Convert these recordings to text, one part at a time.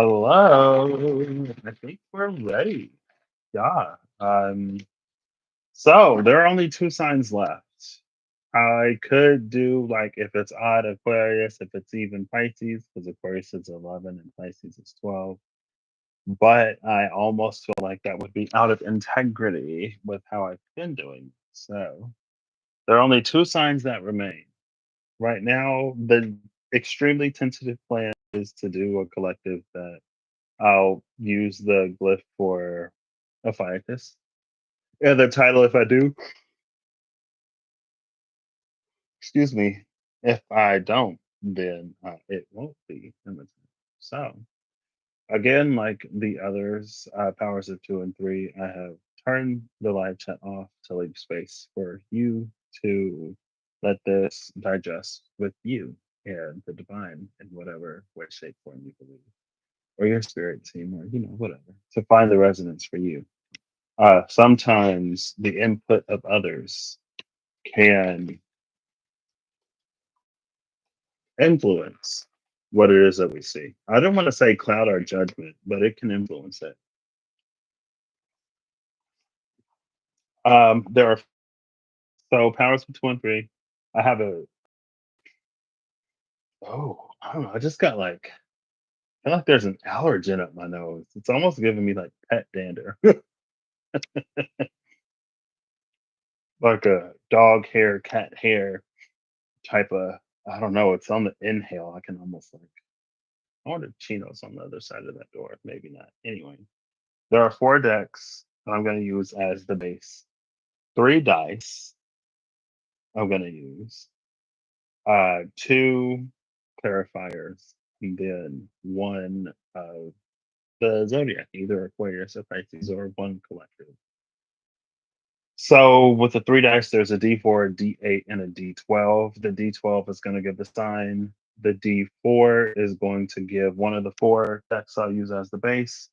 Hello. I think we're ready. Yeah. So there are only two signs left. I could do like if it's odd Aquarius, if it's even Pisces, because Aquarius is 11 and Pisces is 12. But I almost feel like that would be out of integrity with how I've been doing. So there are only two signs that remain. Right now, the extremely tentative plan is to do a collective that I'll use the glyph for a ficus. And the title, if I do, excuse me, if I don't, then it won't be in the title. So, again, like the others, powers of two and three, I have turned the live chat off to leave space for you to let this digest with you and the divine in whatever way, shape, form you believe, or your spirit team, or whatever, to find the resonance for you. Sometimes the input of others can influence what it is that we see. I don't want to say cloud our judgment, but it can influence it. There are powers of two and three. I have a I don't know. I just got like I feel like there's an allergen up my nose. It's almost giving me like pet dander, like a dog hair, cat hair type of. I don't know. It's on the inhale. I can almost like. I wonder if Chino's on the other side of that door. Maybe not. Anyway, there are four decks that I'm going to use as the base. Three dice I'm going to use. Two clarifiers, and then one of the zodiac, either Aquarius or Pisces, or one collective. So with the three dice, there's a D4, a D8, and a D12. The D12 is going to give the sign. The D4 is going to give one of the four decks I'll use as the base.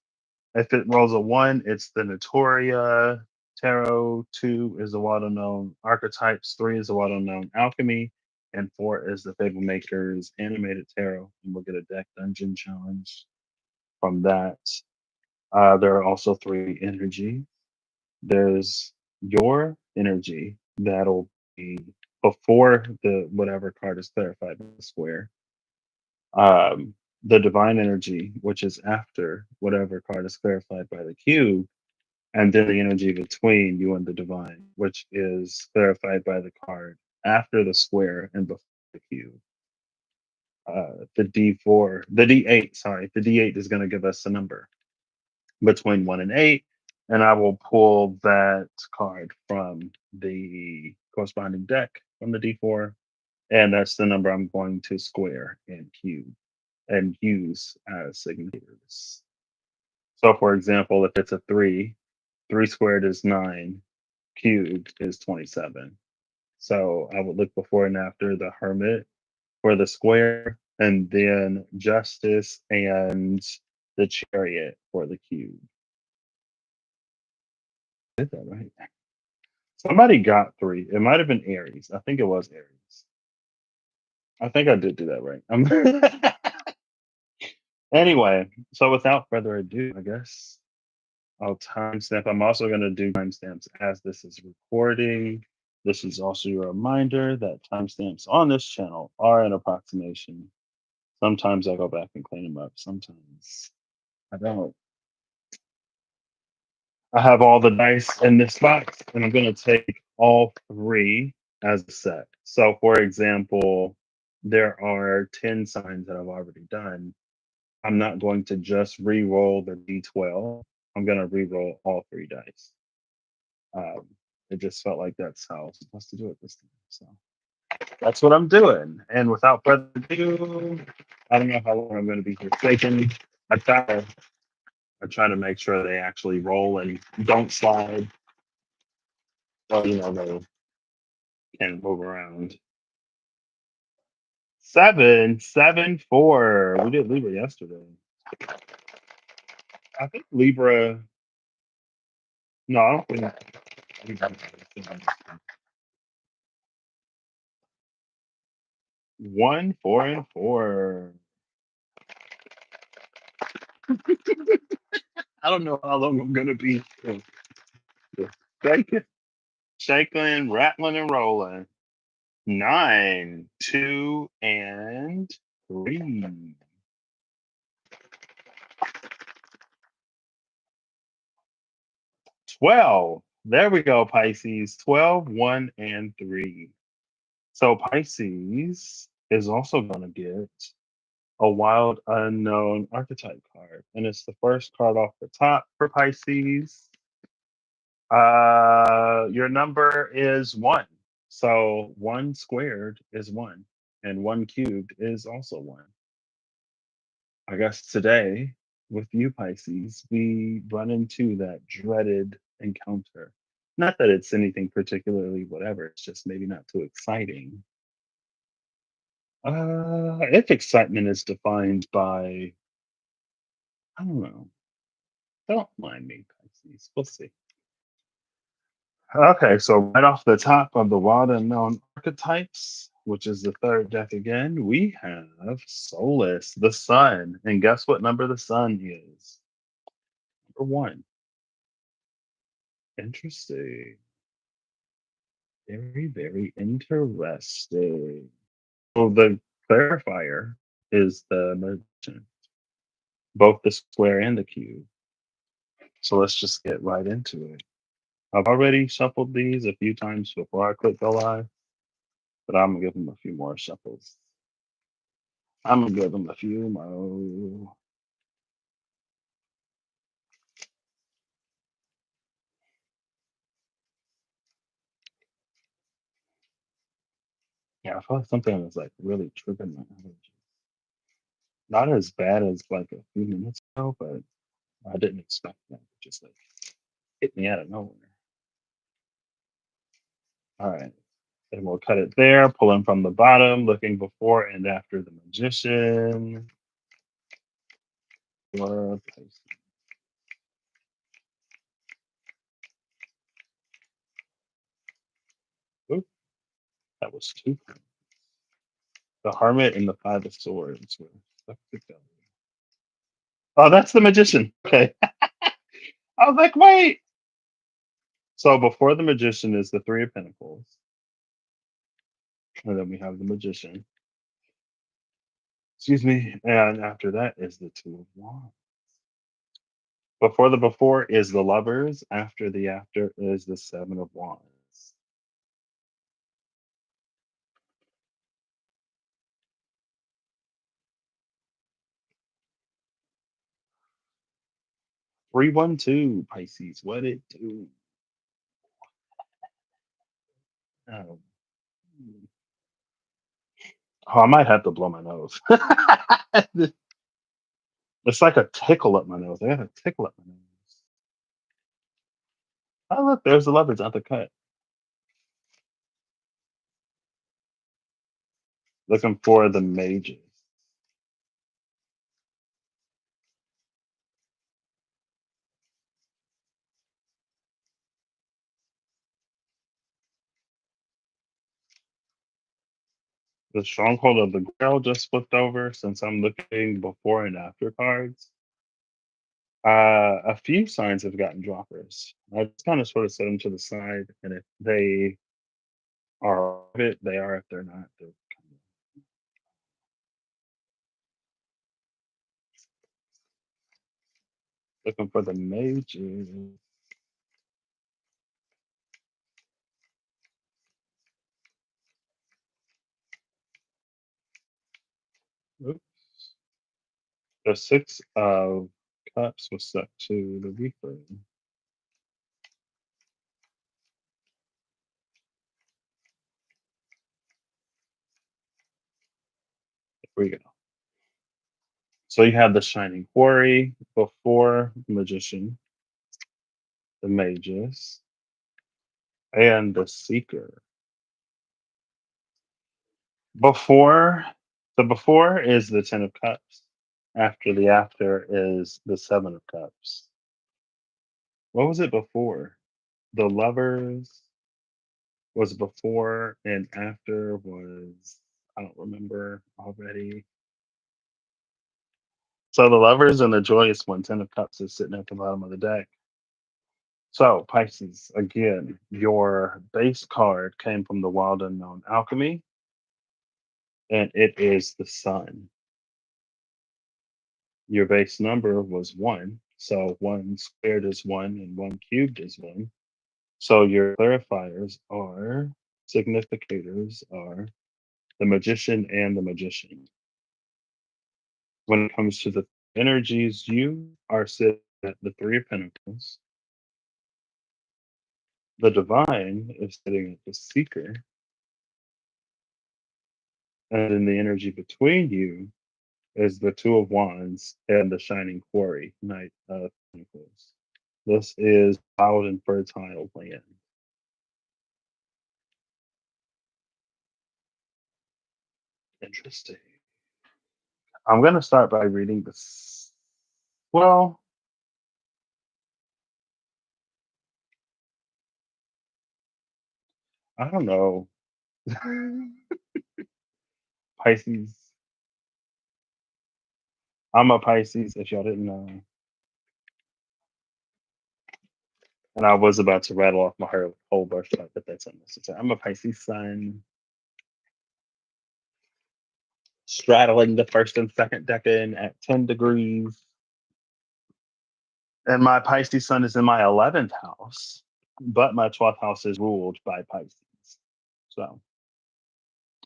If it rolls a one, it's the Notoria Tarot. Two is the well-known Archetypes. Three is the well-known Alchemy. And four is the Fable Makers Animated Tarot. And we'll get a deck dungeon challenge from that. There are also three energies. There's your energy that'll be before the whatever card is clarified by the square. Um, the divine energy, which is after whatever card is clarified by the cube, and then the energy between you and the divine, which is clarified by the card after the square and before the cube. The D4, the D8, sorry, the D8 is going to give us a number between 1 and 8, and I will pull that card from the corresponding deck from the D4, and that's the number I'm going to square and cube and use as signatures. So, for example, if it's a 3, 3 squared is 9, cubed is 27. So I would look before and after the Hermit for the square, and then Justice and the Chariot for the cube. Did that right? Somebody got 3. It might have been Aries. I think it was Aries. I think I did do that right. Anyway, so without further ado, I guess I'll timestamp. I'm also going to do timestamps as this is recording. This is also a reminder that timestamps on this channel are an approximation. Sometimes I go back and clean them up. Sometimes I don't. I have all the dice in this box, and I'm going to take all three as a set. So, for example, there are 10 signs that I've already done. I'm not going to just re-roll the D12. I'm going to re-roll all three dice. Um, it just felt like that's how I was supposed to do it this time. So that's what I'm doing. And without further ado, I don't know how long I'm going to be here shaking. I try to make sure they actually roll and don't slide. Or they can move around. 7, 7, 4. We did Libra yesterday. I think Libra. No, I don't think. Libra- 1, 4, and 4. I don't know how long I'm gonna be. Shaking, shaking, rattling, and rolling. 9, 2, and 3. 12. There we go, Pisces. 12, 1, and 3. So Pisces is also going to get a wild unknown archetype card. And it's the first card off the top for Pisces. Your number is 1. So 1 squared is 1. And 1 cubed is also 1. I guess today, with you, Pisces, we run into that dreaded encounter. Not that it's anything particularly whatever, it's just maybe not too exciting. If excitement is defined by, I don't know, don't mind me, Pisces. We'll see. Okay, so right off the top of the wild unknown archetypes, which is the third deck again, we have Solus, the sun. And guess what number the sun is? Number 1. Interesting. Very, very interesting. So the clarifier is the magician, both the square and the cube. So let's just get right into it. I've already shuffled these a few times before I click go live, but I'm gonna give them a few more shuffles. I'm gonna give them a few more. Yeah, I feel like something was like really triggering my energy. Not as bad as like a few minutes ago, but I didn't expect that. It just like hit me out of nowhere. All right. And we'll cut it there, pulling from the bottom, looking before and after the magician. Or Pisces. Oop, that was 2. The Hermit and the 5 of Swords were stuck together. Oh, that's the magician. Okay. I was like, wait. So before the magician is the 3 of Pentacles. And then we have the magician. Excuse me. And after that is the 2 of Wands. Before the before is the lovers. After the after is the 7 of Wands. 312 Pisces. What it do? Oh, oh, I might have to blow my nose. It's like a tickle up my nose. I got a tickle up my nose. Oh, look, there's the lovers at the cut. Looking for the mages. The stronghold of the girl just flipped over since I'm looking before and after cards. A few signs have gotten droppers. I just kind of sort of set them to the side, and if they are of it, they are. If they're not, they're kind of looking for the mages. Oops. The 6 of cups was set to the reaper. Here we go. So you have the shining quarry before magician, the mages, and the seeker. Before the before is the 10 of cups. After the after is the 7 of cups. What was it before? The lovers was before, and after was, I don't remember already. So the lovers and the joyous one, 10 of Cups, is sitting at the bottom of the deck. So Pisces, again, your base card came from the Wild Unknown Alchemy, and it is the Sun. Your base number was one. So one squared is one and one cubed is one. So your clarifiers are, significators are the Magician and the Magician. When it comes to the energies, you are sitting at the Three of Pentacles. The Divine is sitting at the Seeker. And in the energy between you is the Two of Wands and the Shining Quarry, Knight of Pentacles. This is wild and fertile land. Interesting. I'm going to start by reading this. Well, I don't know. Pisces. I'm a Pisces, if y'all didn't know. And I was about to rattle off my whole birthright, but that's unnecessary. I'm a Pisces sun, straddling the first and second decan at 10 degrees. And my Pisces sun is in my 11th house, but my 12th house is ruled by Pisces. So,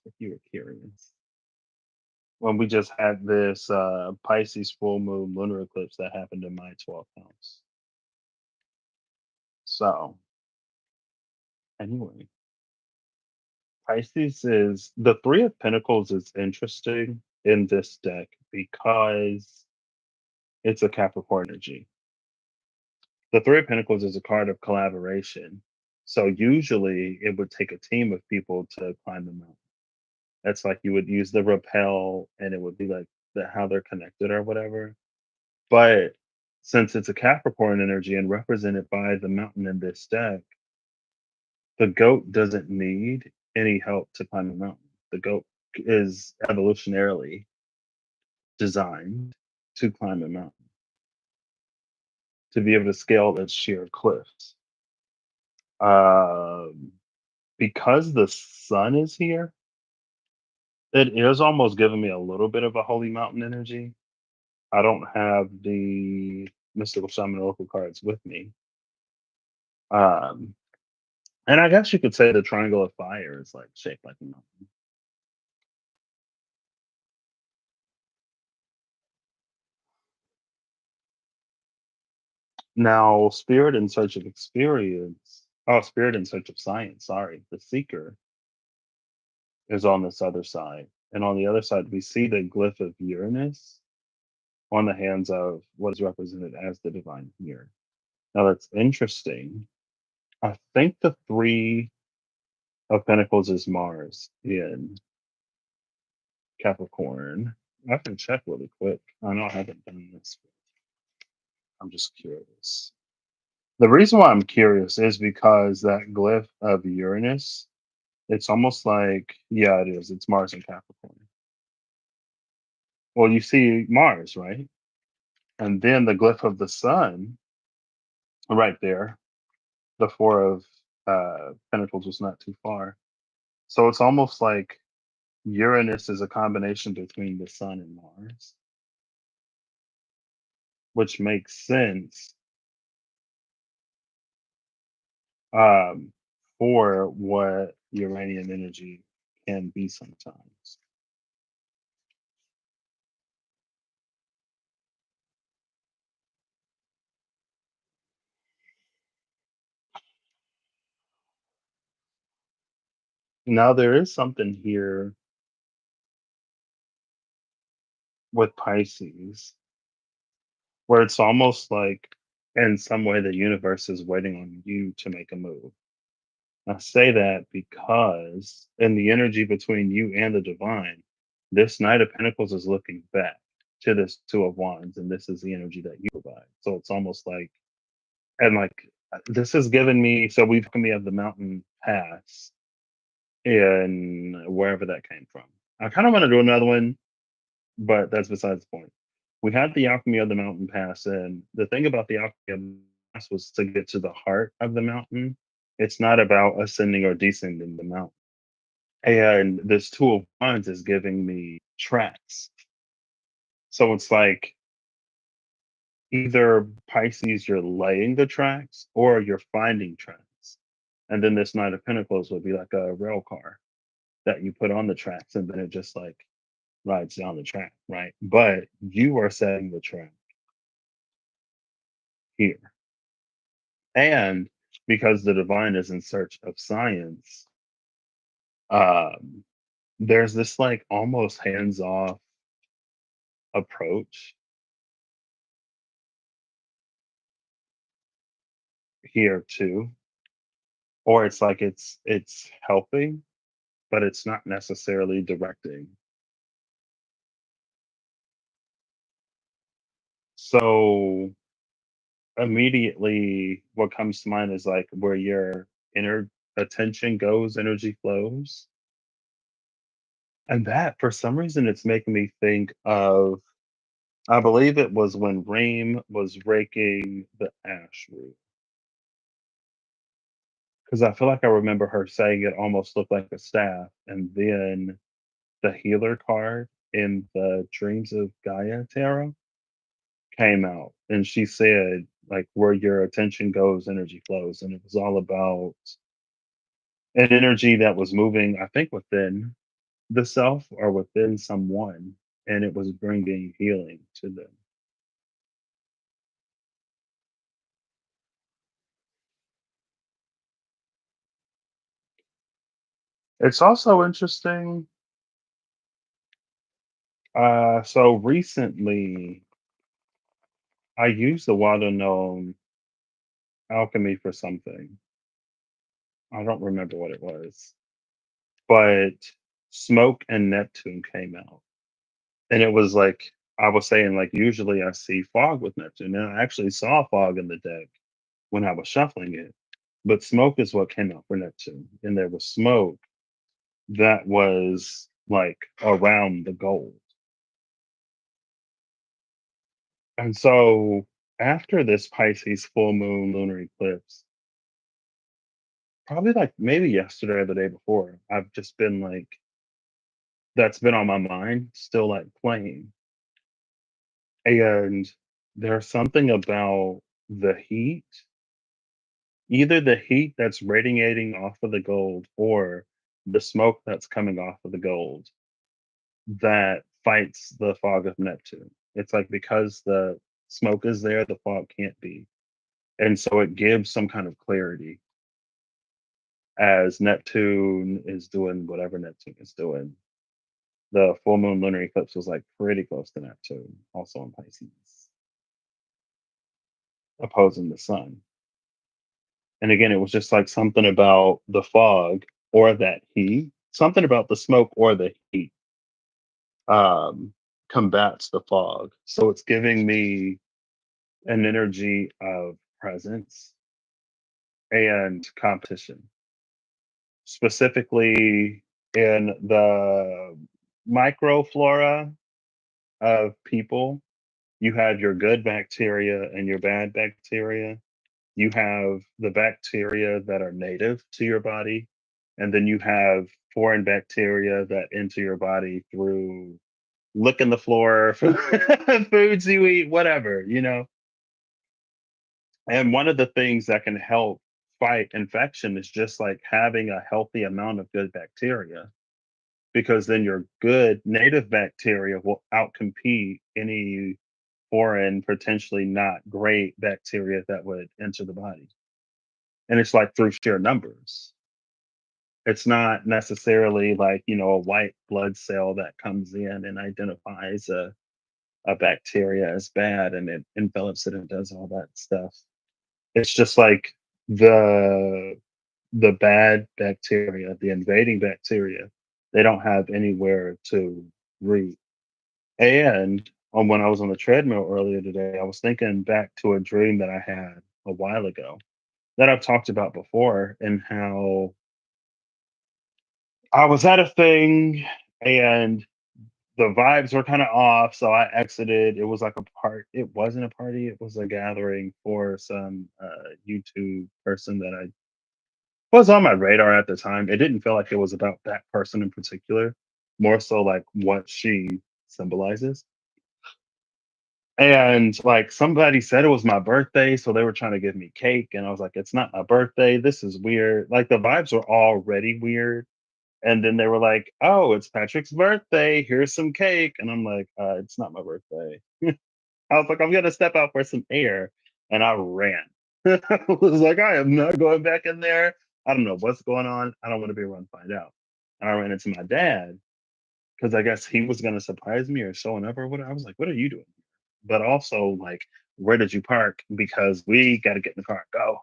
if you were curious, when we just had this Pisces full moon lunar eclipse that happened in my 12th house. So, anyway, Pisces is the Three of Pentacles is interesting in this deck because it's a Capricorn energy. The Three of Pentacles is a card of collaboration. So usually it would take a team of people to climb the mountain. That's like you would use the rappel and it would be like how they're connected or whatever. But since it's a Capricorn energy and represented by the mountain in this deck, the goat doesn't need any help to climb the mountain. The goat is evolutionarily designed to climb a mountain, to be able to scale its sheer cliffs. Um, because the sun is here, it is almost giving me a little bit of a holy mountain energy. I don't have the mystical shaman oracle cards with me. Um, and I guess you could say the triangle of fire is like shaped like a mountain. Now, spirit in search of experience. Oh, spirit in search of science. Sorry, the seeker is on this other side, and on the other side, we see the glyph of Uranus on the hands of what is represented as the divine here. Now, that's interesting. I think the Three of Pentacles is Mars in Capricorn. I can check really quick. I know I haven't done this. I'm just curious. The reason why I'm curious is because that glyph of Uranus, it's almost like, yeah, it is. It's Mars in Capricorn. Well, you see Mars, right? And then the glyph of the sun right there, the Four of Pentacles was not too far. So it's almost like Uranus is a combination between the sun and Mars, which makes sense um, for what Uranian energy can be sometimes. Now, there is something here with Pisces where it's almost like, in some way, the universe is waiting on you to make a move. I say that because in the energy between you and the divine, this Knight of Pentacles is looking back to this Two of Wands, and this is the energy that you provide. So it's almost like, and like, this has given me, so we've me of the mountain pass in wherever that came from. I kind of want to do another one, but that's besides the point. We had the alchemy of the mountain pass, and the thing about the alchemy of the pass was to get to the heart of the mountain. It's not about ascending or descending the mountain. And this two of wands is giving me tracks. So it's like either Pisces, you're laying the tracks or you're finding tracks. And then this Knight of Pentacles would be like a rail car that you put on the tracks and then it just like rides down the track, right? But you are setting the track here. And because the divine is in search of science, um, there's this like almost hands off approach here too. Or it's like it's helping, but it's not necessarily directing. So immediately what comes to mind is like where your inner attention goes, energy flows. And that for some reason it's making me think of, I believe it was when Reem was raking the ash root. Because I feel like I remember her saying it almost looked like a staff. And then the healer card in the Dreams of Gaia tarot came out. And she said, like, where your attention goes, energy flows. And it was all about an energy that was moving, I think, within the self or within someone. And it was bringing healing to them. It's also interesting. So recently, I used the water known alchemy for something. I don't remember what it was, but Smoke and Neptune came out. And it was like, I was saying, like, usually I see fog with Neptune. And I actually saw fog in the deck when I was shuffling it. But smoke is what came out for Neptune. And there was smoke that was like around the gold. And so after this Pisces full moon lunar eclipse, probably like maybe yesterday or the day before, I've just been like, that's been on my mind, still like playing. And there's something about the heat, either the heat that's radiating off of the gold or the smoke that's coming off of the gold that fights the fog of Neptune. It's like because the smoke is there, the fog can't be. And so it gives some kind of clarity as Neptune is doing whatever Neptune is doing. The full moon lunar eclipse was like pretty close to Neptune, also in Pisces, opposing the sun. And again, it was just like something about the fog or that heat, something about the smoke or the heat um, combats the fog. So it's giving me an energy of presence and competition, specifically in the microflora of people. You have your good bacteria and your bad bacteria. You have the bacteria that are native to your body, and then you have foreign bacteria that enter your body through licking the floor, foods you eat, whatever, you know. And one of the things that can help fight infection is just like having a healthy amount of good bacteria, because then your good native bacteria will outcompete any foreign, potentially not great bacteria that would enter the body. And it's like through sheer numbers. It's not necessarily like, a white blood cell that comes in and identifies a bacteria as bad and it envelops it and does all that stuff. It's just like the the bad bacteria, the invading bacteria, they don't have anywhere to root. And when I was on the treadmill earlier today, I was thinking back to a dream that I had a while ago that I've talked about before, and how I was at a thing and the vibes were kind of off, so I exited. It was like a part. It wasn't a party. It was a gathering for some YouTube person that I was on my radar at the time. It didn't feel like it was about that person in particular, more so like what she symbolizes. And like somebody said it was my birthday, so they were trying to give me cake, and I was like, "It's not my birthday. This is weird." Like the vibes were already weird, and then they were like, "Oh, it's Patrick's birthday. Here's some cake," and I'm like, "It's not my birthday." I was like, "I'm gonna step out for some air," and I ran. I was like, "I am not going back in there. I don't know what's going on. I don't want to be around to find out." And I ran into my dad because I guess he was gonna surprise me or showing up or whatever. I was like, "What are you doing?" But also like, "Where did you park? Because we got to get in the car and go."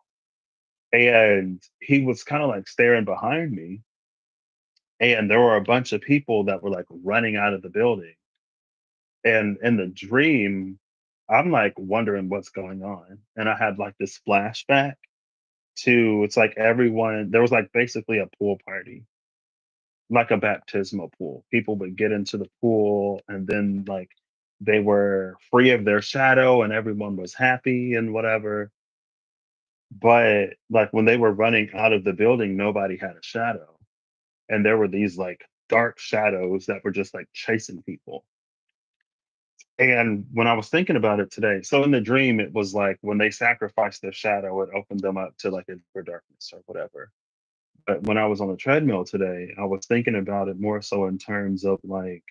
And he was kind of like staring behind me, and there were a bunch of people that were like running out of the building. And in the dream, I'm like wondering what's going on. And I had like this flashback to it's like everyone there was like basically a pool party, like a baptismal pool. People would get into the pool and then like they were free of their shadow and everyone was happy and whatever. But like when they were running out of the building, nobody had a shadow. And there were these like dark shadows that were just like chasing people. And when I was thinking about it today, so in the dream, it was like when they sacrificed their shadow, it opened them up to like a deeper darkness or whatever. But when I was on the treadmill today, I was thinking about it more so in terms of like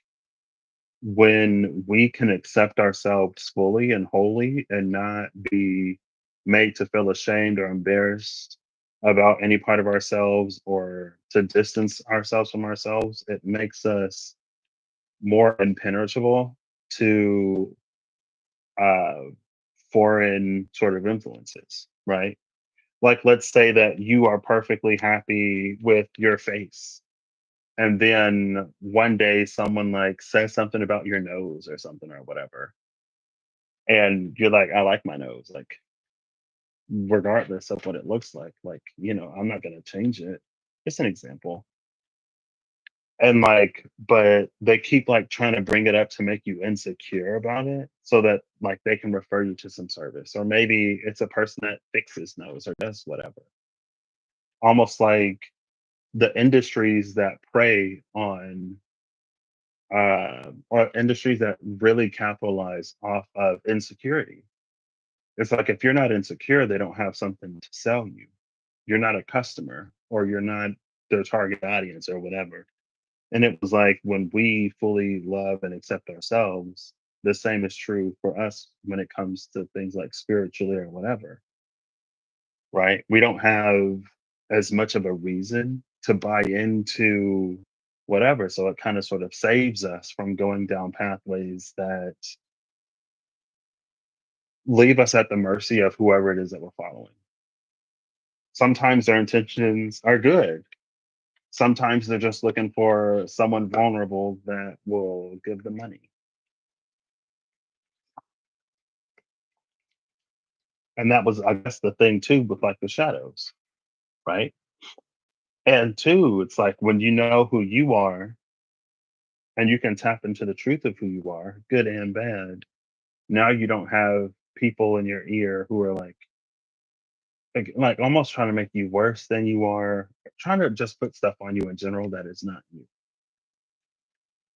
when we can accept ourselves fully and wholly and not be made to feel ashamed or embarrassed about any part of ourselves or to distance ourselves from ourselves, it makes us more impenetrable to uh, foreign sort of influences, right? Like, let's say that you are perfectly happy with your face, and then one day someone like says something about your nose or something or whatever, and you're like, "I like my nose," like regardless of what it looks like I'm not gonna change it. Just an example. And like, but they keep like trying to bring it up to make you insecure about it so that like they can refer you to some service. Or maybe it's a person that fixes nose or does whatever. Almost like the industries that prey on or industries that really capitalize off of insecurity. It's like if you're not insecure, they don't have something to sell you. You're not a customer or you're not their target audience or whatever. And it was like when we fully love and accept ourselves, the same is true for us when it comes to things like spiritually or whatever, right? We don't have as much of a reason to buy into whatever. So it kind of sort of saves us from going down pathways that leave us at the mercy of whoever it is that we're following. Sometimes their intentions are good. Sometimes they're just looking for someone vulnerable that will give them money. And that was, I guess, the thing too with like the shadows, right? And two, it's like when you know who you are and you can tap into the truth of who you are, good and bad, now you don't have people in your ear who are like almost trying to make you worse than you are, trying to just put stuff on you in general that is not you.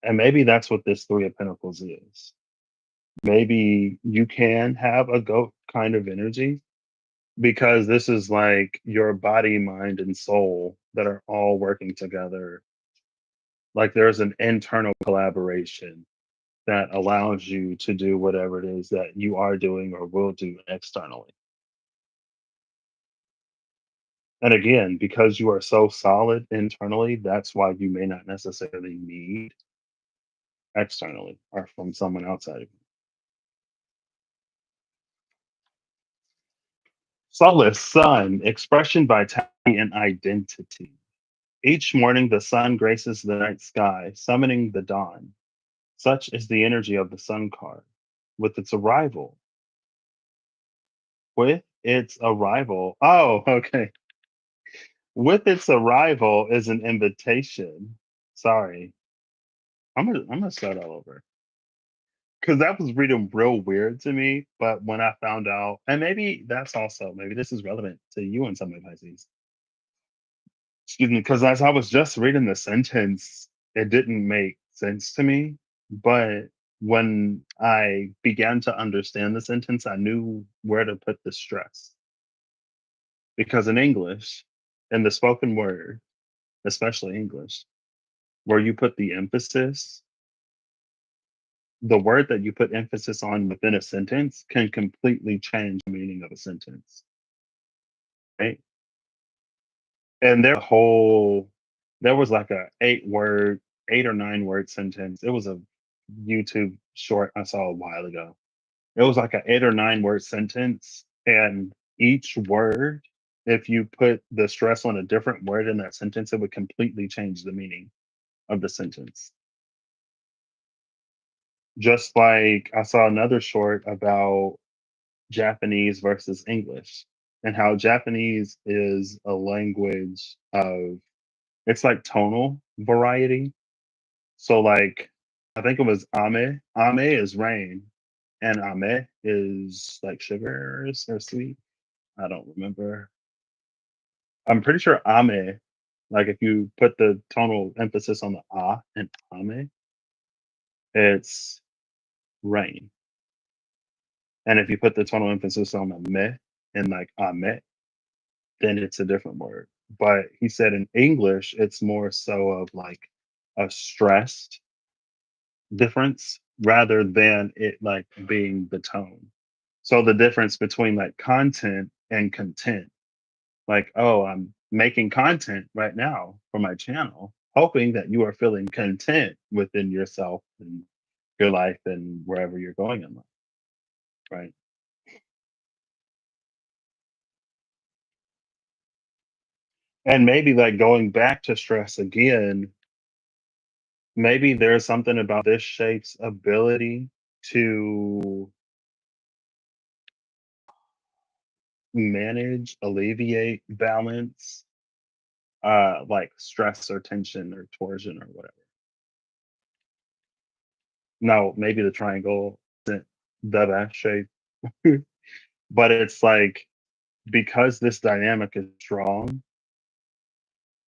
And maybe that's what this Three of Pentacles is. Maybe you can have a goat kind of energy because this is like your body, mind, and soul that are all working together. Like there's an internal collaboration that allows you to do whatever it is that you are doing or will do externally. And again, because you are so solid internally, that's why you may not necessarily need externally or from someone outside of you. Solace, sun, expression, vitality, and identity. Each morning, the sun graces the night sky, summoning the dawn. Such is the energy of the sun card. With its arrival, oh, okay. With its arrival is an invitation. Sorry. I'm gonna start all over because that was reading real weird to me. But when I found out, and maybe that's also maybe this is relevant to you and some of Pisces. Excuse me, because as I was just reading the sentence, it didn't make sense to me. But when I began to understand the sentence, I knew where to put the stress. Because in English, in the spoken word, especially English, where you put the emphasis, the word that you put emphasis on within a sentence can completely change the meaning of a sentence. Right. And there was like a 8 or 9 word sentence. It was a YouTube short I saw a while ago. It was like a 8 or 9 word sentence, and each word, if you put the stress on a different word in that sentence, it would completely change the meaning of the sentence. Just like I saw another short about Japanese versus English and how Japanese is a language of it's like tonal variety. So like I think it was ame. Ame is rain and ame is like sugars or sweet. I don't remember. I'm pretty sure ame, like if you put the tonal emphasis on the ah and ame, it's rain. And if you put the tonal emphasis on the me and like ame, then it's a different word. But he said in English, it's more so of like a stressed difference rather than it like being the tone. So the difference between like content and content, like, oh, I'm making content right now for my channel, hoping that you are feeling content within yourself and your life and wherever you're going in life, right? And maybe like going back to stress again, maybe there's something about this shape's ability to manage, alleviate, balance, like stress or tension or torsion or whatever. Now, maybe the triangle isn't the best shape, but it's like because this dynamic is strong,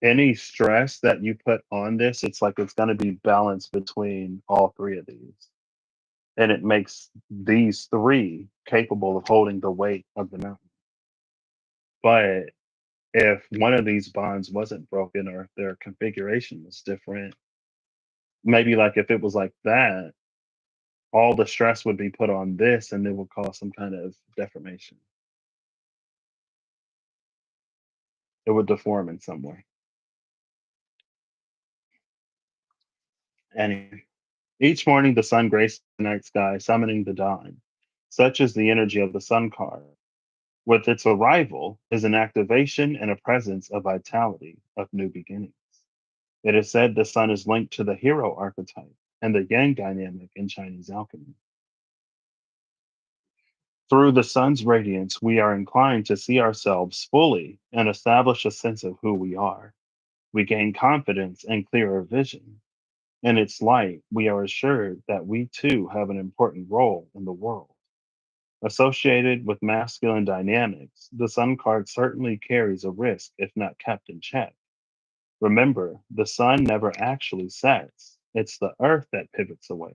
any stress that you put on this, it's like it's going to be balanced between all three of these. And it makes these three capable of holding the weight of the mountain. But if one of these bonds wasn't broken or if their configuration was different, maybe like if it was like that, all the stress would be put on this and it would cause some kind of deformation. It would deform in some way. And each morning the sun graces the night sky, summoning the dawn. Such is the energy of the sun card. With its arrival is an activation and a presence of vitality, of new beginnings. It is said the sun is linked to the hero archetype and the yang dynamic in Chinese alchemy. Through the sun's radiance, we are inclined to see ourselves fully and establish a sense of who we are. We gain confidence and clearer vision. In its light, we are assured that we too have an important role in the world. Associated with masculine dynamics, the sun card certainly carries a risk if not kept in check. Remember, the sun never actually sets, it's the earth that pivots away.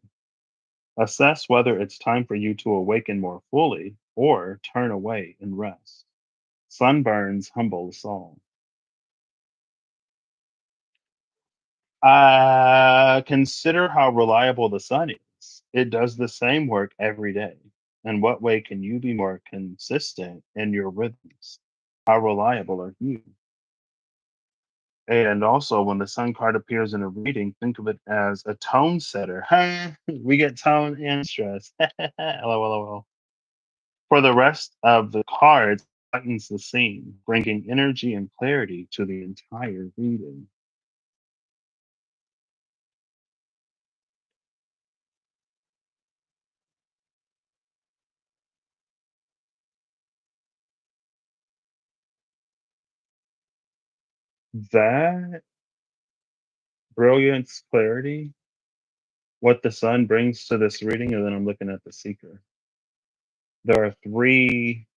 Assess whether it's time for you to awaken more fully or turn away and rest. Sunburns humble us all. Consider how reliable the sun is. It does the same work every day. In what way can you be more consistent in your rhythms? How reliable are you? And also, when the sun card appears in a reading, think of it as a tone setter. Huh? We get tone and stress. LOL. For the rest of the cards, lightens the scene, bringing energy and clarity to the entire reading. That brilliance, clarity. what the sun brings to this reading, and then I'm looking at the seeker. There are three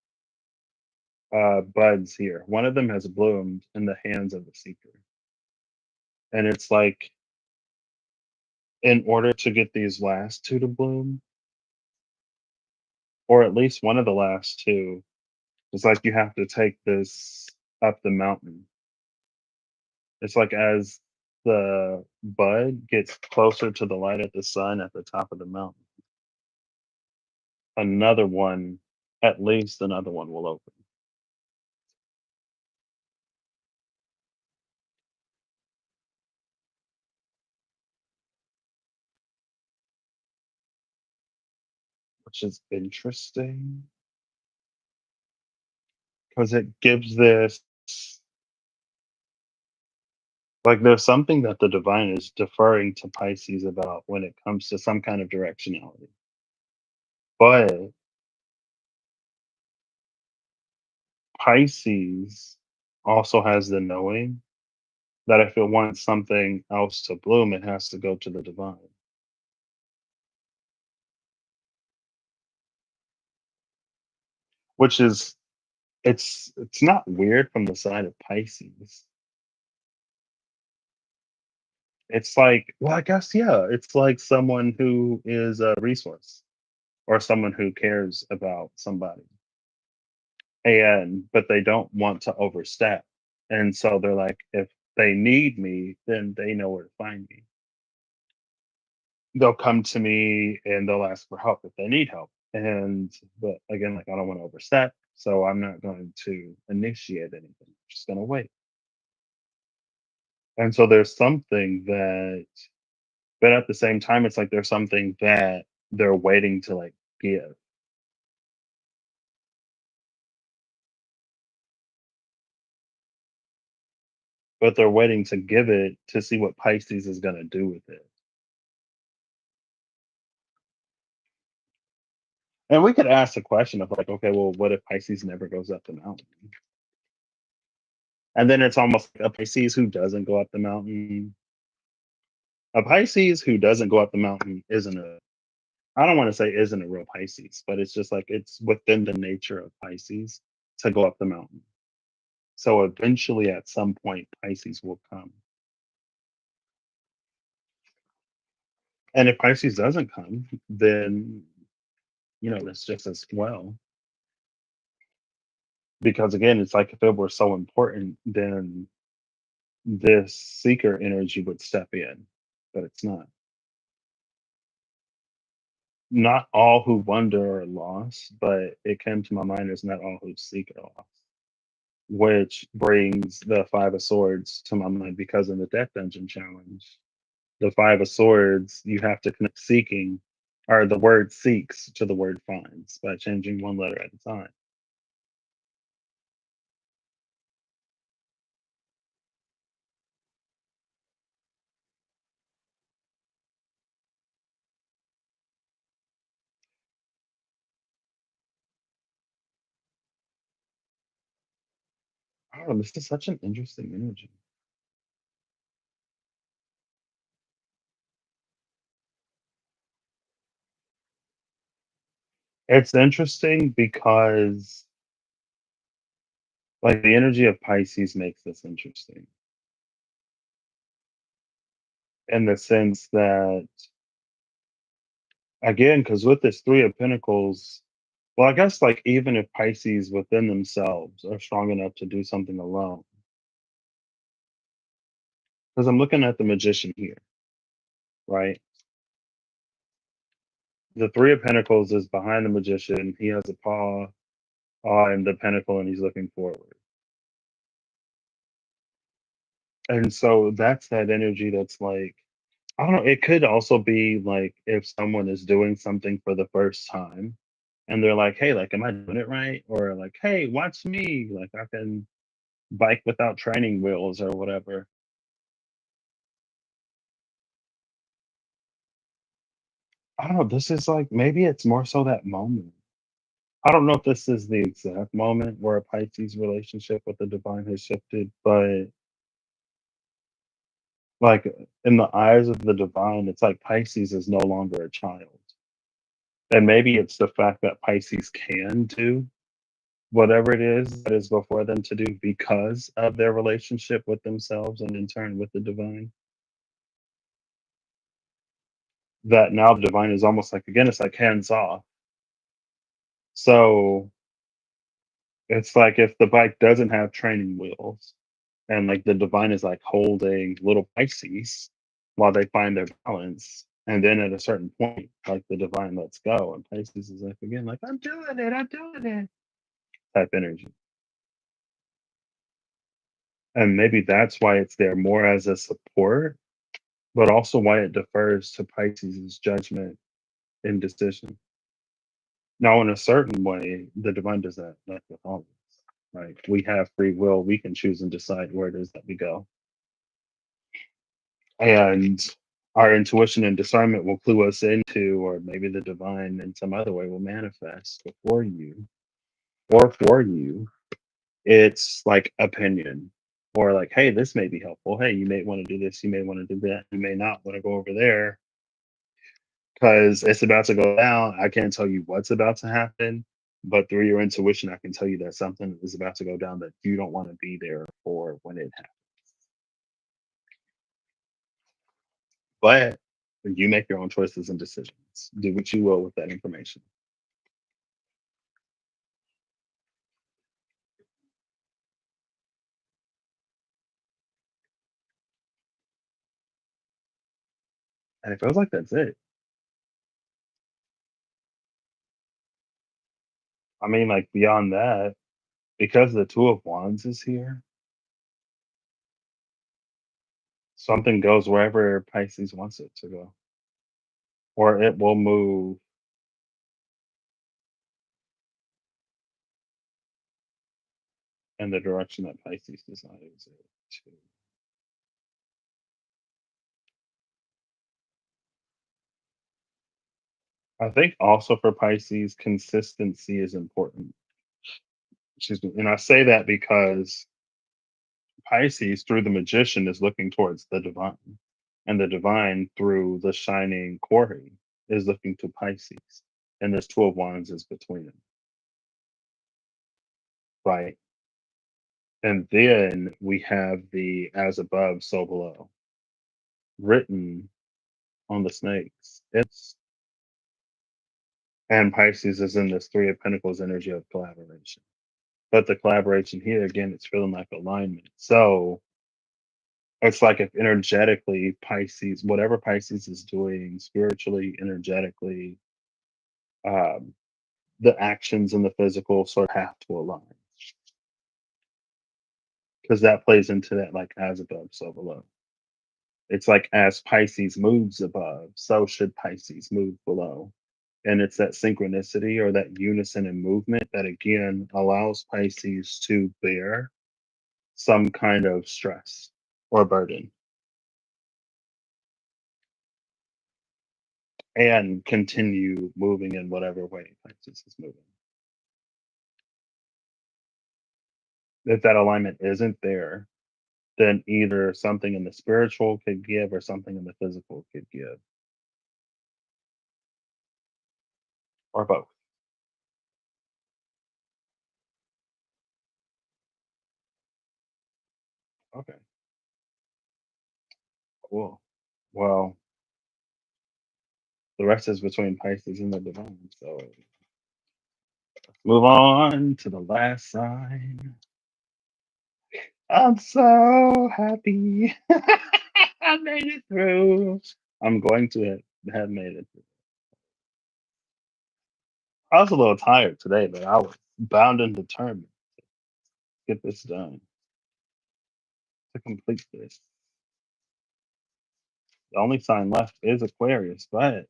buds here. One of them has bloomed in the hands of the seeker. And it's like, in order to get these last two to bloom, or at least one of the last two, it's like you have to take this up the mountain. It's like as the bud gets closer to the light of the sun at the top of the mountain, another one, at least another one will open, which is interesting because it gives this, like, there's something that the divine is deferring to Pisces about when it comes to some kind of directionality. But Pisces also has the knowing that if it wants something else to bloom, it has to go to the divine, which is, it's not weird from the side of Pisces. It's like, well, I guess yeah, it's like someone who is a resource or someone who cares about somebody, and but they don't want to overstep, and so they're like, if they need me, then they know where to find me. They'll come to me and they'll ask for help if they need help. And but again, like I don't want to overstep, so I'm not going to initiate anything. I'm just gonna wait. And so there's something that, but at the same time, it's like there's something that they're waiting to like give, but they're waiting to give it to see what Pisces is gonna do with it. And we could ask the question of like, okay, well, what if Pisces never goes up the mountain? And then it's almost like a Pisces who doesn't go up the mountain. A Pisces who doesn't go up the mountain isn't a, I don't want to say isn't a real Pisces, but it's just like it's within the nature of Pisces to go up the mountain. So eventually at some point Pisces will come. And if Pisces doesn't come, then it's just as well. Because again, it's like if it were so important, then this seeker energy would step in, but it's not. Not all who wonder are lost, but it came to my mind as not all who seek are lost, which brings the Five of Swords to my mind because in the Death Dungeon challenge, the Five of Swords, you have to connect seeking or the word seeks to the word finds by changing one letter at a time. Oh, this is such an interesting energy. It's interesting because like the energy of Pisces makes this interesting in the sense that again, because with this Three of Pentacles, well, I guess like even if Pisces within themselves are strong enough to do something alone, because I'm looking at the Magician here, right? The Three of Pentacles is behind the Magician. He has a paw on the Pentacle and he's looking forward. And so that's that energy that's like, I don't know, it could also be like if someone is doing something for the first time and they're like, hey, like, am I doing it right? Or like, hey, watch me. Like, I can bike without training wheels or whatever. I don't know. This is like maybe it's more so that moment. I don't know if this is the exact moment where a Pisces relationship with the divine has shifted, but Like, in the eyes of the divine, it's like Pisces is no longer a child. And maybe it's the fact that Pisces can do whatever it is that is before them to do because of their relationship with themselves and in turn with the divine. That now the divine is almost like, again, it's like hands off. So it's like if the bike doesn't have training wheels and like the divine is like holding little Pisces while they find their balance. And then at a certain point, like the divine lets go, and Pisces is like again, like I'm doing it, type energy. And maybe that's why it's there more as a support, but also why it defers to Pisces' judgment and decision. Now, in a certain way, the divine does that like with all of us. Right? We have free will. We can choose and decide where it is that we go. And our intuition and discernment will clue us into, or maybe the divine in some other way will manifest before you or for you. It's like opinion, or like, hey, this may be helpful. Hey, you may want to do this. You may want to do that. You may not want to go over there because it's about to go down. I can't tell you what's about to happen, but through your intuition, I can tell you that something is about to go down that you don't want to be there for when it happens. But you make your own choices and decisions. Do what you will with that information. And it feels like that's it. I mean, like beyond that, because the Two of Wands is here, something goes wherever Pisces wants it to go, or it will move in the direction that Pisces desires it to. I think also for Pisces, consistency is important. Excuse me. And I say that because Pisces, through the magician, is looking towards the divine. And the divine, through the shining quarry, is looking to Pisces. And this Two of Wands is between them, right? And then we have the as above, so below written on the snakes. And Pisces is in this Three of Pentacles energy of collaboration. But the collaboration here, again, it's feeling like alignment. So it's like if energetically Pisces, whatever Pisces is doing spiritually, energetically, um, the actions and the physical sort of have to align because that plays into that like as above, so below. It's like as Pisces moves above, so should Pisces move below. And it's that synchronicity or that unison in movement that again allows Pisces to bear some kind of stress or burden and continue moving in whatever way Pisces is moving. If that alignment isn't there, then either something in the spiritual could give or something in the physical could give, or both. Okay, cool. Well, the rest is between Pisces and the divine. So move on to the last sign. I'm so happy. I made it through. I'm going to have made it through. I was a little tired today, but I was bound and determined to get this done, to complete this. The only sign left is Aquarius, but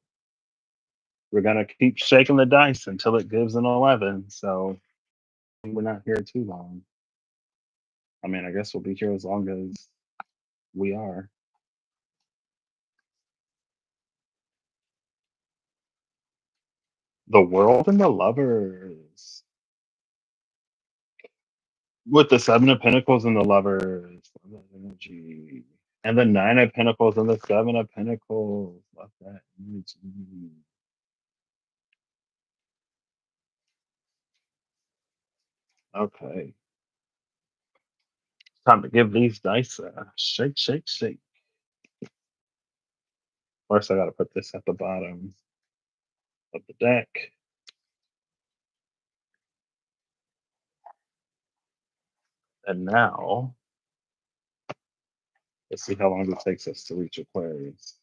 we're gonna keep shaking the dice until it gives an 11. So we're not here too long. I mean, I guess we'll be here as long as we are. The world and the lovers. With the Seven of Pentacles and the lovers. Love energy. And the Nine of Pentacles and the Seven of Pentacles. Love that energy. Okay. Time to give these dice a shake, shake, shake. First, I got to put this at the bottom of the deck. And now, let's see how long it takes us to reach Aquarius.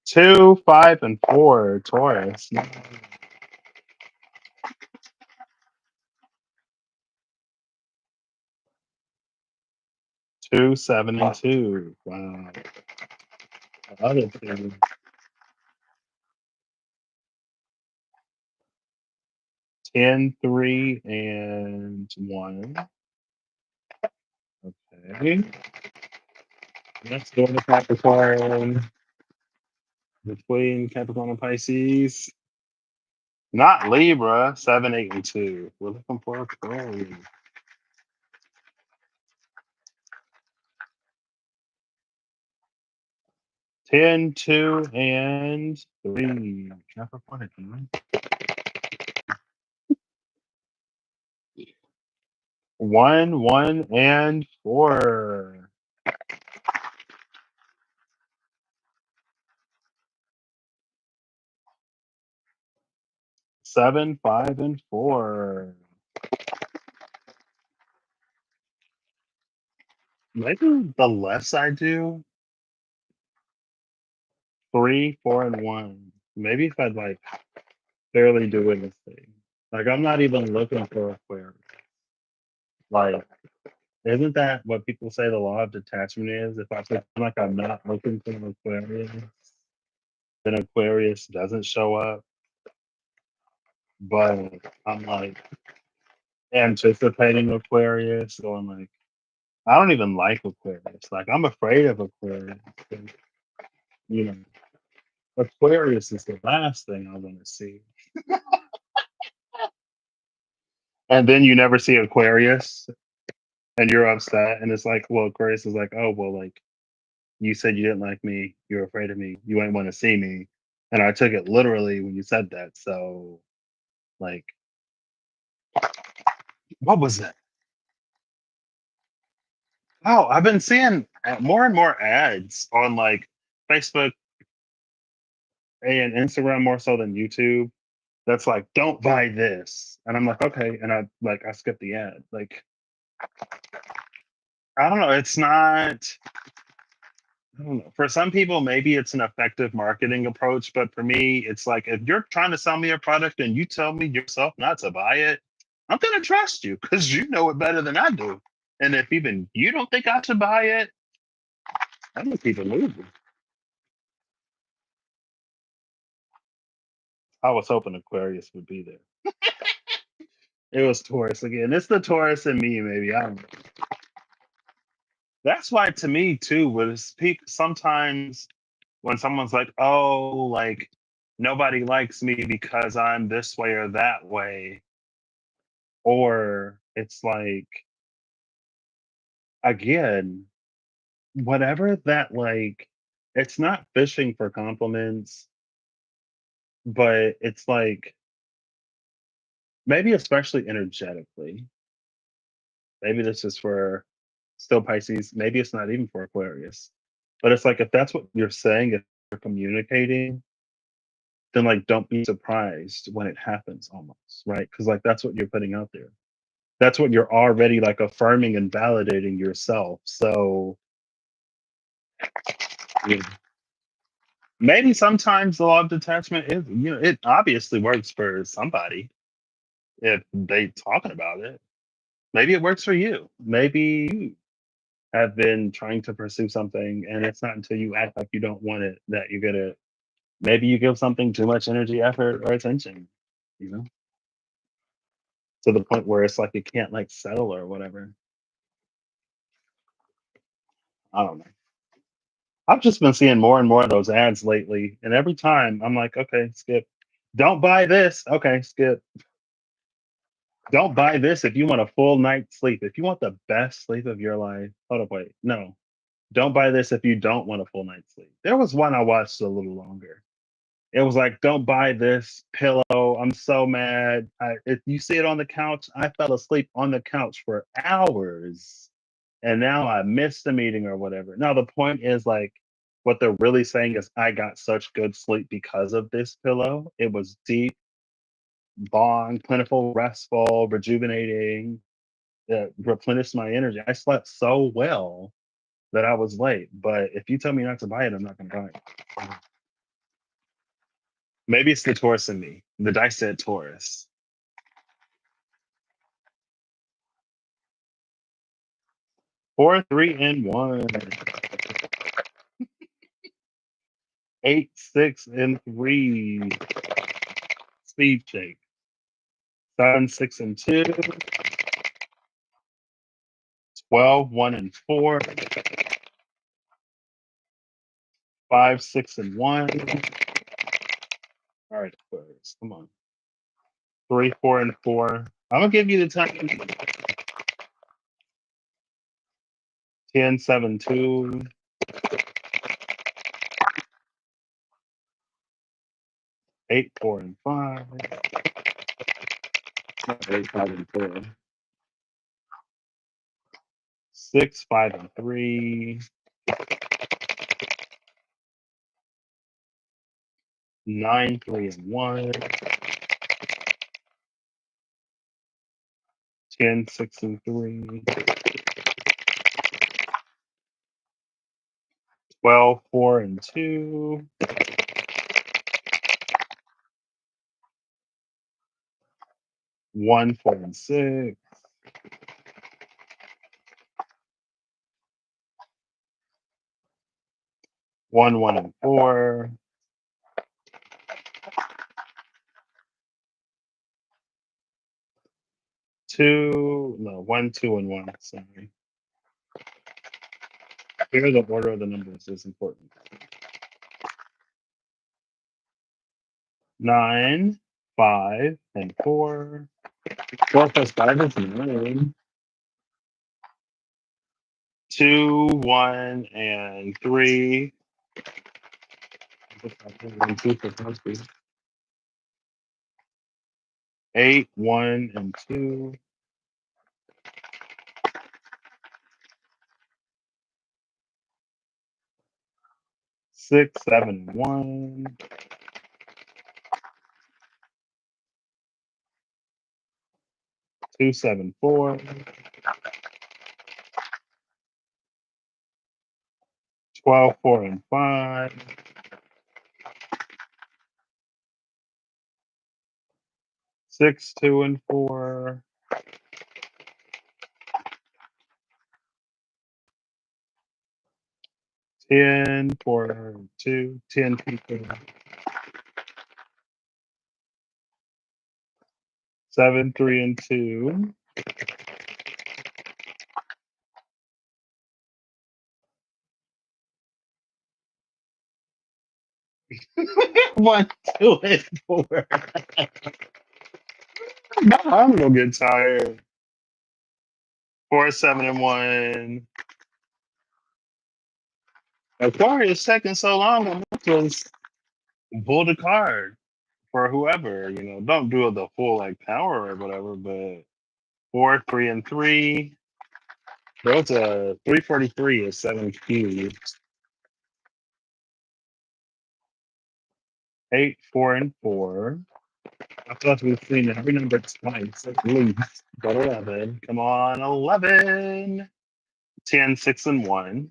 Two, 5, and 4, Taurus. 2, 7, and 2. Wow. The other two. 10, 3, and 1. Okay. Let's go to Capricorn. Between Capricorn and Pisces. Not Libra. 7, 8, and 2. We're looking for Aquarius. 10, 2, and 3. Capricorn again. 1, 1, and 4. 7, 5, and 4. Maybe the less I do, 3, 4, and 1. Maybe if I'd like barely do anything. Like I'm not even looking for Aquarius. Like, isn't that what people say the law of detachment is? If I feel like I'm not looking for an Aquarius, then Aquarius doesn't show up. But I'm like anticipating Aquarius, going like, I don't even like Aquarius. Like I'm afraid of Aquarius. And, you know, Aquarius is the last thing I want to see. And then you never see Aquarius and you're upset. And it's like, well, Aquarius is like, oh, well, like you said you didn't like me. You're afraid of me. You ain't want to see me. And I took it literally when you said that. So, like, what was that? Oh, I've been seeing more and more ads on like Facebook and Instagram more so than YouTube. That's like, don't buy this. And I'm like, okay. And I skip the ad. Like, I don't know. It's not, I don't know. For some people, maybe it's an effective marketing approach, but for me, it's like if you're trying to sell me a product and you tell me yourself not to buy it, I'm gonna trust you because you know it better than I do. And if even you don't think I should buy it, I'm gonna keep it moving. I was hoping Aquarius would be there. It was Taurus again. It's the Taurus in me, maybe. I don't know. That's why to me too, was sometimes when someone's like, oh, like nobody likes me because I'm this way or that way. Or it's like, again, whatever that like, it's not fishing for compliments, but it's like, maybe especially energetically, maybe this is for still Pisces, maybe it's not even for Aquarius. But it's like, if that's what you're saying, if you're communicating, then like, don't be surprised when it happens almost, right? Because like, that's what you're putting out there. That's what you're already like affirming and validating yourself. So, you know, maybe sometimes the law of detachment is, it obviously works for somebody if they talking about it. Maybe it works for you. Maybe you have been trying to pursue something and it's not until you act like you don't want it that you get it. Maybe you give something too much energy, effort, or attention, you know, to the point where it's like it can't like settle or whatever. I don't know. I've just been seeing more and more of those ads lately, and every time I'm like, okay, skip. Don't buy this. Okay, skip. Don't buy this if you want a full night's sleep. If you want the best sleep of your life. Hold up, wait. No. Don't buy this if you don't want a full night's sleep. There was one I watched a little longer. It was like, don't buy this pillow. I'm so mad. If you see it on the couch, I fell asleep on the couch for hours. And now I missed the meeting or whatever. Now, the point is like, what they're really saying is, I got such good sleep because of this pillow. It was deep, long, plentiful, restful, rejuvenating, replenished my energy. I slept so well that I was late. But if you tell me not to buy it, I'm not going to buy it. Maybe it's the Taurus in me. The dice said Taurus. 4, 3, and 1. 8, 6, and 3. Speed shake. 7, 6, and 2. 12, 1, and 4. 5, 6, and 1. All right, Aquarius, come on. 3, 4, and 4. I'm gonna give you the time. 10, 7, 2. 8, 4, and 5. 8, 5, and 4. 6, 5, and 3. 9, 3, and 1. 10, 6, and 3. 12, 4, and 2. 1, 4, and 6. 1, 1, and 4. 2, no, 1, 2, and 1. Sorry. Here, the order of the numbers is important. 9, 5, and 4. 4 plus 5 is 9. 2, 1, and 3. 1, 2 for Cosby. 8, 1, and 2. 6, 7, 1. 2, 7, 4. 12, 4, and 5. 6, 2, and 4. 10, 4, 2. 10, 2, 4. 7, 3, and 2. 1, 2, and 4. I'm gonna get tired. 4, 7, and 1. Aquarius taking so long. I'm just pull the card for whoever. Don't do the full like power or whatever. But 4, 3, and 3. Those 343 is 7 cubes. 8, 4, and 4. I thought we've seen every number twice at least. But 11. Come on, 11. 10, 6, and 1.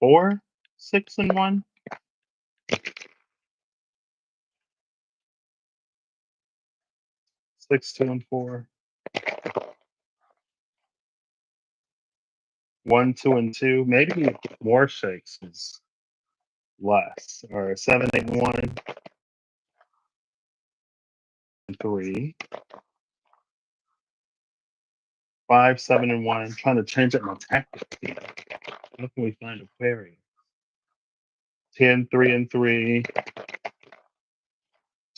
4, 6, and 1. 6, 2, and 4. 1, 2, and 2. Maybe more shakes is less. Or 7, 8, and 1. And 3. 5, 7, and 1. Trying to change up my tactics here. How can we find Aquarius? 10, 3, and 3.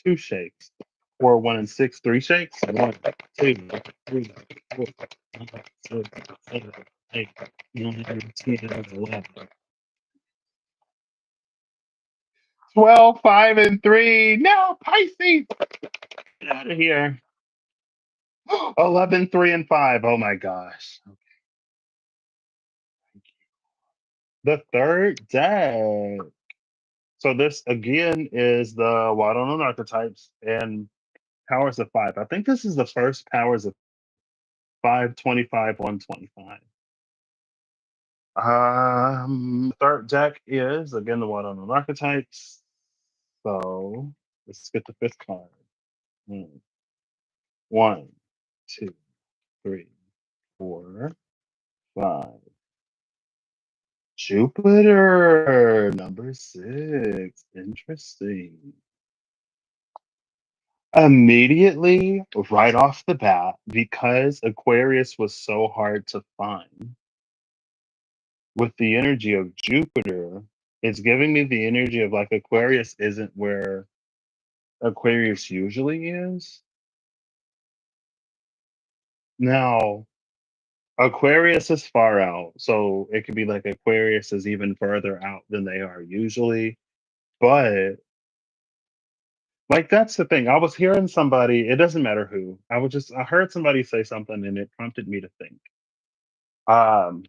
2 shakes. 4, 1, and 6. 3 shakes. 1, 2, 3, 4, 5, 6, 7, 8, 9, 10, 11. 12, 5, and 3. No, Pisces. Get out of here. 11, 3, and 5. Oh my gosh. The third deck. So this again is the water on archetypes and powers of five. I think this is the first powers of 525, 125. Third deck is again the water on archetypes. So let's get the fifth card. Hmm. 1, 2, 3, 4, 5. Jupiter, number 6. Interesting. Immediately, right off the bat, because Aquarius was so hard to find, with the energy of Jupiter, it's giving me the energy of like Aquarius isn't where Aquarius usually is. Now, Aquarius is far out, so it could be like Aquarius is even further out than they are usually. But like that's the thing. I was hearing somebody, it doesn't matter who. I heard somebody say something and it prompted me to think.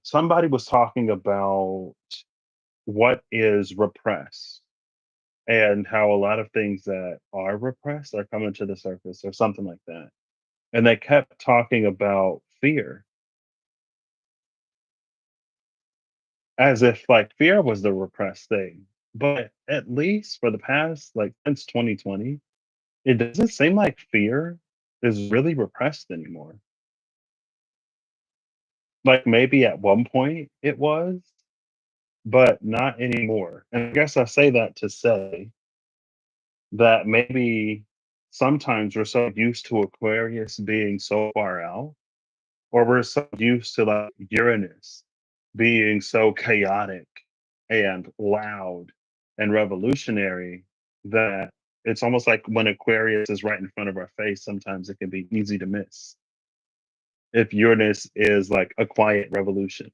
Somebody was talking about what is repressed and how a lot of things that are repressed are coming to the surface or something like that. And they kept talking about fear as if like fear was the repressed thing. But at least for the past, like since 2020, it doesn't seem like fear is really repressed anymore. Like maybe at one point it was, but not anymore. And I guess I say that to say that maybe sometimes we're so used to Aquarius being so far out, or we're so used to like Uranus being so chaotic and loud and revolutionary that it's almost like when Aquarius is right in front of our face, sometimes it can be easy to miss. If Uranus is like a quiet revolution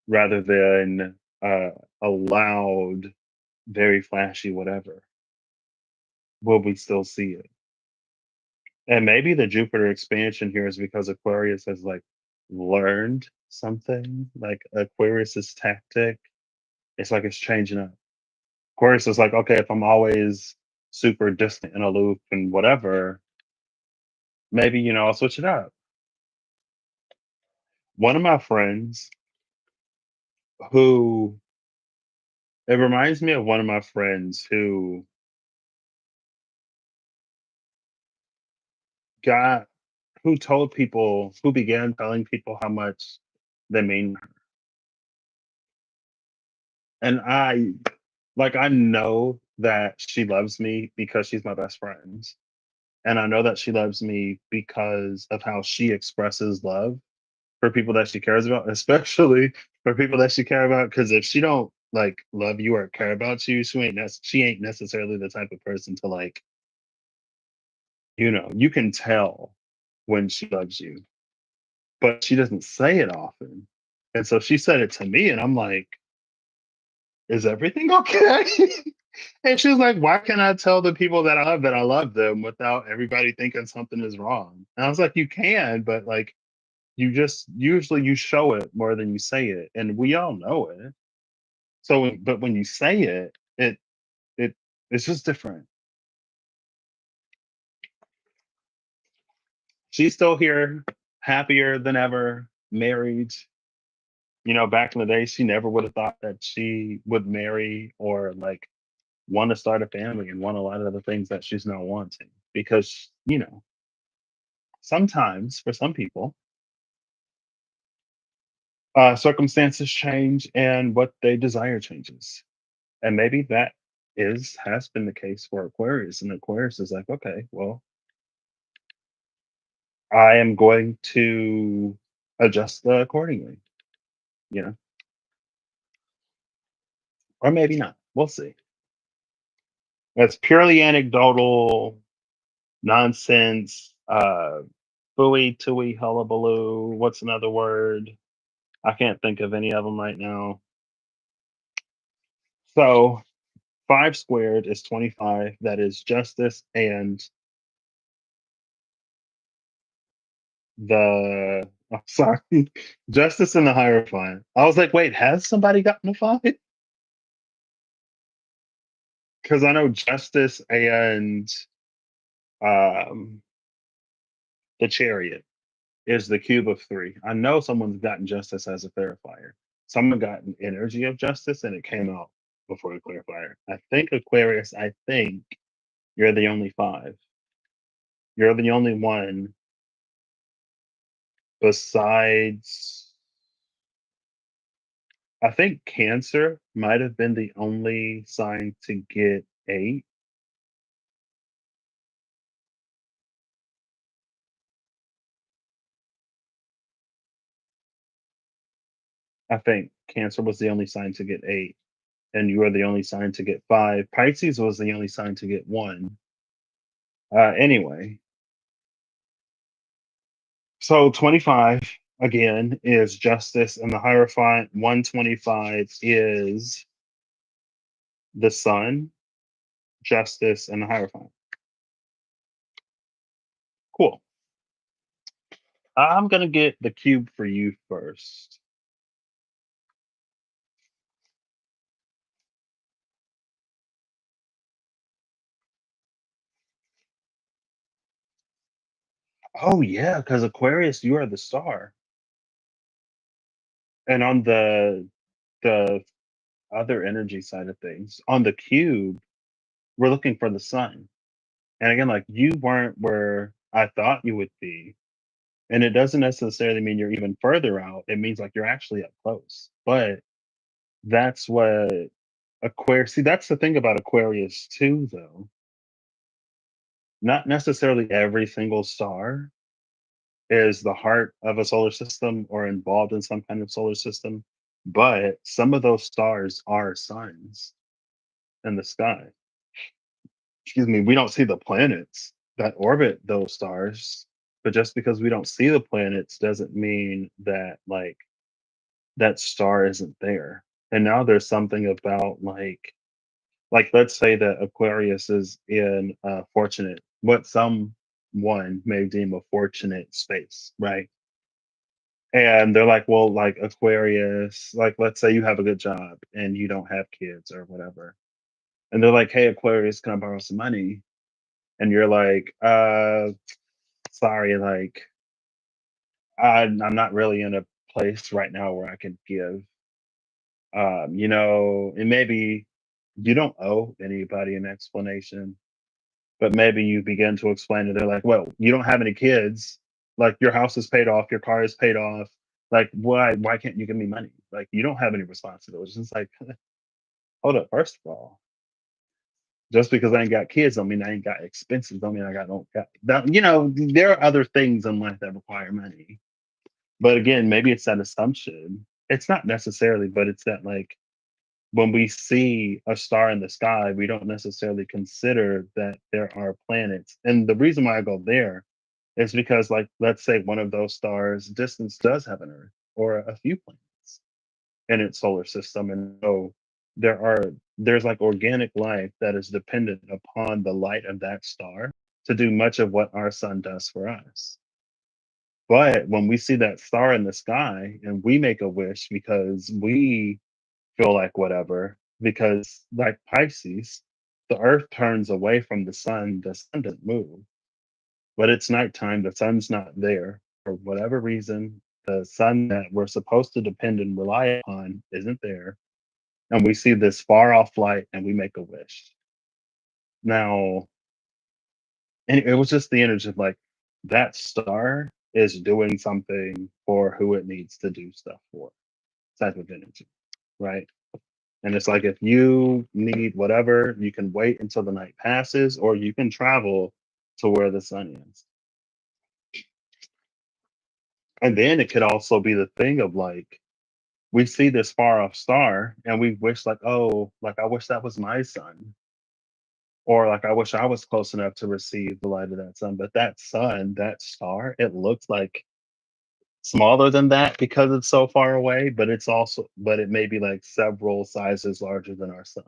rather than a loud, very flashy whatever, will we still see it? And maybe the Jupiter expansion here is because Aquarius has like learned something, like Aquarius's tactic. It's like it's changing up. Aquarius is like, okay, if I'm always super distant and aloof and whatever, maybe, I'll switch it up. One of my friends who, it reminds me of one of my friends who got, who told people, who began telling people how much they mean her. And I know that she loves me because she's my best friend. And I know that she loves me because of how she expresses love for people that she cares about, especially for people that she care about. Because if she don't like love you or care about you, she ain't necessarily the type of person to like, you can tell when she loves you, but she doesn't say it often. And so she said it to me, and I'm like, is everything okay? And she was like, why can't I tell the people that I love them without everybody thinking something is wrong? And I was like, you can, but like you just usually you show it more than you say it. And we all know it. So but when you say it, it it's just different. She's still here, happier than ever, married. Back in the day, she never would have thought that she would marry or like want to start a family and want a lot of the things that she's now wanting because sometimes for some people circumstances change and what they desire changes, and maybe that is has been the case for Aquarius, and Aquarius is like, okay, well, I am going to adjust accordingly, you know, or maybe not. We'll see. That's purely anecdotal nonsense. Fooey, tooey, hullabaloo. What's another word? I can't think of any of them right now. So 5 squared is 25. That is justice and the sorry, justice and the Hierophant. I was like, wait, has somebody gotten a 5? Because I know justice and um, the chariot is the cube of 3. I know someone's gotten justice as a clarifier. Someone got an energy of justice and it came out before the clarifier. I think Aquarius, I think you're the only 5. You're the only one besides, I think Cancer might have been the only sign to get 8. I think Cancer was the only sign to get 8, and you are the only sign to get 5. Pisces was the only sign to get 1. Anyway, so 25 again is justice, and the Hierophant 125 is the Sun, justice, and the Hierophant. Cool. I'm gonna get the cube for you first. Oh yeah, because Aquarius, you are the star, and on the other energy side of things, on the cube, we're looking for the Sun. And again, like you weren't where I thought you would be. And it doesn't necessarily mean you're even further out. It means like you're actually up close. But that's what Aquarius, see, that's the thing about Aquarius too, though. Not necessarily every single star is the heart of a solar system or involved in some kind of solar system, but some of those stars are suns in the sky. Excuse me, we don't see the planets that orbit those stars, but just because we don't see the planets doesn't mean that like that star isn't there. And now there's something about like let's say that Aquarius is in a fortunate what someone may deem a fortunate space, right? And they're like, well, like Aquarius, like let's say you have a good job and you don't have kids or whatever. And they're like, hey, Aquarius, can I borrow some money? And you're like, sorry, like I'm not really in a place right now where I can give. And maybe you don't owe anybody an explanation, but maybe you begin to explain it. They're like, well, you don't have any kids. Like your house is paid off, your car is paid off. Like, why can't you give me money? Like you don't have any responsibilities. It's like, hold up, first of all, just because I ain't got kids don't mean I ain't got expenses, don't mean I don't got that, there are other things in life that require money. But again, maybe it's that assumption. It's not necessarily, but it's that like when we see a star in the sky, we don't necessarily consider that there are planets. And the reason why I go there is because, like, let's say one of those stars' distance does have an Earth or a few planets in its solar system. And so there's like organic life that is dependent upon the light of that star to do much of what our sun does for us. But when we see that star in the sky and we make a wish because we feel like whatever, because like Pisces, the earth turns away from the sun doesn't move, but it's nighttime, the sun's not there. For whatever reason, the sun that we're supposed to depend and rely upon isn't there. And we see this far off light and we make a wish. Now, and it was just the energy of like that star is doing something for who it needs to do stuff for type of energy, right? And it's like if you need whatever, you can wait until the night passes, or you can travel to where the sun is. And then it could also be the thing of like, we see this far off star and we wish like, oh, like I wish that was my sun. Or like I wish I was close enough to receive the light of that sun. But that sun, that star, it looks like smaller than that because it's so far away, but it's also but it may be like several sizes larger than our sun.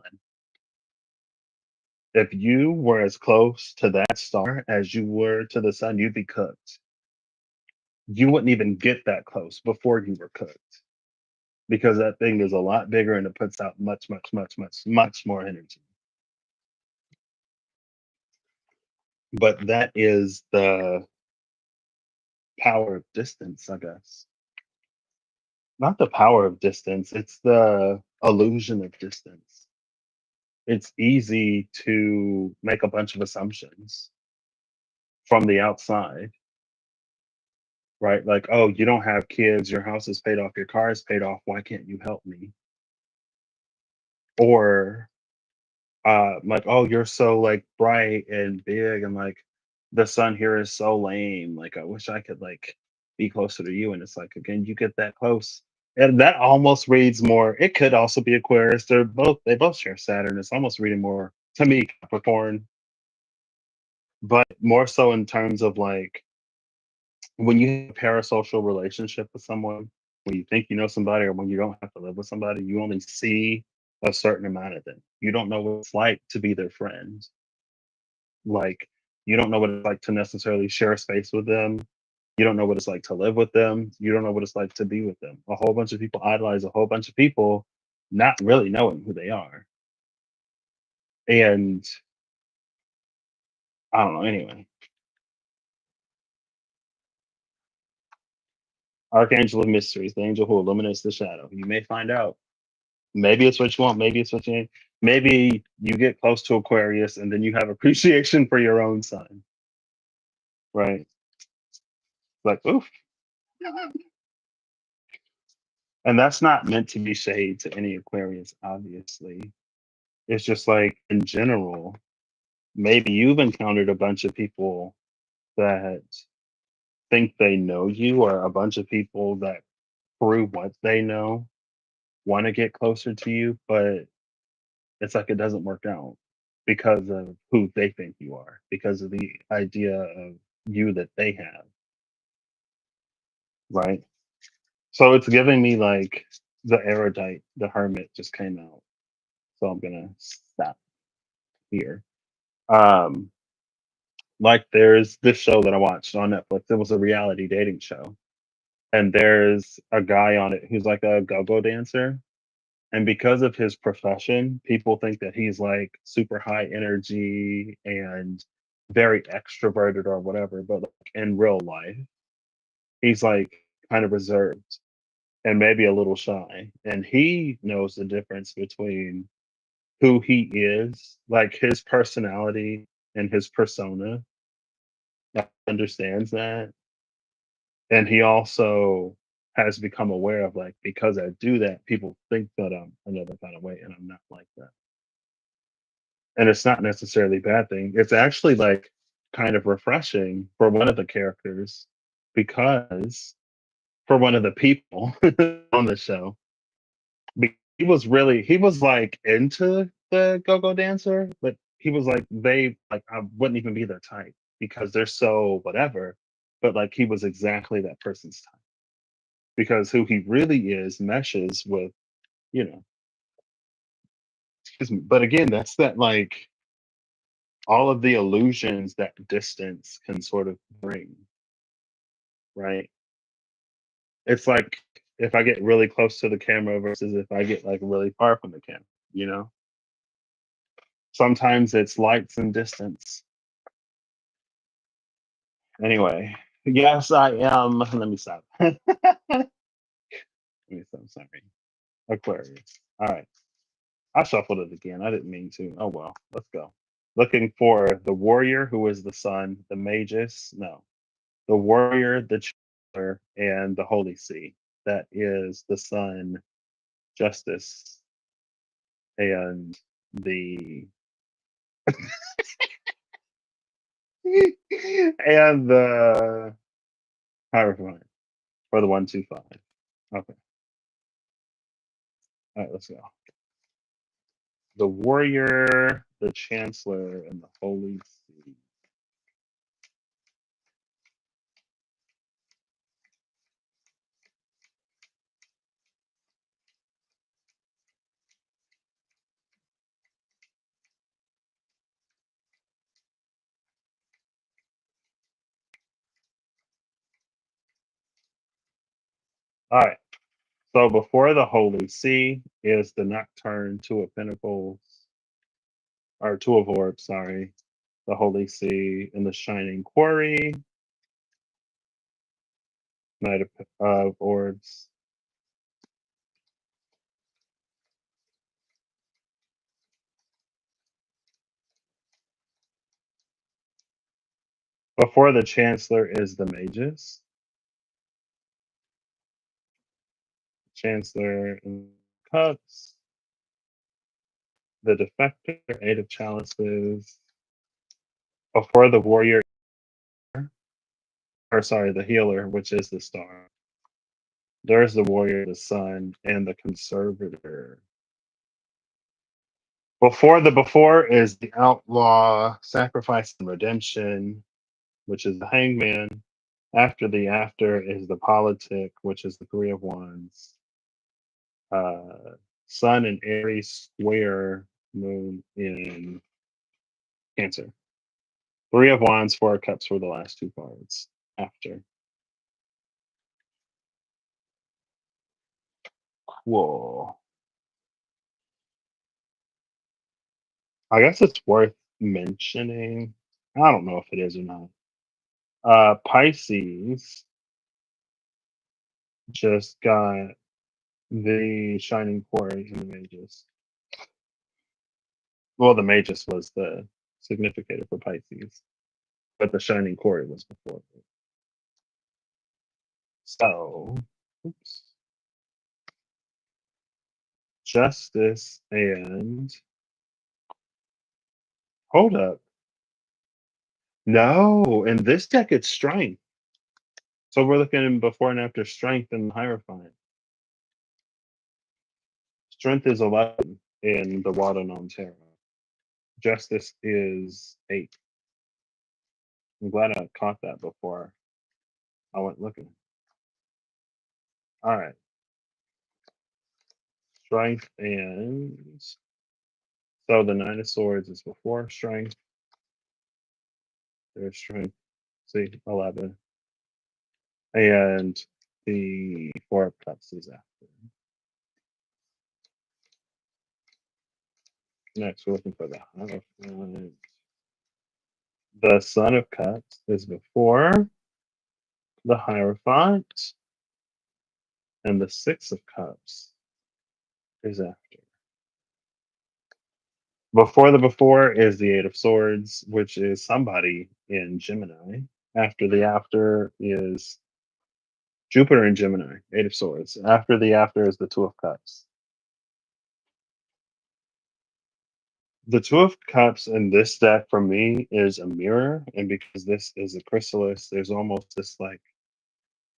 If you were as close to that star as you were to the sun, you'd be cooked. You wouldn't even get that close before you were cooked because that thing is a lot bigger and it puts out much, much, much, much, much more energy. But that is the power of distance, I guess. Not the power of distance, it's the illusion of distance. It's easy to make a bunch of assumptions from the outside, right? Like, oh, you don't have kids, your house is paid off, your car is paid off, why can't you help me? Or like, oh, you're so like bright and big, and like the sun here is so lame. Like, I wish I could like be closer to you. And it's like, again, you get that close. And that almost reads more. It could also be Aquarius. They both share Saturn. It's almost reading more to me Capricorn, but more so in terms of like when you have a parasocial relationship with someone, when you think you know somebody or when you don't have to live with somebody, you only see a certain amount of them. You don't know what it's like to be their friend. Like, you don't know what it's like to necessarily share space with them. You don't know what it's like to live with them. You don't know what it's like to be with them. A whole bunch of people idolize a whole bunch of people, not really knowing who they are. And I don't know. Anyway, Archangel of Mysteries, the angel who illuminates the shadow. You may find out. Maybe it's what you want. Maybe it's what you need. Maybe you get close to Aquarius and then you have appreciation for your own sign, right? Like, oof. And that's not meant to be shade to any Aquarius, obviously. It's just like in general, maybe you've encountered a bunch of people that think they know you, or a bunch of people that through what they know want to get closer to you, but it's like it doesn't work out because of who they think you are, because of the idea of you that they have, right? So it's giving me like the erudite, the hermit just came out. So I'm gonna stop here. Um, like there's this show that I watched on Netflix. It was a reality dating show. And there's a guy on it who's like a go-go dancer. And because of his profession, people think that he's like super high energy and very extroverted or whatever. But like in real life, he's like kind of reserved and maybe a little shy. And he knows the difference between who he is, like his personality and his persona. Like, understands that. And he also has become aware of like, because I do that, people think that I'm another kind of way, and I'm not like that. And it's not necessarily a bad thing. It's actually like kind of refreshing for one of the characters, because for one of the people on the show, he was like into the go-go dancer, but he was like, they like, I wouldn't even be their type because they're so whatever. But like he was exactly that person's type, because who he really is meshes with, you know, excuse me. But again, that's that like all of the illusions that distance can sort of bring, right? It's like if I get really close to the camera versus if I get like really far from the camera, you know? Sometimes it's lights and distance. Anyway, yes, I am. Let me stop. Let me stop. Sorry. Aquarius. All right. I shuffled it again. I didn't mean to. Oh well. Let's go. Looking for the warrior who is the sun, the magus, no, the warrior, the chancellor, and the holy see. That is the sun, justice, and the and the hierophant. or the 125. Okay. All right, let's go. The warrior, the chancellor, and the holy see. All right. So before the holy see is the nocturne, two of pentacles, or two of orbs, sorry, the holy see, and the shining quarry, knight of orbs. Before the chancellor is the mages, chancellor and cups, the defector, eight of chalices. Before the warrior, or sorry, the healer, which is the star. There's the warrior, the sun, and the conservator. Before is the outlaw, sacrifice and redemption, which is the hangman. After is the politic, which is the three of wands. Sun in Aries square, moon in Cancer. Three of wands, four of cups were the last two cards. After. Cool. I guess it's worth mentioning. I don't know if it is or not. Pisces just got the Shining Quarry in the Magus. Well, the Magus was the significator for Pisces, but the Shining Quarry was before. So, oops. Justice and hold up. No, in this deck it's Strength. So we're looking in before and after Strength and Hierophant. Strength is 11 in the Waternon Tarot. Justice is 8. I'm glad I caught that before I went looking. All right. Strength and so the Nine of Swords is before Strength. There's Strength. See, 11. And the Four of Cups is after. Next, we're looking for the Hierophant. The Son of Cups is before the Hierophant. And the Six of Cups is after. Before is the Eight of Swords, which is somebody in Gemini. After is Jupiter in Gemini, Eight of Swords. After is the Two of Cups. The Two of Cups in this deck for me is a mirror, and because this is a chrysalis, there's almost this like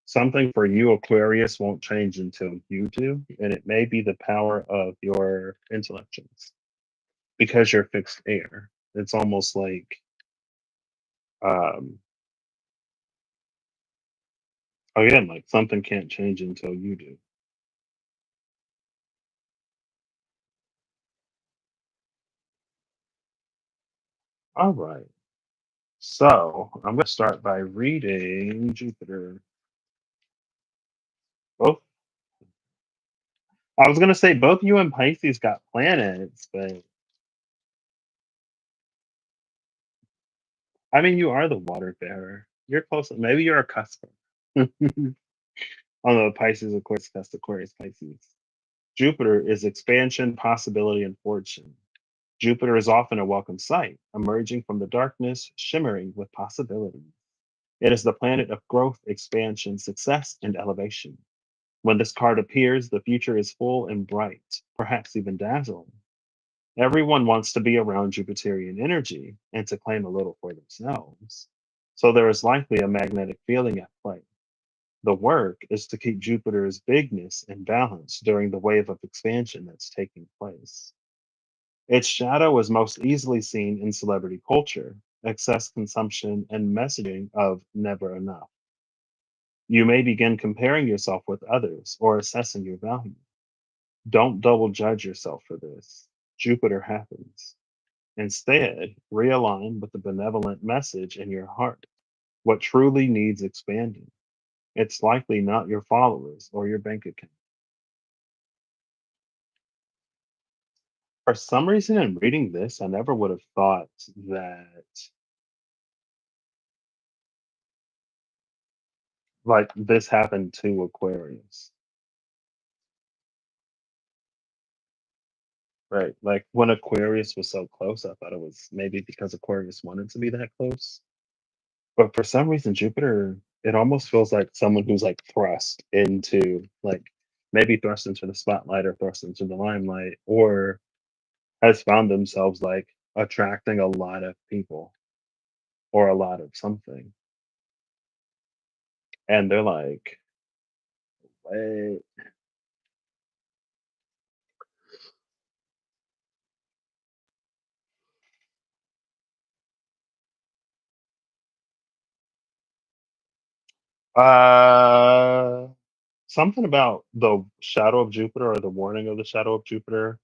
something for you, Aquarius, won't change until you do, and it may be the power of your intellections because you're fixed air. It's almost like um again, like something can't change until you do. All right. So I'm going to start by reading Jupiter. Both. I was going to say both you and Pisces got planets, but I mean, you are the water bearer. You're close. Maybe you're a cusper. Although Pisces, of course, that's Aquarius, Pisces. Jupiter is expansion, possibility, and fortune. Jupiter is often a welcome sight, emerging from the darkness, shimmering with possibilities. It is the planet of growth, expansion, success, and elevation. When this card appears, the future is full and bright, perhaps even dazzling. Everyone wants to be around Jupiterian energy and to claim a little for themselves. So there is likely a magnetic feeling at play. The work is to keep Jupiter's bigness in balance during the wave of expansion that's taking place. Its shadow is most easily seen in celebrity culture, excess consumption, and messaging of never enough. You may begin comparing yourself with others or assessing your value. Don't double judge yourself for this. Jupiter happens. Instead, realign with the benevolent message in your heart. What truly needs expanding? It's likely not your followers or your bank account. For some reason, in reading this, I never would have thought that like this happened to Aquarius, right? Like when Aquarius was so close, I thought it was maybe because Aquarius wanted to be that close. But for some reason, Jupiter, it almost feels like someone who's like thrust into like maybe thrust into the spotlight or thrust into the limelight or has found themselves like attracting a lot of people or a lot of something. And they're like, wait, uh, something about the shadow of Jupiter or the warning of the shadow of Jupiter.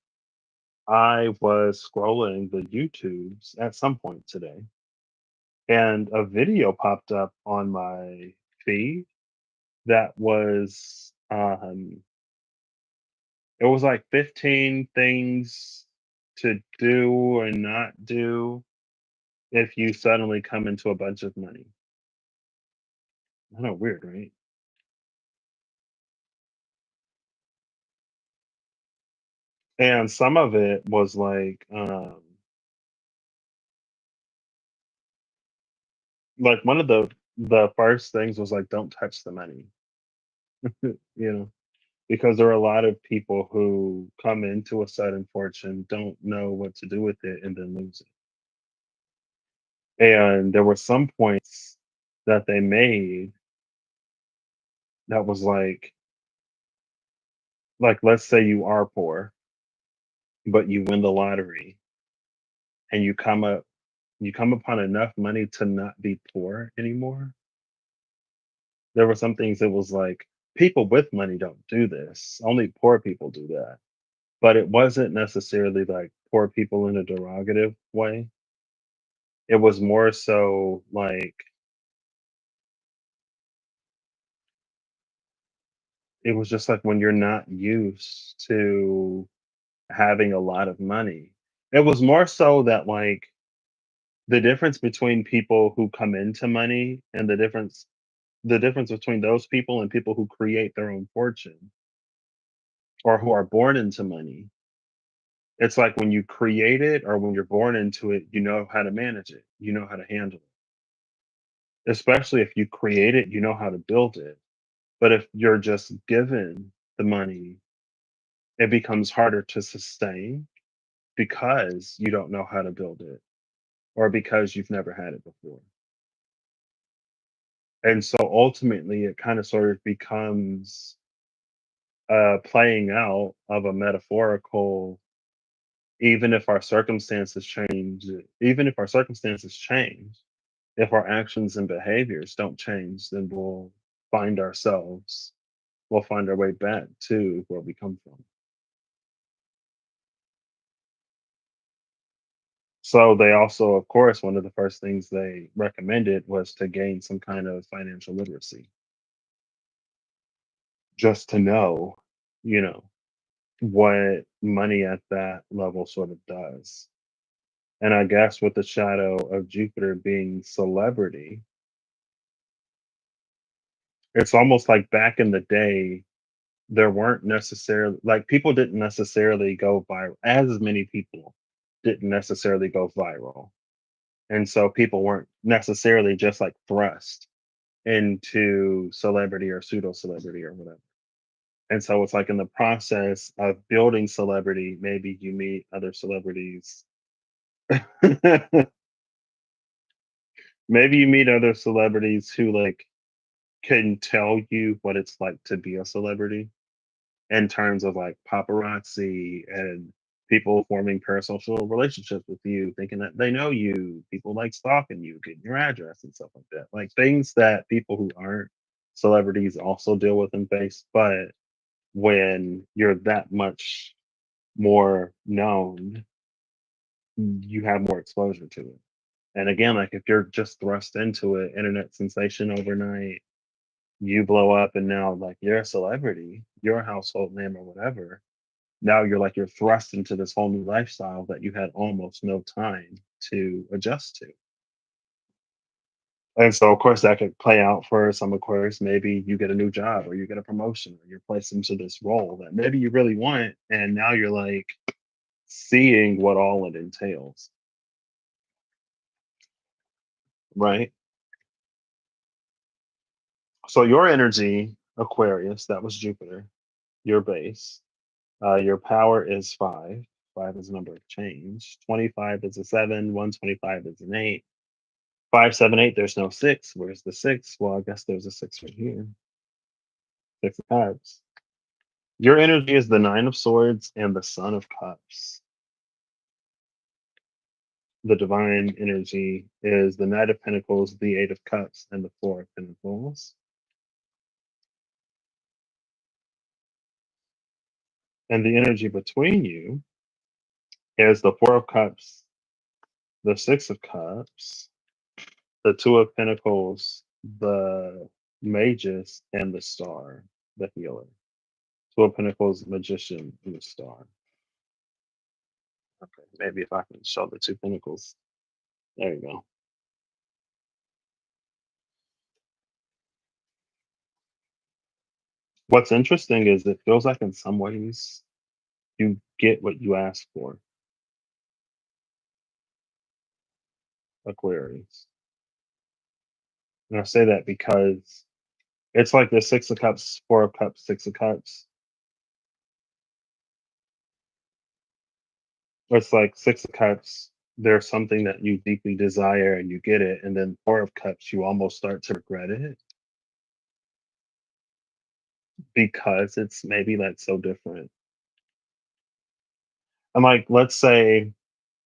I was scrolling the YouTubes at some point today, and a video popped up on my feed that was it was like 15 things to do or not do if you suddenly come into a bunch of money. I know, weird, right? And some of it was like one of the first things was like don't touch the money. You know, because there are a lot of people who come into a sudden fortune, don't know what to do with it, and then lose it. And there were some points that they made that was like let's say you are poor, but you win the lottery and you come upon enough money to not be poor anymore. There were some things that was like people with money don't do this. Only poor people do that. But it wasn't necessarily like poor people in a derogative way. It was more so like it was just like when you're not used to having a lot of money. It was more so that like the difference between people who come into money and the difference between those people and people who create their own fortune or who are born into money. It's like when you create it or when you're born into it, you know how to manage it. You know how to handle it. Especially if you create it, you know how to build it. But if you're just given the money, it becomes harder to sustain because you don't know how to build it or because you've never had it before. And so ultimately, it kind of sort of becomes a playing out of a metaphorical, even if our circumstances change, even if our circumstances change, if our actions and behaviors don't change, then we'll find our way back to where we come from. So they also, of course, one of the first things they recommended was to gain some kind of financial literacy, just to know, you know, what money at that level sort of does. And I guess with the shadow of Jupiter being celebrity, it's almost like back in the day, there weren't necessarily like people didn't necessarily go viral. As many people didn't necessarily go viral. And so people weren't necessarily just like thrust into celebrity or pseudo celebrity or whatever. And so it's like in the process of building celebrity, maybe you meet other celebrities. Maybe you meet other celebrities who like can tell you what it's like to be a celebrity in terms of like paparazzi and people forming parasocial relationships with you, thinking that they know you, people like stalking you, getting your address and stuff like that. Like things that people who aren't celebrities also deal with and face. But when you're that much more known, you have more exposure to it. And again, like if you're just thrust into it, internet sensation overnight, you blow up and now like you're a celebrity, you're a household name or whatever. Now you're thrust into this whole new lifestyle that you had almost no time to adjust to. And so of course that could play out for some Aquarius. Maybe you get a new job or you get a promotion or you're placed into this role that maybe you really want. And now you're like seeing what all it entails. Right. So your energy, Aquarius, that was Jupiter, your base. Your power is five. Five is a number of change. 25 is a seven. 125 is an eight. 5, 7, 8. There's no six. Where's the six? Well, I guess there's a six right here. Six of cups. Your energy is the nine of swords and the son of cups. The divine energy is the knight of pentacles, the eight of cups, and the four of pentacles. And the energy between you is the four of cups, the six of cups, the two of pentacles, the magus, and the star, the healer. Two of pentacles, magician, and the star. Okay, maybe if I can show the two pentacles. There you go. What's interesting is it feels like in some ways you get what you ask for, Aquarius. And I say that because it's like the six of cups, four of cups, six of cups. It's like six of cups, there's something that you deeply desire and you get it. And then four of cups, you almost start to regret it because it's maybe like so different. And like, let's say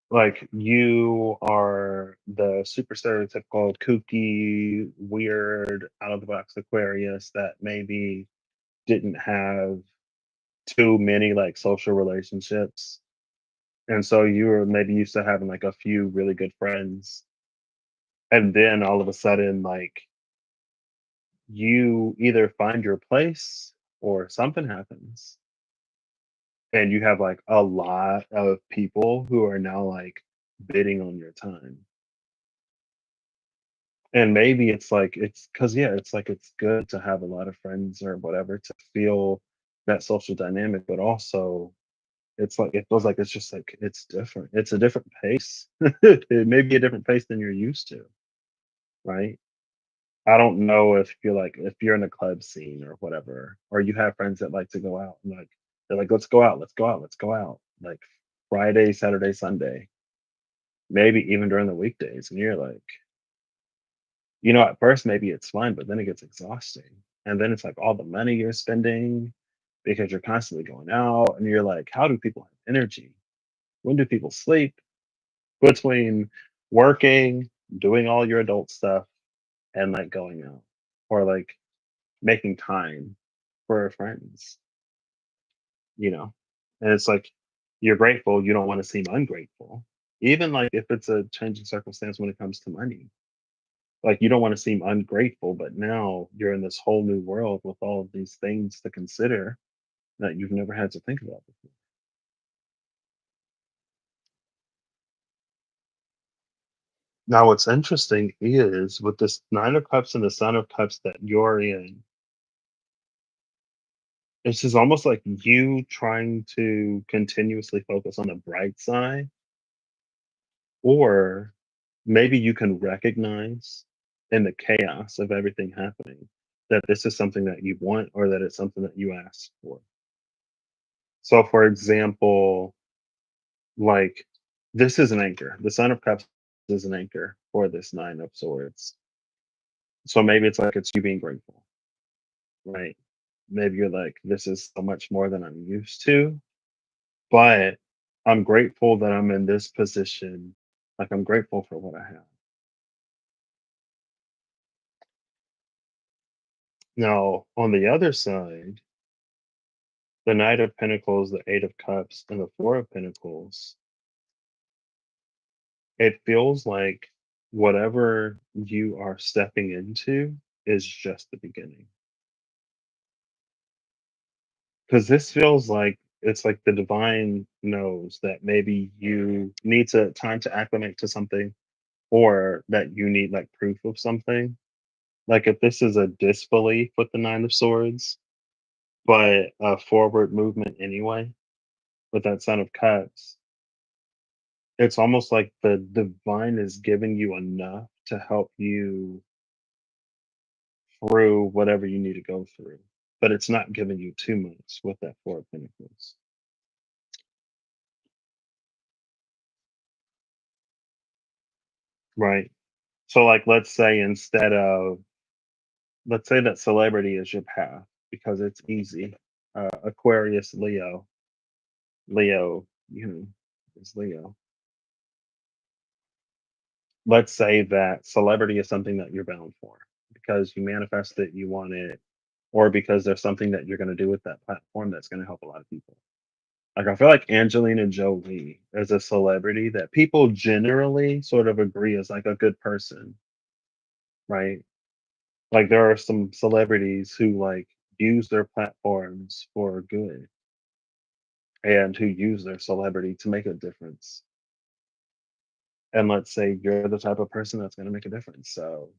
like you are the super stereotypical kooky weird out of the box Aquarius that maybe didn't have too many like social relationships, and so you were maybe used to having like a few really good friends, and then all of a sudden like you either find your place or something happens and you have like a lot of people who are now like bidding on your time. And maybe it's like it's because yeah, it's like it's good to have a lot of friends or whatever to feel that social dynamic, but also it's like it feels like it's just like it's different. It's a different pace. It may be a different pace than you're used to, right? I don't know if you're like if you're in a club scene or whatever, or you have friends that like to go out and like they're like, let's go out, let's go out, let's go out. Like Friday, Saturday, Sunday, maybe even during the weekdays. And you're like, at first maybe it's fun, but then it gets exhausting. And then it's like all the money you're spending because you're constantly going out and you're like, how do people have energy? When do people sleep? Between working, doing all your adult stuff, and like going out or like making time for friends, you know? And it's like you're grateful, you don't want to seem ungrateful. Even like if it's a changing circumstance when it comes to money. Like you don't want to seem ungrateful, but now you're in this whole new world with all of these things to consider that you've never had to think about before. Now, what's interesting is with this Nine of Cups and the Son of Cups that you're in, it's just almost like you trying to continuously focus on the bright side, or maybe you can recognize in the chaos of everything happening that this is something that you want or that it's something that you asked for. So, for example, like this is an anchor. The Son of Cups is an anchor for this Nine of Swords. So maybe it's like it's you being grateful. right? Maybe you're like, this is so much more than I'm used to, but I'm grateful that I'm in this position. Like, I'm grateful for what I have. Now, on the other side, the Knight of Pentacles, the Eight of Cups, and the Four of Pentacles, it feels like whatever you are stepping into is just the beginning. Because this feels like it's like the divine knows that maybe you need to time to acclimate to something, or that you need like proof of something. Like if this is a disbelief with the Nine of Swords, but a forward movement anyway with that Son of Cups, it's almost like the divine is giving you enough to help you through whatever you need to go through. But it's not giving you too much with that Four of Pentacles. Right. So like let's say that celebrity is your path because it's easy. Aquarius, Leo, you know, is Leo. Let's say that celebrity is something that you're bound for because you manifest it, you want it, or because there's something that you're going to do with that platform that's going to help a lot of people. Like I feel like Angelina Jolie is a celebrity that people generally sort of agree is like a good person, right? Like there are some celebrities who like use their platforms for good and who use their celebrity to make a difference. And let's say you're the type of person that's going to make a difference. So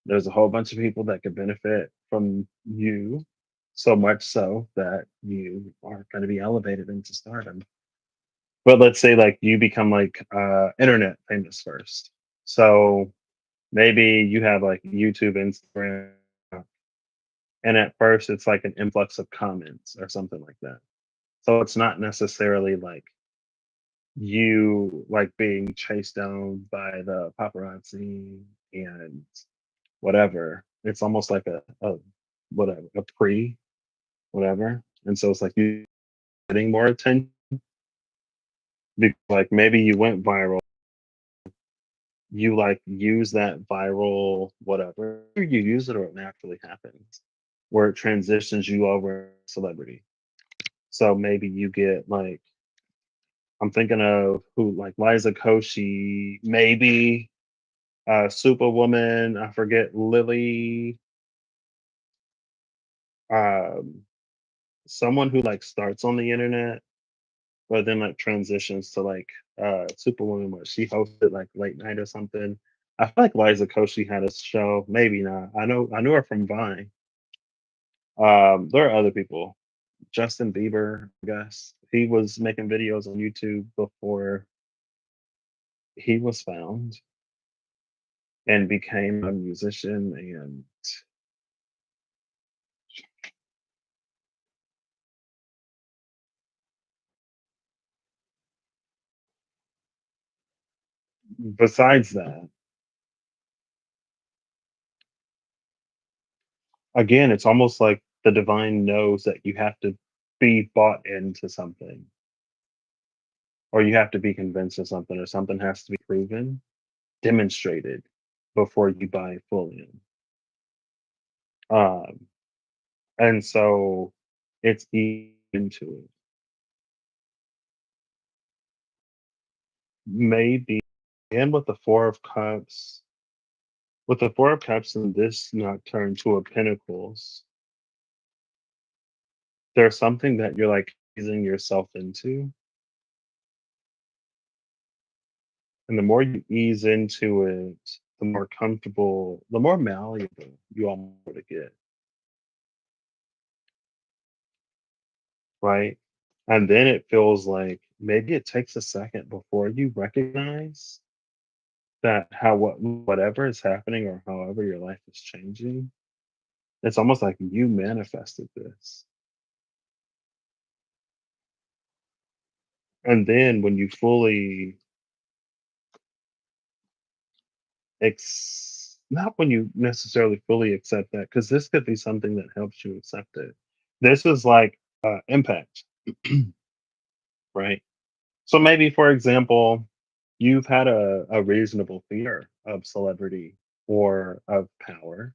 there's a whole bunch of people that could benefit from you, so much so that you are going to be elevated into stardom. But let's say like you become like internet famous first. So maybe you have like YouTube, Instagram, and at first it's like an influx of comments or something like that. So it's not necessarily like you like being chased down by the paparazzi and whatever. It's almost like a whatever, a pre whatever. And so it's like you getting more attention because like maybe you went viral, you like use that viral whatever. Either you use it or it naturally happens where it transitions you over to celebrity. So maybe you get like I'm thinking of who like Liza Koshy, maybe Superwoman, I forget Lily, um, someone who like starts on the internet, but then like transitions to like Superwoman where she hosted like late night or something. I feel like Liza Koshy had a show, maybe not. I knew her from Vine. There are other people. Justin Bieber, I guess. He was making videos on YouTube before he was found and became a musician. And besides that, again, it's almost like the divine knows that you have to be bought into something, or you have to be convinced of something, or something has to be proven, demonstrated before you buy full in. Um, and so it's easy into it. Maybe, and with the Four of Cups and this nocturne Two of Pentacles, there's something that you're like easing yourself into. And the more you ease into it, the more comfortable, the more malleable you are to get, right? And then it feels like maybe it takes a second before you recognize that whatever is happening or however your life is changing, it's almost like you manifested this. And then when you fully not when you necessarily fully accept that, because this could be something that helps you accept it. This is like impact, right? So maybe, for example, you've had a reasonable fear of celebrity or of power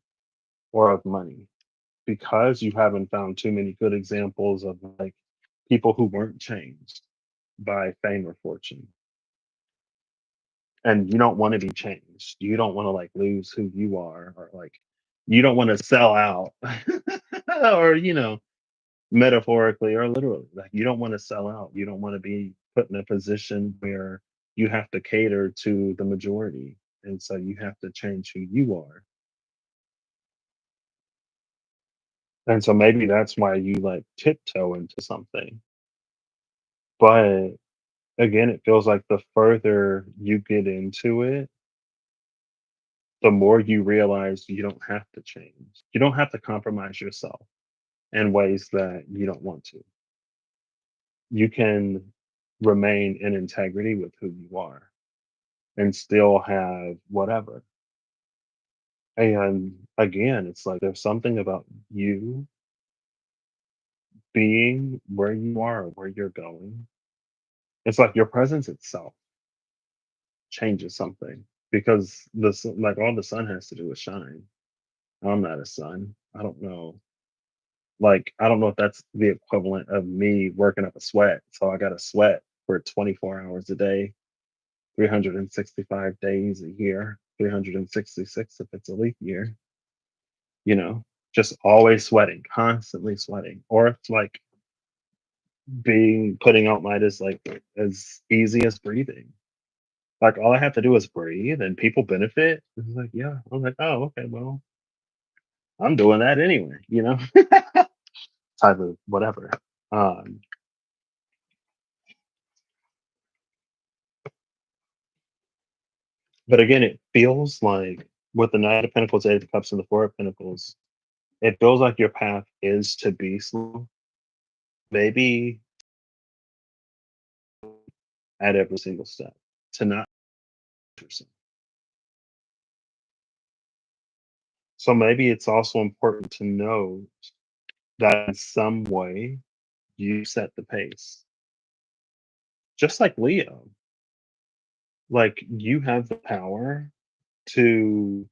or of money because you haven't found too many good examples of like people who weren't changed by fame or fortune. And you don't want to be changed. You don't want to like lose who you are, or like you don't want to sell out or, metaphorically or literally. Like you don't want to sell out. You don't want to be put in a position where you have to cater to the majority. And so you have to change who you are. And so maybe that's why you like tiptoe into something. But again, it feels like the further you get into it, the more you realize you don't have to change. You don't have to compromise yourself in ways that you don't want to. You can remain in integrity with who you are and still have whatever. And again, it's like there's something about you being where you are, where you're going. It's like your presence itself changes something because like all the sun has to do is shine. I'm not a sun. I don't know. Like I don't know if that's the equivalent of me working up a sweat. So I got to sweat for 24 hours a day, 365 days a year, 366 if it's a leap year, you know, just always sweating, constantly sweating. Or it's like being putting out light is like as easy as breathing. Like all I have to do is breathe and people benefit. It's like, yeah. I'm like, oh, okay, well, I'm doing that anyway, type of whatever. Um, but again, it feels like with the Knight of Pentacles, Eight of Cups, and the Four of Pentacles, it feels like your path is to be slow, maybe at every single step, to not yourself. So maybe it's also important to know that in some way you set the pace. Just like Leo, like you have the power to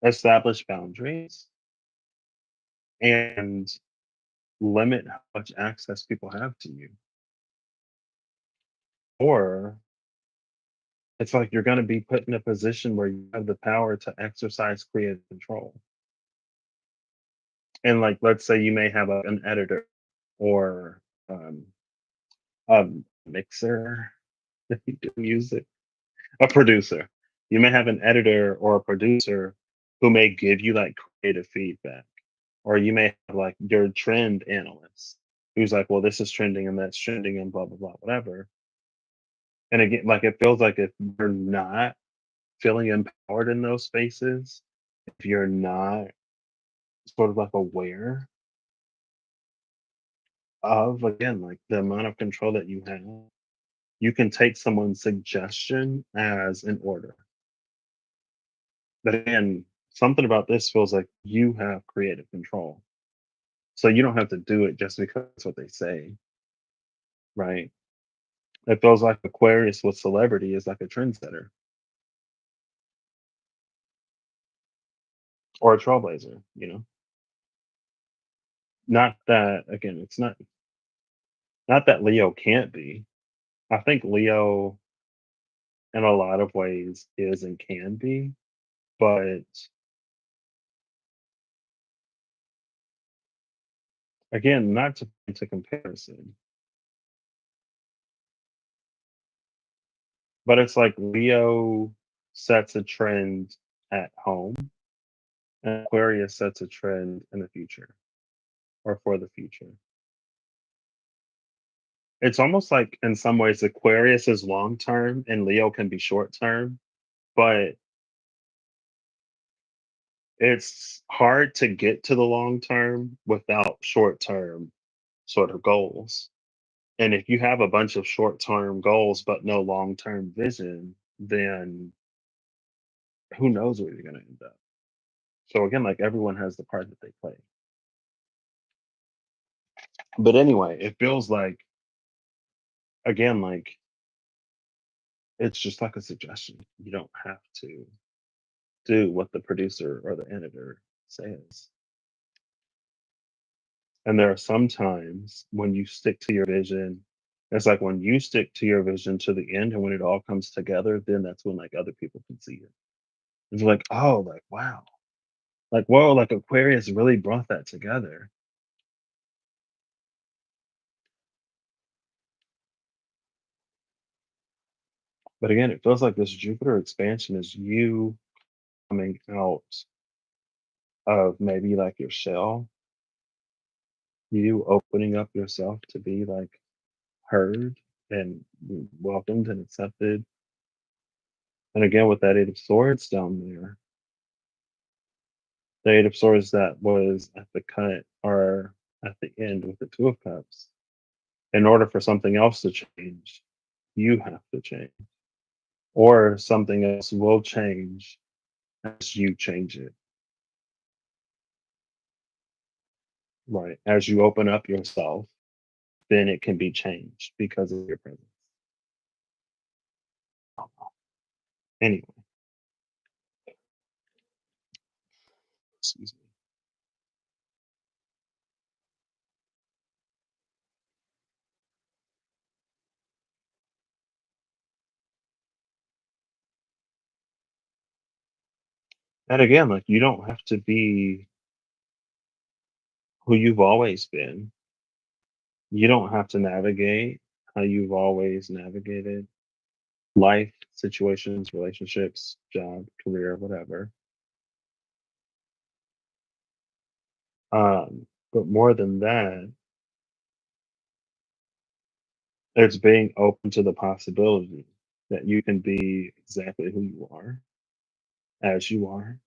establish boundaries and limit how much access people have to you. Or it's like you're going to be put in a position where you have the power to exercise creative control. And like, let's say you may have an editor or um, a mixer if you do music, a producer. You may have an editor or a producer who may give you like creative feedback, or you may have like your trend analyst who's like, well, this is trending and that's trending and blah blah blah, whatever. And again, like it feels like if you're not feeling empowered in those spaces, if you're not sort of like aware of again like the amount of control that you have, you can take someone's suggestion as an order. But again, something about this feels like you have creative control. So you don't have to do it just because that's what they say, right? It feels like Aquarius with celebrity is like a trendsetter or a trailblazer. Not that again, it's not that Leo can't be. I think Leo in a lot of ways is and can be, but again, not to comparison. But it's like Leo sets a trend at home and Aquarius sets a trend in the future or for the future. It's almost like in some ways Aquarius is long term and Leo can be short term, but it's hard to get to the long term without short term sort of goals. And if you have a bunch of short term goals but no long term vision, then who knows where you're gonna end up. So again, like everyone has the part that they play. But anyway, it feels like again, like it's just like a suggestion. You don't have to do what the producer or the editor says. And there are some times when you stick to your vision. It's like when you stick to your vision to the end and when it all comes together, then that's when like other people can see it. It's like, oh, like wow. Like, whoa, like Aquarius really brought that together. But again, it feels like this Jupiter expansion is you coming out of maybe like your shell, you opening up yourself to be like heard and welcomed and accepted. And again, with that Eight of Swords down there, the Eight of Swords that was at the cut or at the end with the Two of Cups. In order for something else to change, you have to change, or something else will change as you change it. Right. As you open up yourself, then it can be changed because of your presence. Anyway, excuse me. And again, like you don't have to be who you've always been. You don't have to navigate how you've always navigated life, situations, relationships, job, career, whatever. But more than that, it's being open to the possibility that you can be exactly who you are, as you are,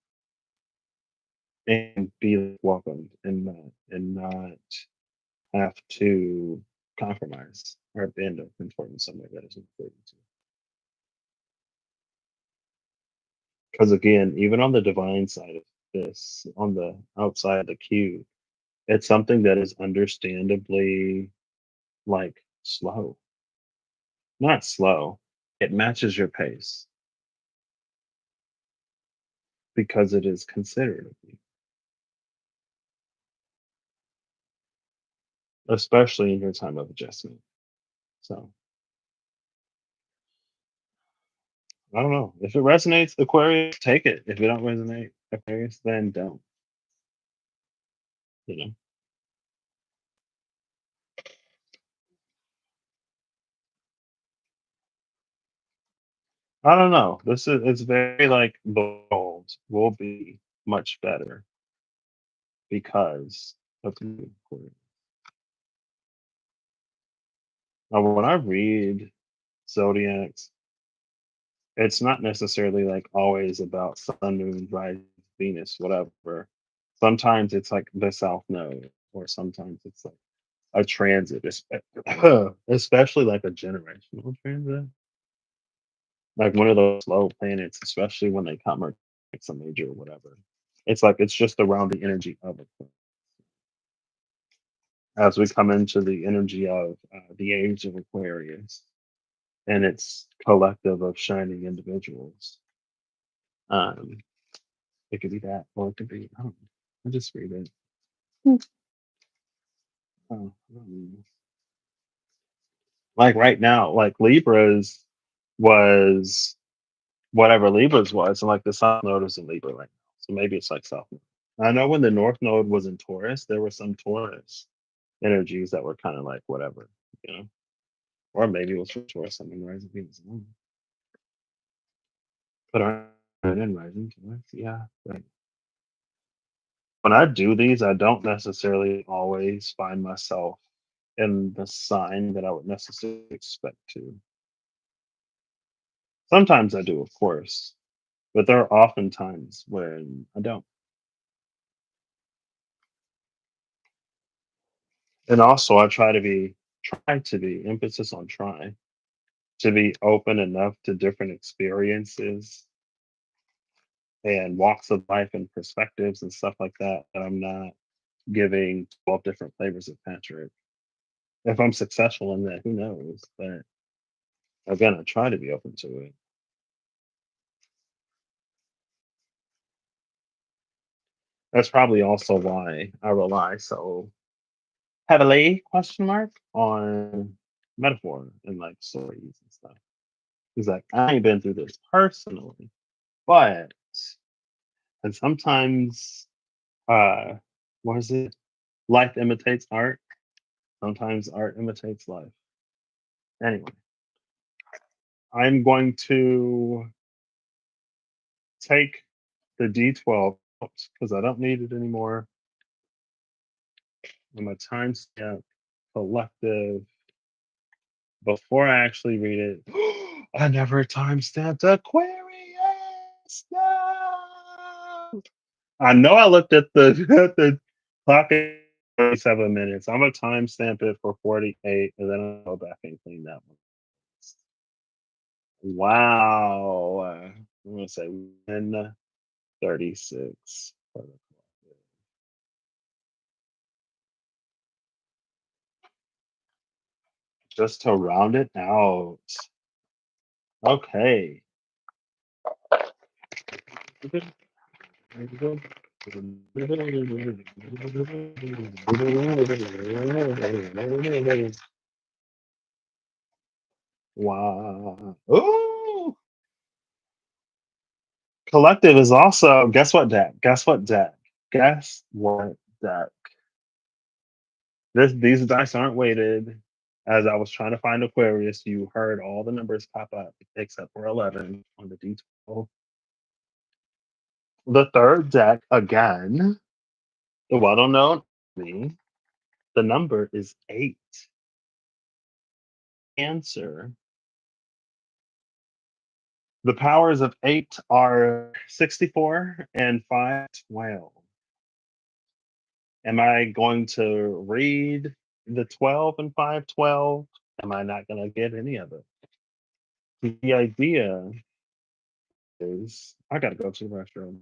and be welcomed and not have to compromise or bend or conform in some way that is important to you. Because again, even on the divine side of this, on the outside of the cube, it's something that is understandably like slow. Not slow. It matches your pace because it is considerate of you, especially in your time of adjustment. So I don't know. If it resonates, Aquarius, take it. If it don't resonate, Aquarius, then don't. You know. I don't know. This is it's very like the world will be much better because of the Aquarius. Now, when I read zodiacs, it's not necessarily like always about sun, moon, rising, Venus, whatever. Sometimes it's like the South Node, or sometimes it's like a transit, especially like a generational transit, like one of those slow planets, especially when they come or like some major or whatever. It's like it's just around the energy of it. As we come into the energy of the age of Aquarius and its collective of shining individuals. Um, it could be that, or it could be, I don't know. I just read it. Oh, I don't know. Like right now, like Libras was whatever Libras was, and like the South Node is in Libra right now. So maybe it's like South Node. I know when the North Node was in Taurus, there were some Taurus energies that were kind of like whatever, you know, or maybe it was for Taurus, something rising Venus. I don't know. But I didn't rising Taurus, yeah. But when I do these, I don't necessarily always find myself in the sign that I would necessarily expect to. Sometimes I do, of course, but there are often times when I don't. And also, I try to be, emphasis on try, to be open enough to different experiences and walks of life and perspectives and stuff like that, that I'm not giving 12 different flavors of Patrick. If I'm successful in that, who knows? But again, I try to be open to it. That's probably also why I rely so heavily, question mark, on metaphor and like stories and stuff. He's like, I ain't been through this personally, but and sometimes what is it? Life imitates art. Sometimes art imitates life. Anyway, I'm going to take the D12 because I don't need it anymore. I'm a timestamp collective before I actually read it. I never timestamped Aquarius. No! I know I looked at the at the clock at 47 minutes. I'm gonna timestamp it for 48, and then I'll go back and clean that one. Wow. I'm gonna say 1:36. Just to round it out. Okay. Wow. Ooh. Collective is also, guess what deck? Guess what deck? Guess what deck? These dice aren't weighted. As I was trying to find Aquarius, you heard all the numbers pop up except for 11 on the D12. The third deck again. The well known me. The number is 8. Answer. The powers of 8 are 64 and 512. Am I going to read the 12 and 512? Am I not going to get any of it? The idea is I got to go to the restroom.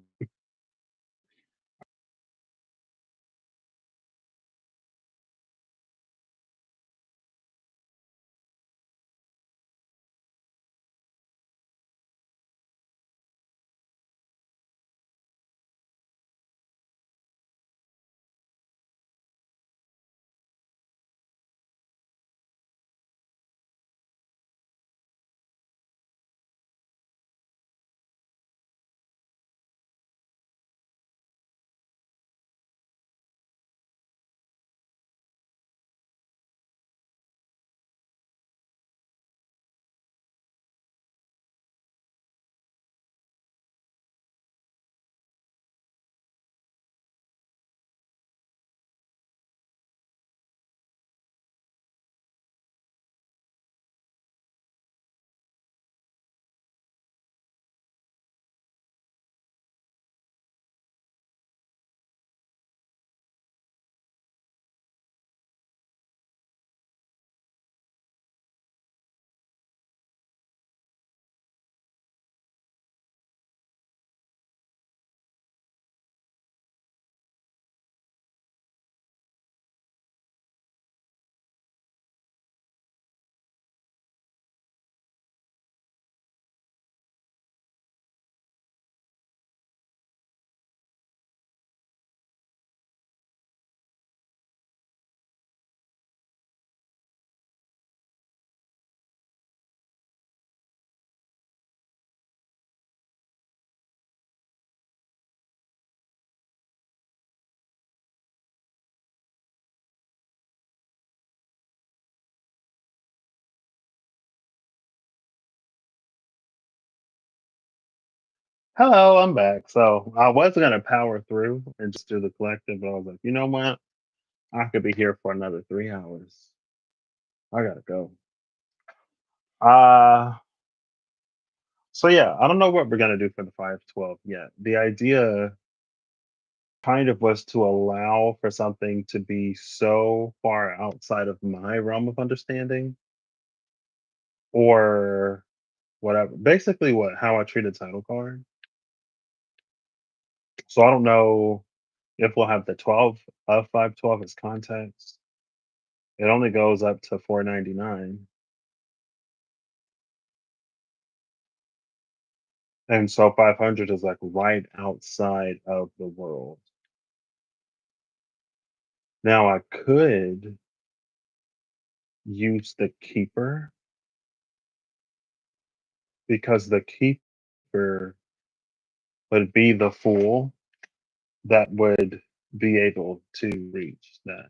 Hello, I'm back. So I was going to power through and just do the collective, but I was like, you know what? I could be here for another 3 hours. I got to go. Uh, so yeah, I don't know what we're going to do for the 512 yet. The idea kind of was to allow for something to be so far outside of my realm of understanding or whatever. Basically, what how I treat a title card. So I don't know if we'll have the 12 of 512 as context. It only goes up to 499. And so 500 is like right outside of the world. Now I could use the keeper because the keeper would be the fool that would be able to reach that.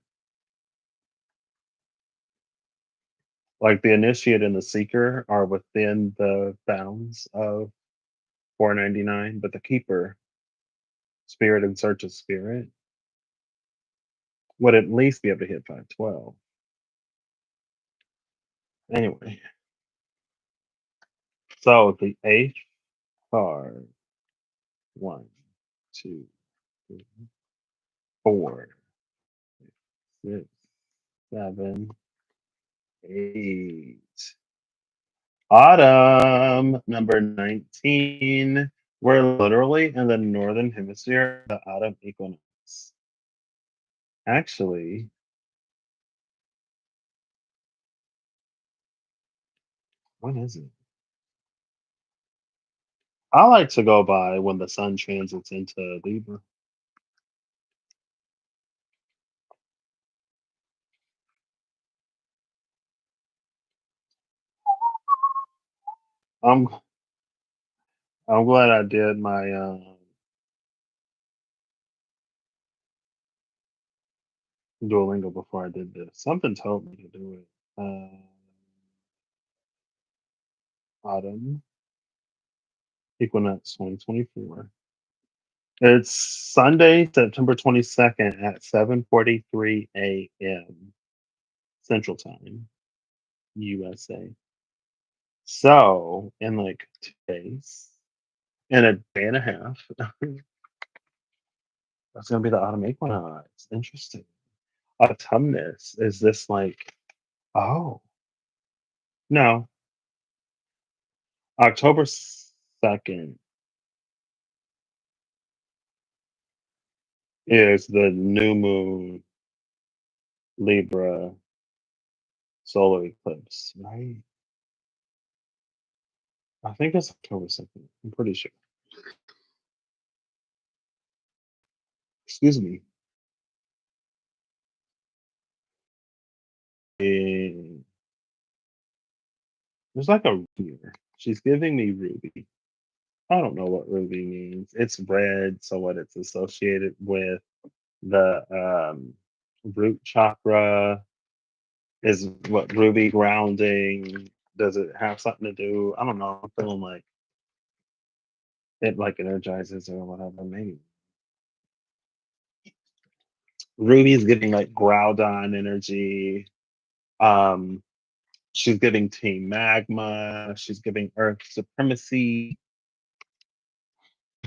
Like the initiate and the seeker are within the bounds of 499, but the keeper, spirit in search of spirit, would at least be able to hit 512. Anyway, so the eighth card, one, two, three, four, six, seven, eight. Autumn, number 19. We're literally in the northern hemisphere, the autumn equinox. Actually, when is it? I like to go by when the sun transits into Libra. I'm I'm glad I did my Duolingo before I did this. Something told me to do it. Autumn equinox 2024. It's Sunday, September 22nd at 7:43 a.m. Central Time, USA. So in like 2 days, in a day and a half, that's gonna be the autumn equinox. Interesting. Autumnus, is this like, oh no, October 2nd is the new moon Libra solar eclipse, right? I think it's October 2nd. I'm pretty sure. Excuse me. Eh, there's like a here. She's giving me ruby. I don't know what ruby means. It's red, so what it's associated with the root chakra is what ruby grounding. Does it have something to do? I don't know. I'm feeling like it like energizes or whatever. Maybe ruby is giving like Groudon energy. Um, she's giving Team Magma. She's giving Earth supremacy.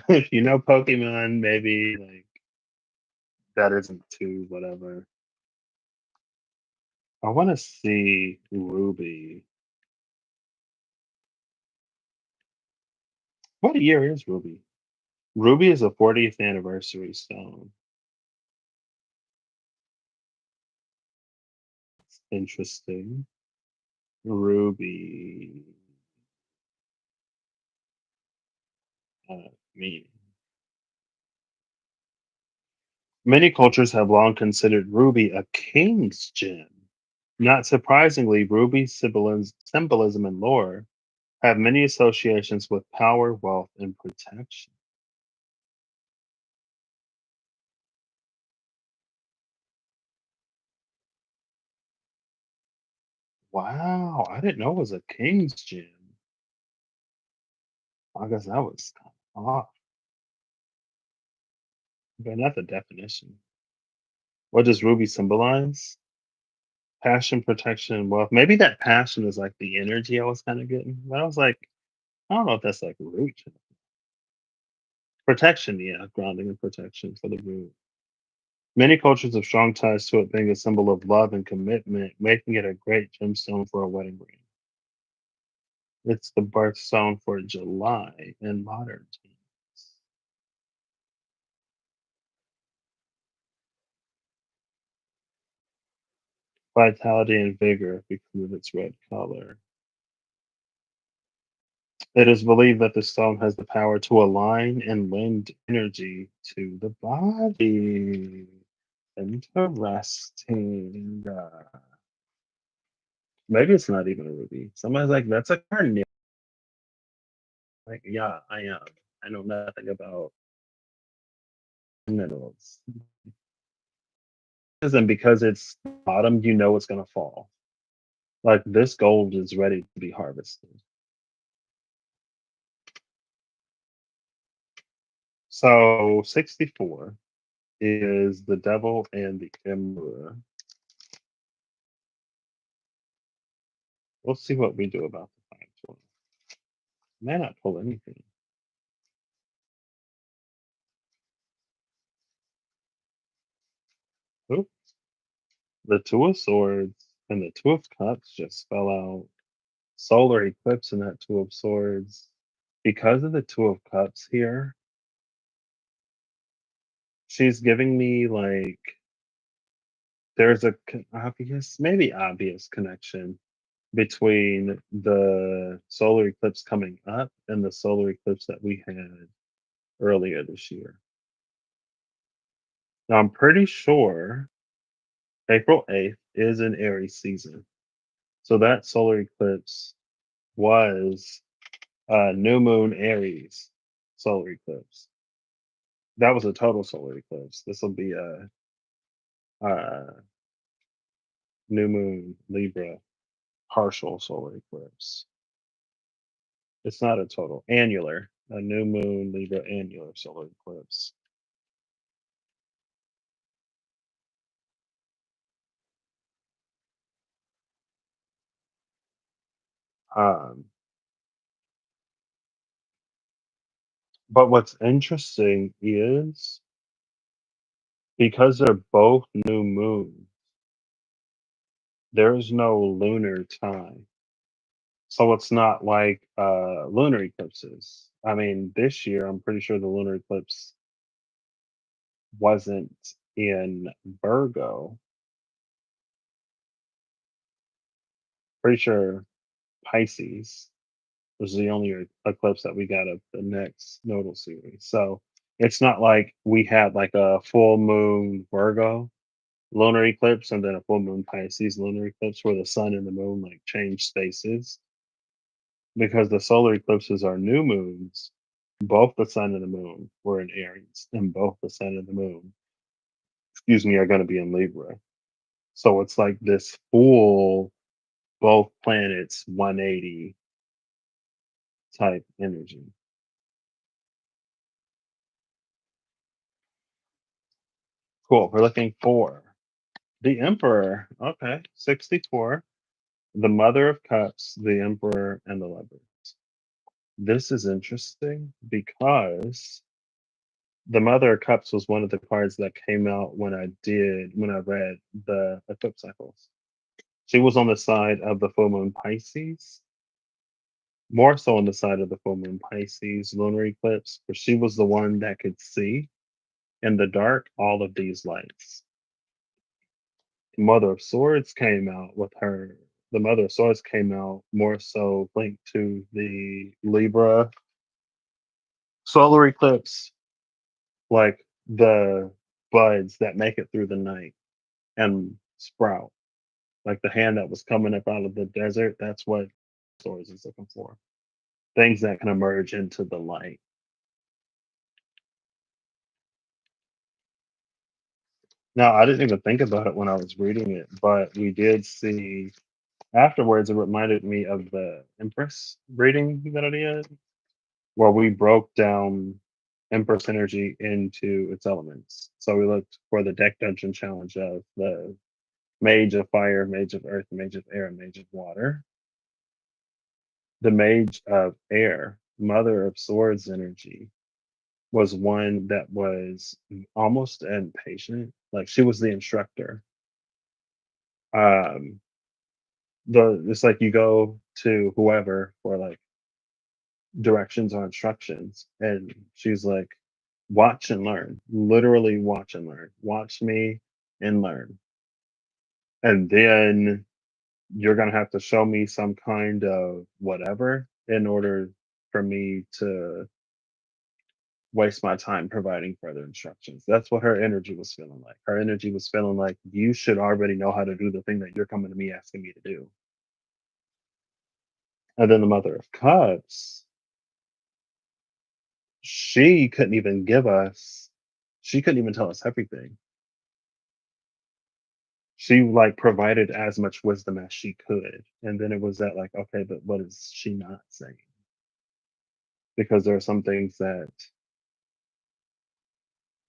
If you know Pokemon, maybe like that isn't too whatever. I want to see Ruby. What year is Ruby? Ruby is a 40th anniversary stone. Interesting. Ruby. Me. Many cultures have long considered ruby a king's gem. Not surprisingly, ruby symbolism and lore have many associations with power, wealth, and protection. Wow, I didn't know it was a king's gem. I guess that was kind of off, but not the definition. What does ruby symbolize? Passion, protection, and wealth. Maybe that passion is like the energy I was kind of getting. But I was like, I don't know if that's like root. Protection, yeah, grounding and protection for the root. Many cultures have strong ties to it being a symbol of love and commitment, making it a great gemstone for a wedding ring. It's the birthstone for July in modern times. vitality and vigor because of its red color. It is believed that the stone has the power to align and lend energy to the body. Interesting. Maybe it's not even a ruby. Somebody's like, that's a carnelian. Like, yeah, I am. I know nothing about minerals. And because it's bottom, you know it's gonna fall. Like this gold is ready to be harvested. So 64 is the devil and the emperor. We'll see what we do about the 520. May not pull anything. Oop. The two of swords and the two of cups just fell out. Solar eclipse in that two of swords. Because of the two of cups here, she's giving me like there's a obvious, maybe obvious connection between the solar eclipse coming up and the solar eclipse that we had earlier this year. Now, I'm pretty sure April 8th is an Aries season. So that solar eclipse was new moon Aries solar eclipse. That was a total solar eclipse. This will be a new moon Libra partial solar eclipse. It's not a total annular, a new moon Libra annular solar eclipse. Um, but what's interesting is because they're both new moon, there is no lunar time. So it's not like lunar eclipses. I mean, this year, I'm pretty sure the lunar eclipse wasn't in Virgo. Pretty sure Pisces was the only eclipse that we got of the next nodal series. So it's not like we had like a full moon Virgo lunar eclipse and then a full moon Pisces lunar eclipse where the sun and the moon like change spaces because the solar eclipses are new moons. Both the sun and the moon were in Aries, and both the sun and the moon, excuse me, are going to be in Libra. So it's like this full both planets 180 type energy. Cool. We're looking for the Emperor. Okay. 64. The Mother of Cups, the Emperor, and the Lovers. This is interesting because the Mother of Cups was one of the cards that came out when I read the eclipse cycles. She was on the side of the full moon Pisces, more so on the side of the full moon Pisces lunar eclipse, because she was the one that could see in the dark all of these lights. Mother of Swords came out with her. The Mother of Swords came out more so linked to the Libra solar eclipse, like the buds that make it through the night and sprout. Like the hand that was coming up out of the desert, that's what Swords is looking for. Things that can emerge into the light. Now, I didn't even think about it when I was reading it, but we did see afterwards, it reminded me of the Empress reading that I did, where we broke down Empress energy into its elements. So we looked for the deck dungeon challenge of the Mage of Fire, Mage of Earth, Mage of Air, and Mage of Water. The Mage of Air, Mother of Swords energy, was one that was almost impatient. Like she was the instructor. Um, it's like you go to whoever for like directions or instructions, and she's like, watch and learn. Literally watch and learn. Watch me and learn. And then you're gonna have to show me some kind of whatever in order for me to waste my time providing further instructions. That's what her energy was feeling like. Her energy was feeling like you should already know how to do the thing that you're coming to me asking me to do. And then the Mother of Cups, she couldn't even give us, she couldn't even tell us everything. She like provided as much wisdom as she could. And then it was that like, okay, but what is she not saying? Because there are some things that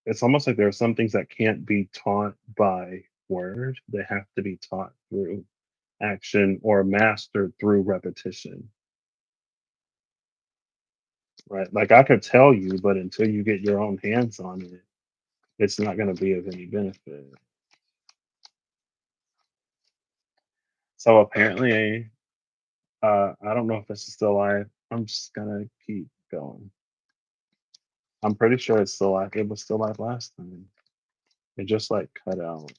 it's almost like there are some things that can't be taught by word. They have to be taught through action or mastered through repetition, right? Like I could tell you, but until you get your own hands on it, it's not going to be of any benefit. So apparently, I don't know if this is still live. I'm just gonna keep going. I'm pretty sure it's still live. It was still live last time. It just like cut out.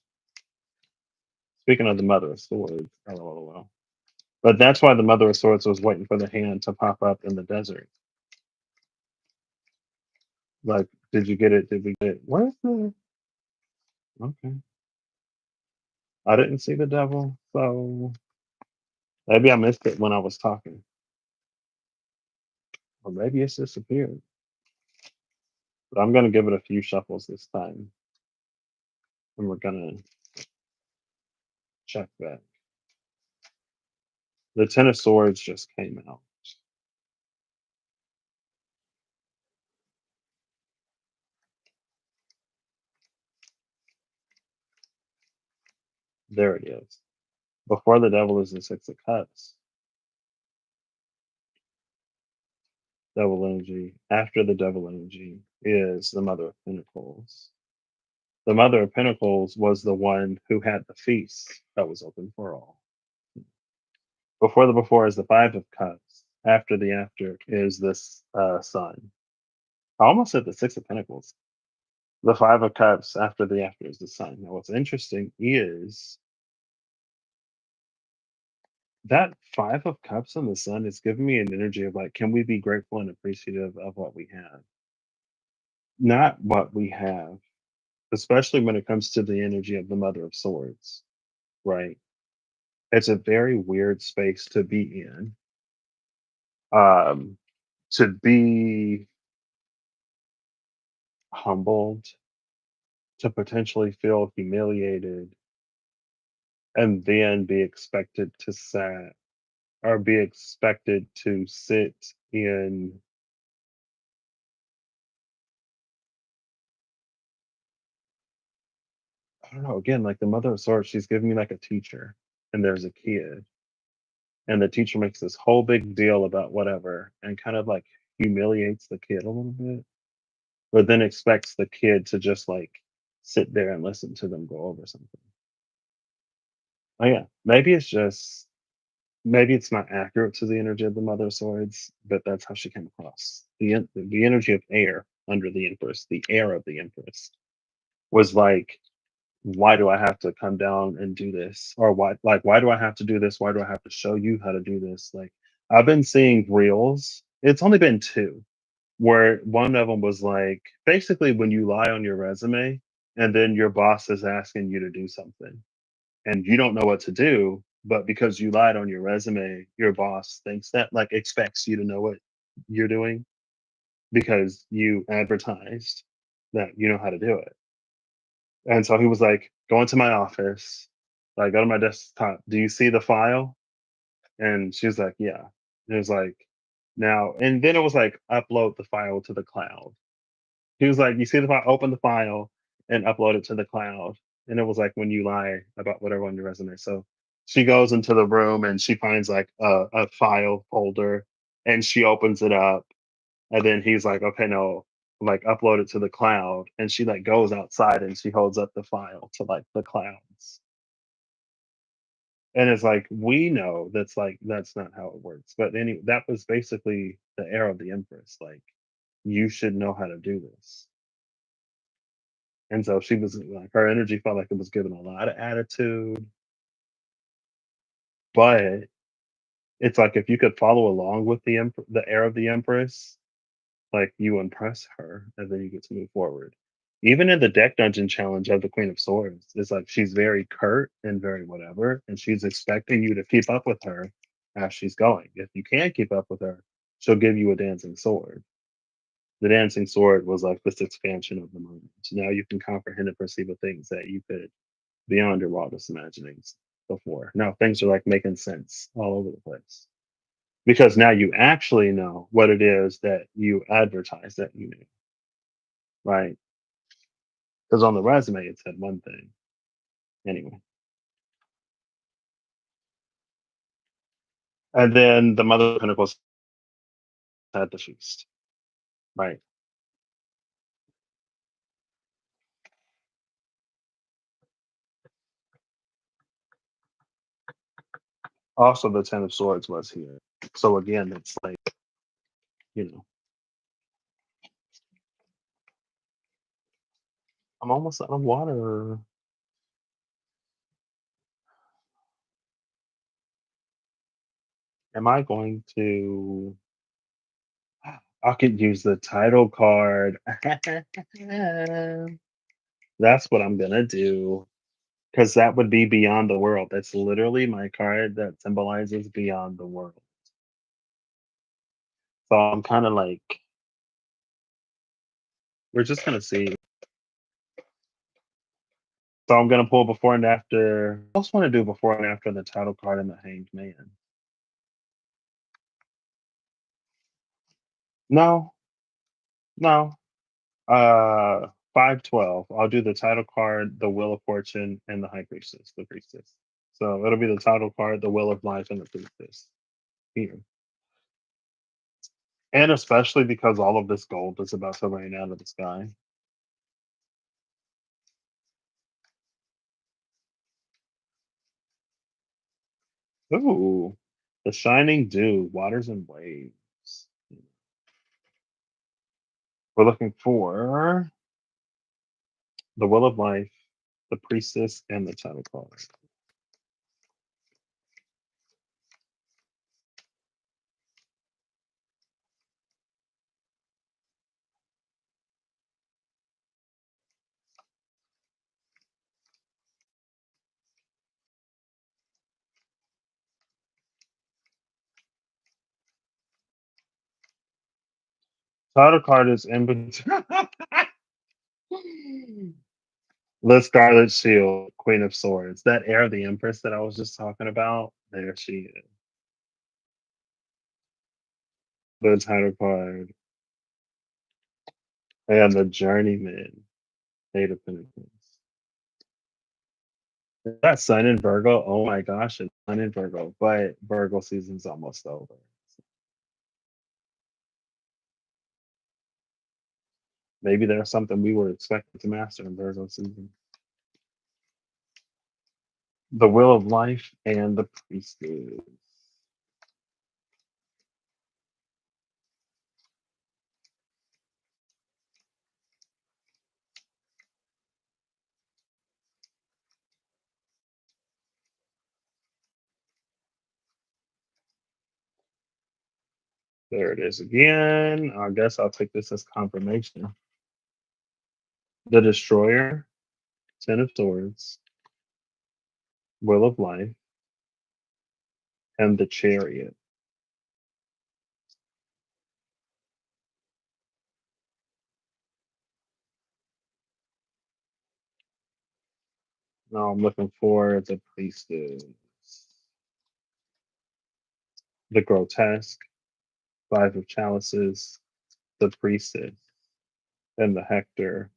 Speaking of the Mother of Swords, LOL. But that's why the Mother of Swords was waiting for the hand to pop up in the desert. Like, did you get it? Did we get it? Where's the? Okay, I didn't see the devil, so maybe I missed it when I was talking, or maybe it's disappeared. But I'm gonna give it a few shuffles this time, and we're gonna check that. The Ten of Swords just came out. There it is. Before the devil is the Six of Cups, devil energy. After the devil energy is the Mother of Pentacles. The Mother of Pentacles was the one who had the feast that was open for all. Before the before is the Five of Cups. After the after is this Sun. I almost said the Six of Pentacles. The Five of Cups after the after is the Sun. Now, what's interesting is that Five of Cups and the Sun is giving me an energy of like, can we be grateful and appreciative of what we have? Not what we have, especially when it comes to the energy of the Mother of Swords, right? It's a very weird space to be in. Um, to be humbled, to potentially feel humiliated, and then be expected to sit or be expected to sit in, I don't know, again, like the Mother of Swords, she's giving me like a teacher, and there's a kid, and the teacher makes this whole big deal about whatever and kind of like humiliates the kid a little bit, but then expects the kid to just like sit there and listen to them go over something. Oh yeah, maybe it's not accurate to the energy of the Mother of Swords, but that's how she came across. The energy of air under the Empress, the air of the Empress, was like, why do I have to come down and do this? Or why do I have to do this? Why do I have to show you how to do this? Like I've been seeing reels. It's only been two where one of them was like basically when you lie on your resume and then your boss is asking you to do something and you don't know what to do, but because you lied on your resume, your boss thinks that like expects you to know what you're doing because you advertised that you know how to do it. And so he was like, go into my office, like go to my desktop. Do you see the file? And she was like, yeah. And it was like, now, and then it was like, upload the file to the cloud. He was like, "You see the file? Open the file and upload it to the cloud." And it was like when you lie about whatever on your resume. So she goes into the room and she finds like a file folder and she opens it up. And then he's like, "Okay, no, like upload it to the cloud." And she like goes outside and she holds up the file to like the clouds. And it's like we know that's not how it works. But that was basically the era of the Empress. Like you should know how to do this. And so she was like, her energy felt like it was given a lot of attitude. But it's like if you could follow along with the air of the Empress, like you impress her, and then you get to move forward. Even in the deck dungeon challenge of the Queen of Swords, it's like she's very curt and very whatever, and she's expecting you to keep up with her as she's going. If you can't keep up with her, she'll give you a dancing sword. The dancing sword was like this expansion of the moment. Now you can comprehend and perceive the things that you could beyond your wildest imaginings before. Now things are like making sense all over the place because now you actually know what it is that you advertised that you knew, right? Because on the resume it said one thing. Anyway, and then the Mother of Pentacles had the feast, right? Also, the Ten of Swords was here. So again, it's like, you know, I'm almost out of water. Am I going to? I could use the title card. That's what I'm gonna do. Because that would be Beyond the World. That's literally my card that symbolizes beyond the world. So I'm kind of like, we're just gonna see. So I'm gonna pull before and after. I also want to do before and after the title card and the Hanged Man. No, no. 512. I'll do the title card, the Wheel of Fortune, and the High Priestess, the Priestess. So it'll be the title card, the Wheel of Life, and the Priestess here. And especially because all of this gold is about to rain out of the sky. Ooh, the Shining Dew, Waters and Waves. We're looking for the Will of Life, the Priestess, and the title card. Title card is in between. The Scarlet Shield, Queen of Swords. That Air of the Empress that I was just talking about, there she is. The title card. And the Journeyman, Eight of Pentacles. That Sun in Virgo, oh my gosh, it's Sun in Virgo, but Virgo season's almost over. Maybe there's something we were expected to master in Virgo season. The Wheel of Life and the Priestess. There it is again. I guess I'll take this as confirmation. The Destroyer, Ten of Swords, Wheel of Life, and the Chariot. Now I'm looking for the Priestess. The Grotesque, Five of Chalices, the Priestess, and the Hector,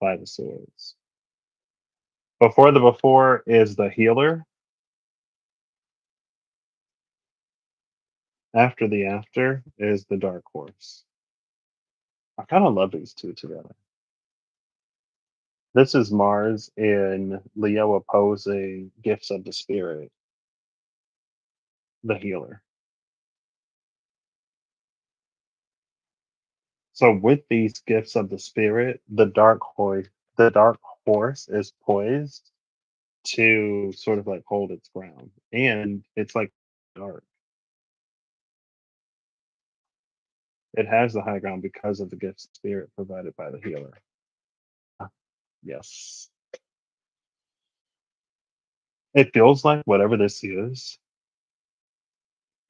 Five of Swords. Before is the Healer. After is the Dark Horse. I kind of love these two together. This is Mars in Leo opposing Gifts of the Spirit, the Healer. So with these gifts of the spirit, the dark horse is poised to sort of like hold its ground. And it's like dark. It has the high ground because of the gift of spirit provided by the healer. Yes. It feels like whatever this is,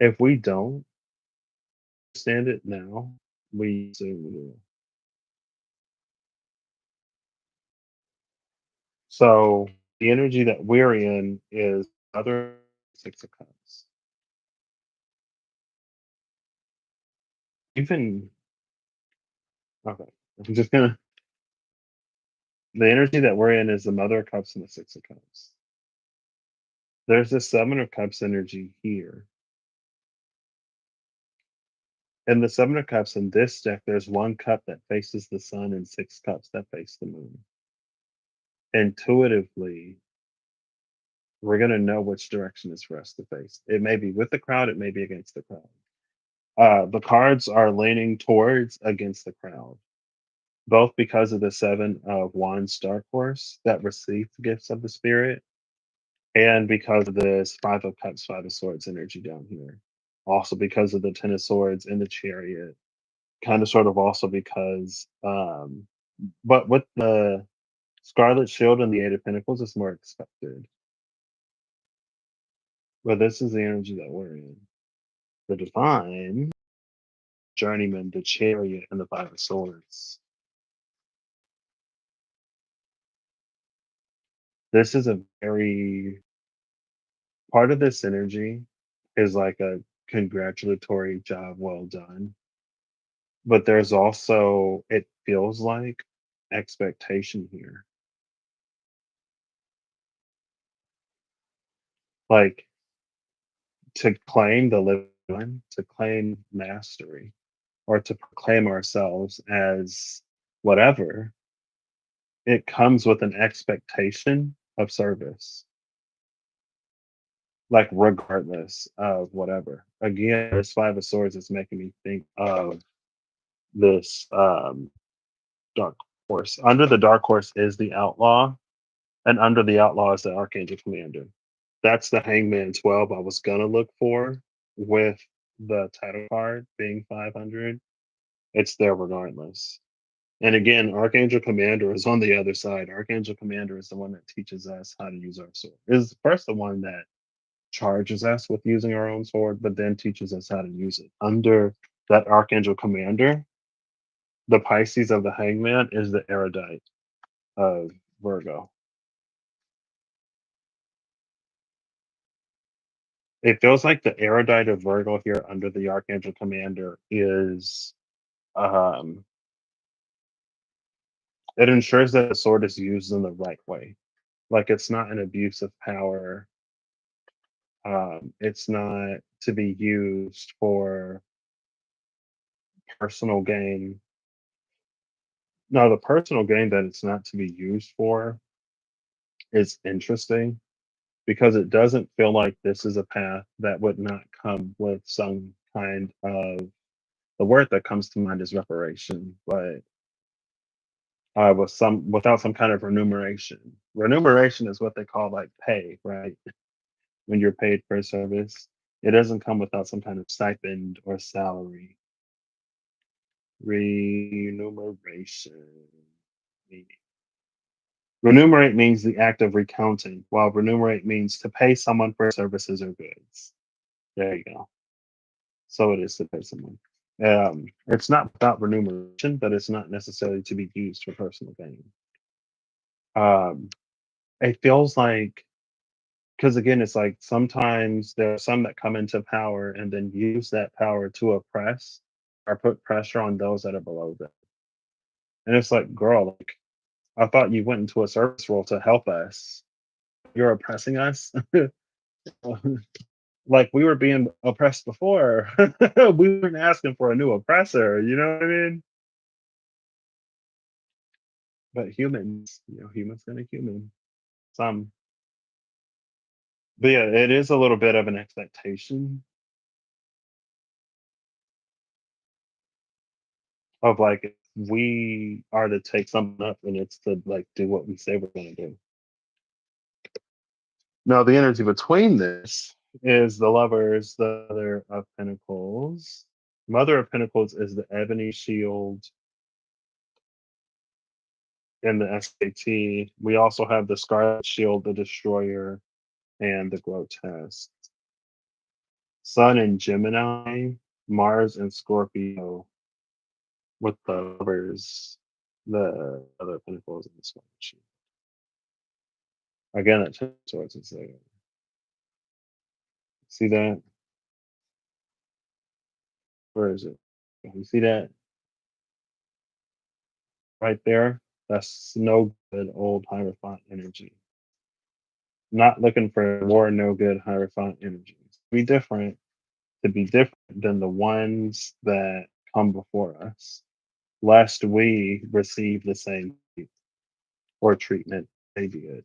if we don't understand it now, we soon will. So the energy that we're in is other Six of Cups. Even okay, I'm just gonna the energy that we're in is the Mother of Cups and the Six of Cups. There's the Seven of Cups energy here. In the Seven of Cups in this deck, there's one cup that faces the sun and six cups that face the moon. Intuitively, we're going to know which direction is for us to face. It may be with the crowd, it may be against the crowd. The cards are leaning towards against the crowd, both because of the Seven of Wands Dark Horse that received the gifts of the Spirit, and because of this Five of Cups, Five of Swords energy down here. Also because of the Ten of Swords and the Chariot. Kind of sort of also because, but with the Scarlet Shield and the Eight of Pentacles, it's more expected. But this is the energy that we're in. The Divine, Journeyman, the Chariot, and the Five of Swords. This is a very part of this energy is like a congratulatory job well done. But there's also, it feels like expectation here. Like to claim the living, to claim mastery, or to proclaim ourselves as whatever, it comes with an expectation of service, like regardless of whatever. Again, this Five of Swords is making me think of this dark horse. Under the dark horse is the outlaw, and under the outlaw is the archangel commander. That's the Hangman 12 I was gonna look for with the title card being 500. It's there regardless. And again, Archangel Commander is on the other side. Archangel Commander is the one that teaches us how to use our sword. Is first the one that charges us with using our own sword, but then teaches us how to use it. Under that Archangel Commander, the Pisces of the Hangman is the erudite of Virgo. It feels like the erudite of Virgo here under the Archangel Commander is um it ensures that the sword is used in the right way. Like it's not an abuse of power. It's not to be used for personal gain. Now, the personal gain that it's not to be used for is interesting because it doesn't feel like this is a path that would not come with some kind of the word that comes to mind is reparation, but with some without some kind of remuneration. Remuneration is what they call like pay, right? When you're paid for a service, it doesn't come without some kind of stipend or salary. Remuneration. Meaning. Remunerate means the act of recounting, while remunerate means to pay someone for services or goods. There you go. So it is to pay someone. It's not without remuneration, but it's not necessarily to be used for personal gain. Um, it feels like, because again, it's like sometimes there are some that come into power and then use that power to oppress or put pressure on those that are below them. And it's like, girl, like I thought you went into a service role to help us. You're oppressing us. Like we were being oppressed before. We weren't asking for a new oppressor, you know what I mean? But humans, humans gonna human. Some. But yeah, it is a little bit of an expectation of like if we are to take something up and it's to like do what we say we're gonna do. Now, the energy between this is the lovers, the Mother of Pentacles. Mother of Pentacles is the ebony shield in the SAT. We also have the Scarlet Shield, the Destroyer, and the Grotesque. Sun in Gemini, Mars in Scorpio, with the lovers, the other Pentacles, and the Scarlet Shield. Again, it turns towards us there. See that? Where is it? You see that right there? That's no good old Hierophant energy. Not looking for more no good Hierophant energies. To be different than the ones that come before us, lest we receive the same or treatment they did,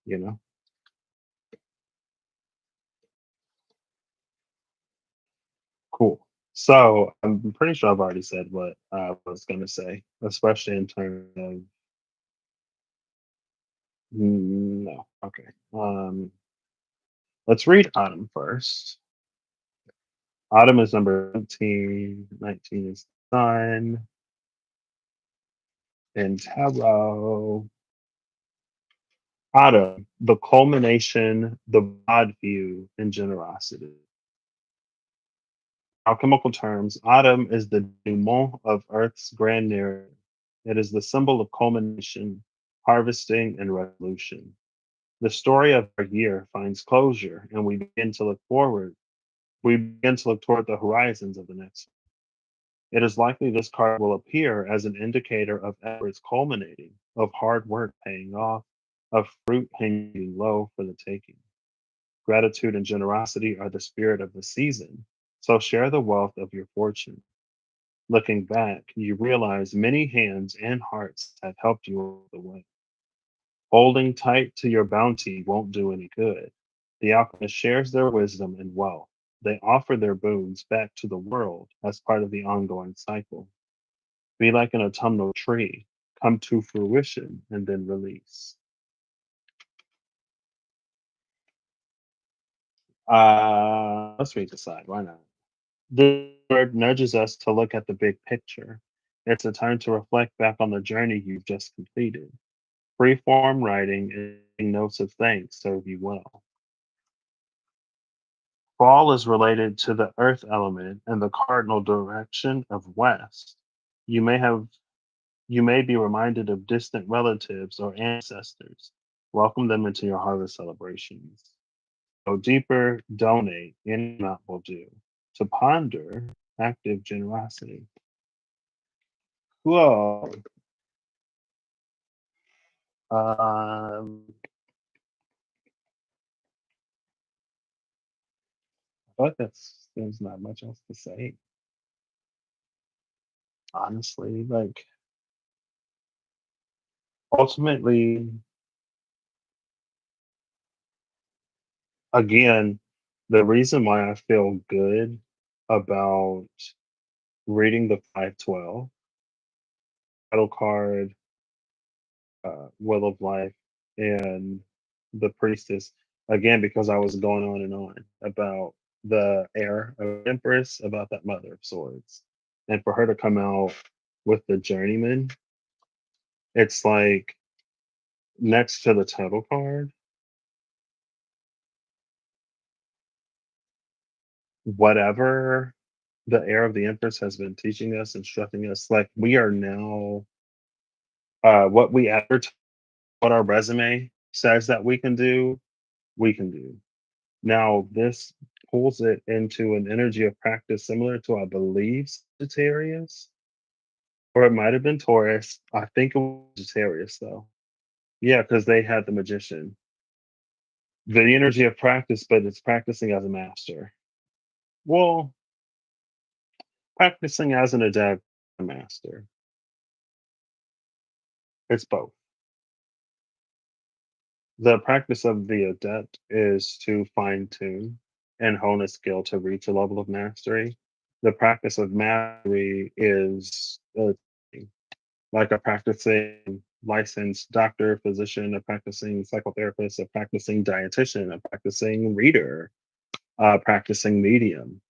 you know? Cool. So I'm pretty sure I've already said what I was going to say, especially in terms of no. Okay. Let's read Autumn first. Autumn is number 19. 19 is Sun in Tarot. Autumn, the culmination, the broad view, and generosity. Alchemical terms, autumn is the denouement of Earth's grand narrative. It is the symbol of culmination, harvesting, and revolution. The story of our year finds closure, and we begin to look forward. We begin to look toward the horizons of the next. It is likely this card will appear as an indicator of efforts culminating, of hard work paying off, of fruit hanging low for the taking. Gratitude and generosity are the spirit of the season, so share the wealth of your fortune. Looking back, you realize many hands and hearts have helped you along the way. Holding tight to your bounty won't do any good. The alchemist shares their wisdom and wealth. They offer their boons back to the world as part of the ongoing cycle. Be like an autumnal tree, come to fruition and then release. Let's read the side. Why not? The word nudges us to look at the big picture. It's a time to reflect back on the journey you've just completed. Free-form writing and taking notes of thanks serve you well. Fall is related to the earth element and the cardinal direction of west. You may have you may be reminded of distant relatives or ancestors. Welcome them into your harvest celebrations. Go deeper, donate, any amount will do. To ponder, active generosity. Whoa. I thought that's there's not much else to say. Honestly, like ultimately, again, the reason why I feel good about reading the 512 title card, Will of Life, and the Priestess, again, because I was going on about the heir of Empress, about that Mother of Swords. And for her to come out with the Journeyman, it's like next to the title card, whatever the heir of the Empress has been teaching us, instructing us, like we are now what we advertise, what our resume says that we can do. Now, this pulls it into an energy of practice similar to, I believe, Sagittarius, or it might have been Taurus. I think it was Sagittarius, though. Yeah, because they had the magician. The energy of practice, but it's practicing as a master. Well, practicing as an adept, a master. It's both. The practice of the adept is to fine tune and hone a skill to reach a level of mastery. The practice of mastery is like a practicing licensed doctor, physician, a practicing psychotherapist, a practicing dietitian, a practicing reader, a practicing medium.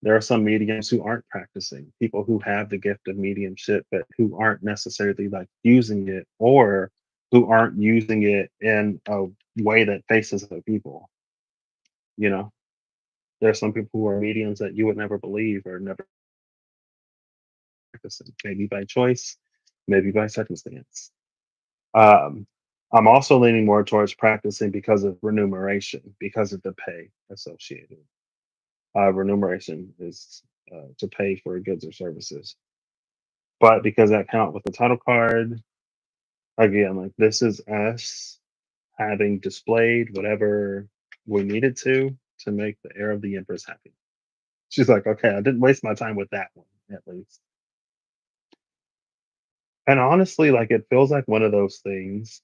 There are some mediums who aren't practicing, people who have the gift of mediumship, but who aren't necessarily like using it, or who aren't using it in a way that faces other people. You know, there are some people who are mediums that you would never believe or never practicing, maybe by choice, maybe by circumstance. Um, I'm also leaning more towards practicing because of remuneration, because of the pay associated. Remuneration is to pay for goods or services. But because that count with the title card, again, like this is us having displayed whatever we needed to make the heir of the empress happy. She's like, okay, I didn't waste my time with that one, at least. And honestly, like it feels like one of those things.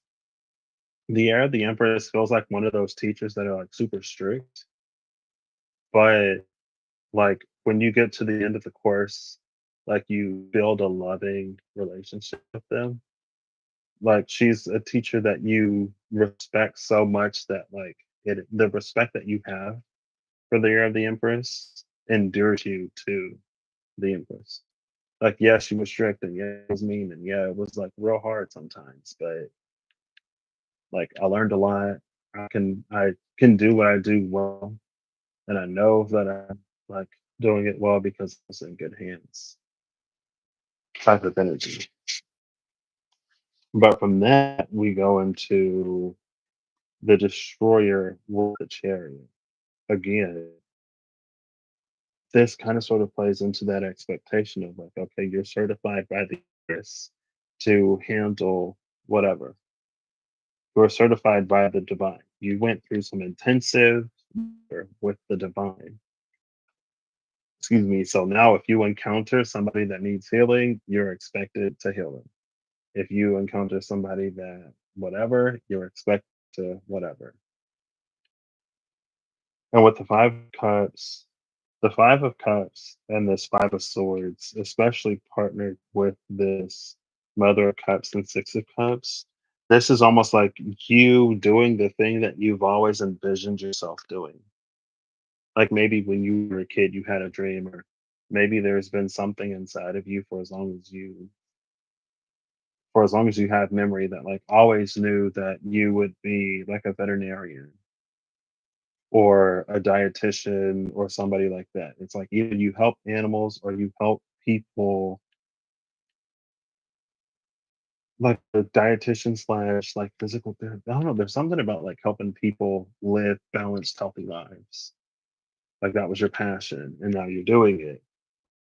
The heir of the empress feels like one of those teachers that are like super strict, but like when you get to the end of the course, like you build a loving relationship with them. Like she's a teacher that you respect so much that like the respect that you have for the year of the Empress endures you to the Empress. Like yeah, she was strict and yeah, it was mean and yeah, it was like real hard sometimes, but like I learned a lot. I can do what I do well, and I know that I'm like doing it well because it's in good hands. Type of energy. But from that we go into the destroyer with the chariot. Again, this kind of sort of plays into that expectation of like, okay, you're certified by the universe to handle whatever. You're certified by the divine. You went through some intensive work with the divine. Excuse me. So now if you encounter somebody that needs healing, you're expected to heal them. If you encounter somebody that whatever, you're expected to whatever. And with the Five of Cups and this Five of Swords, especially partnered with this Mother of Cups and Six of Cups, this is almost like you doing the thing that you've always envisioned yourself doing. Like maybe when you were a kid, you had a dream, or maybe there's been something inside of you for as long as you have memory that like always knew that you would be like a veterinarian or a dietitian or somebody like that. It's like either you help animals or you help people, like the dietitian slash like physical therapy. I don't know. There's something about like helping people live balanced, healthy lives. Like that was your passion, and now you're doing it.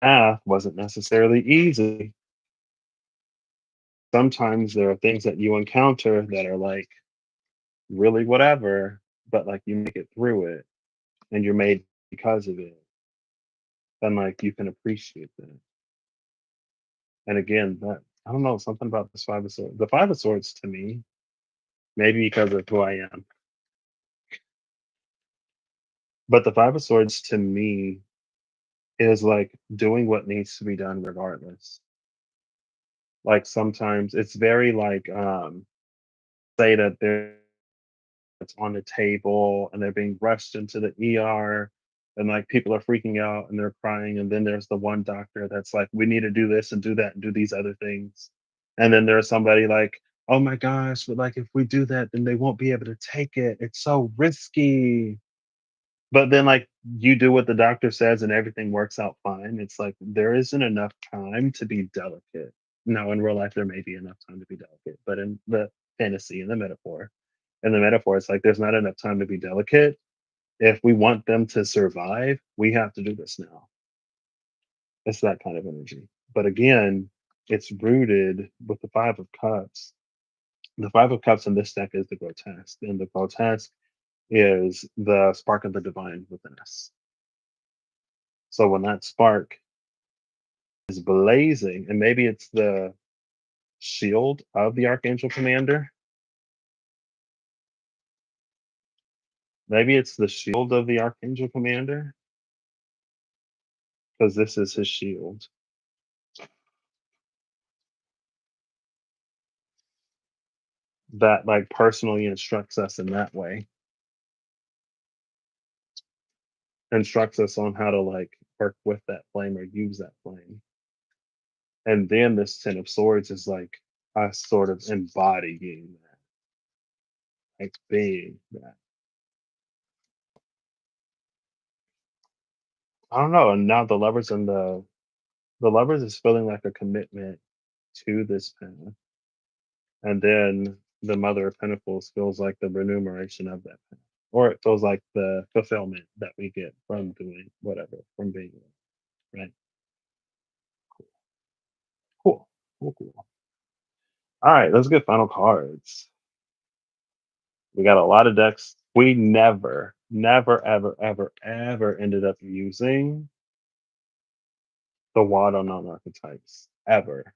Math wasn't necessarily easy. Sometimes there are things that you encounter that are like really whatever, but like you make it through it and you're made because of it. And like you can appreciate that. And again, that I don't know, something about this Five of Swords. The Five of Swords to me, maybe because of who I am, but the Five of Swords to me is like doing what needs to be done regardless. Like sometimes it's very like say that they're it's on the table and they're being rushed into the ER and like people are freaking out and they're crying, and then there's the one doctor that's like we need to do this and do that and do these other things, and then there's somebody like, oh my gosh, but like if we do that then they won't be able to take it, it's so risky. But then like you do what the doctor says and everything works out fine. It's like there isn't enough time to be delicate. No, in real life there may be enough time to be delicate, but in the fantasy and the metaphor, it's like there's not enough time to be delicate. If we want them to survive, we have to do this now. It's that kind of energy. But again, it's rooted with the Five of Cups. The Five of Cups in this deck is the grotesque, and the grotesque is the spark of the divine within us. So when that spark is blazing, and maybe it's the shield of the Archangel Commander, maybe it's the shield of the Archangel Commander, because this is his shield. that like personally instructs us in that way, instructs us on how to like work with that flame or use that flame. And then this Ten of Swords is like us sort of embodying that, like being that. I don't know. And now the lovers and the lovers is feeling like a commitment to this path. And then the Mother of Pentacles feels like the remuneration of that path. Or it feels like the fulfillment that we get from doing whatever, from being it. Right. Cool. Cool, cool. All right, let's get final cards. We got a lot of decks. We never, ever, ever, ever ended up using the Wad on non archetypes. Ever.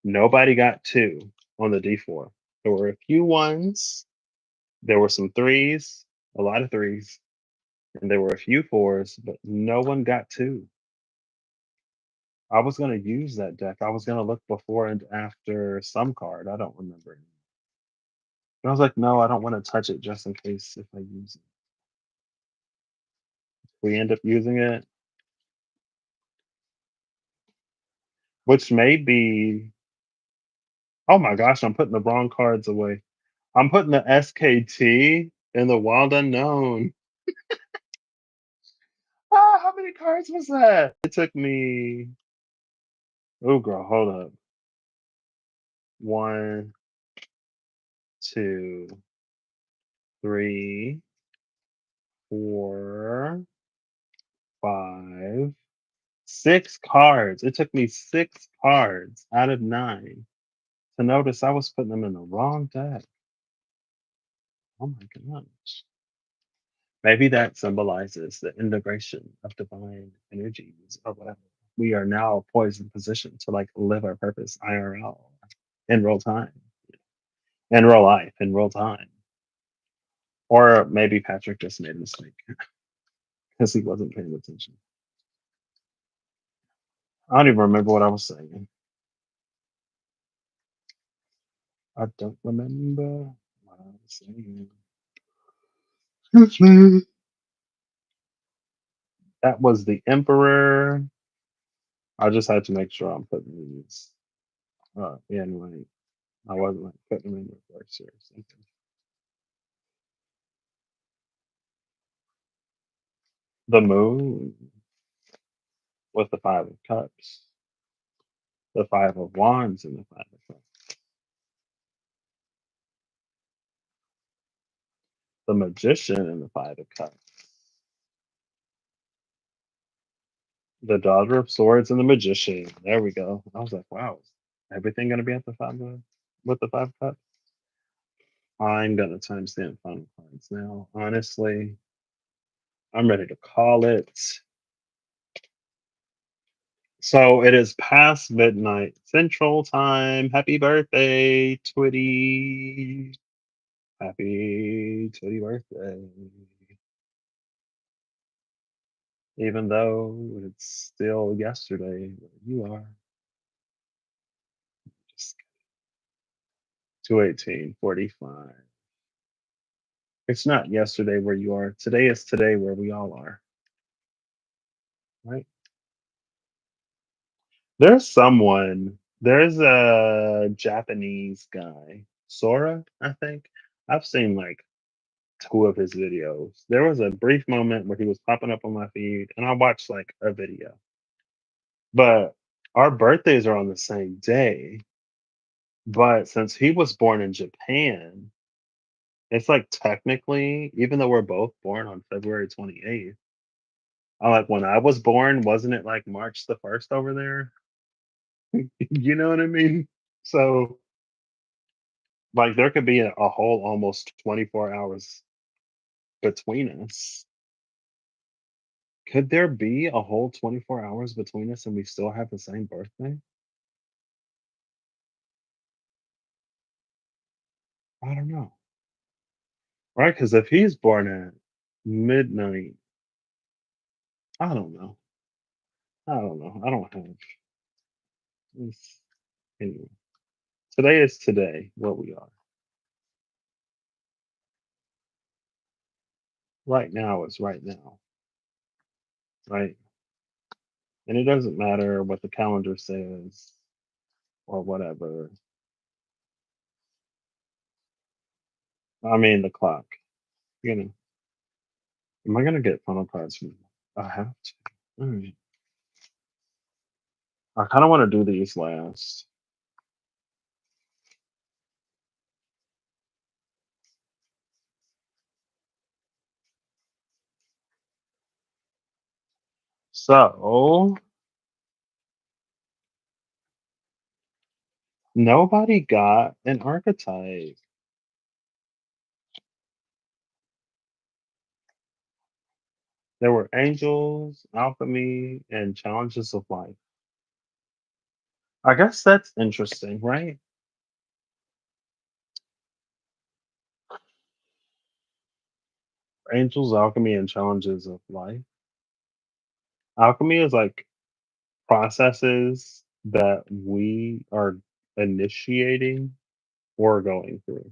Nobody got two on the D4. There were a few ones. There were some threes, a lot of threes, and there were a few fours, but no one got two. I was going to use that deck. I was going to look before and after some card. I don't remember. But I was like, no, I don't want to touch it just in case if I use it. We end up using it, which may be. Oh my gosh, I'm putting the wrong cards away. I'm putting the SKT in the Wild Unknown. Ah, how many cards was that? It took me. Oh, girl, hold up. One, two, three, four, five, 6 cards. It took me 6 cards out of 9 to notice I was putting them in the wrong deck. Oh my gosh. Maybe that symbolizes the integration of divine energies or whatever. We are now poised in position to like live our purpose IRL in real time, in real life, in real time. Or maybe Patrick just made a mistake because he wasn't paying attention. I don't even remember what I was saying. I don't remember what I was saying. Excuse me. That was the Emperor. I just had to make sure I'm putting these in right. I wasn't like putting them in reverse or something. The Moon with the Five of Cups, the Five of Wands, and the Five of Cups. The Magician and the Five of Cups. The Daughter of Swords and the Magician. There we go. I was like, wow, is everything gonna be at the five of, with the Five of Cups? I'm gonna timestamp final cards now. Honestly, I'm ready to call it. So it is past midnight Central Time. Happy birthday, Twitty. Happy Twitty birthday. Even though it's still yesterday where you are. Just 218:45. It's not yesterday where you are. Today is today where we all are. Right? There's a Japanese guy, Sora, I think. I've seen like two of his videos. There was a brief moment where he was popping up on my feed, and I watched like a video. But our birthdays are on the same day. But since he was born in Japan, it's like technically, even though we're both born on February 28th, like when I was born, wasn't it like March the 1st over there? You know what I mean? So, like, there could be a whole almost 24 hours between us. Could there be a whole 24 hours between us and we still have the same birthday? I don't know. Right? Because if he's born at midnight, I don't know. I don't know. I don't have this. Anyway, today is today, what we are. right now is right now, right? And it doesn't matter what the calendar says or whatever. I mean, the clock, you know. Am I going to get funnel cards from I have to. Mm. I kind of want to do these last. So, nobody got an archetype. There were angels, alchemy, and challenges of life. I guess that's interesting, right? Angels, alchemy, and challenges of life. Alchemy is like processes that we are initiating or going through,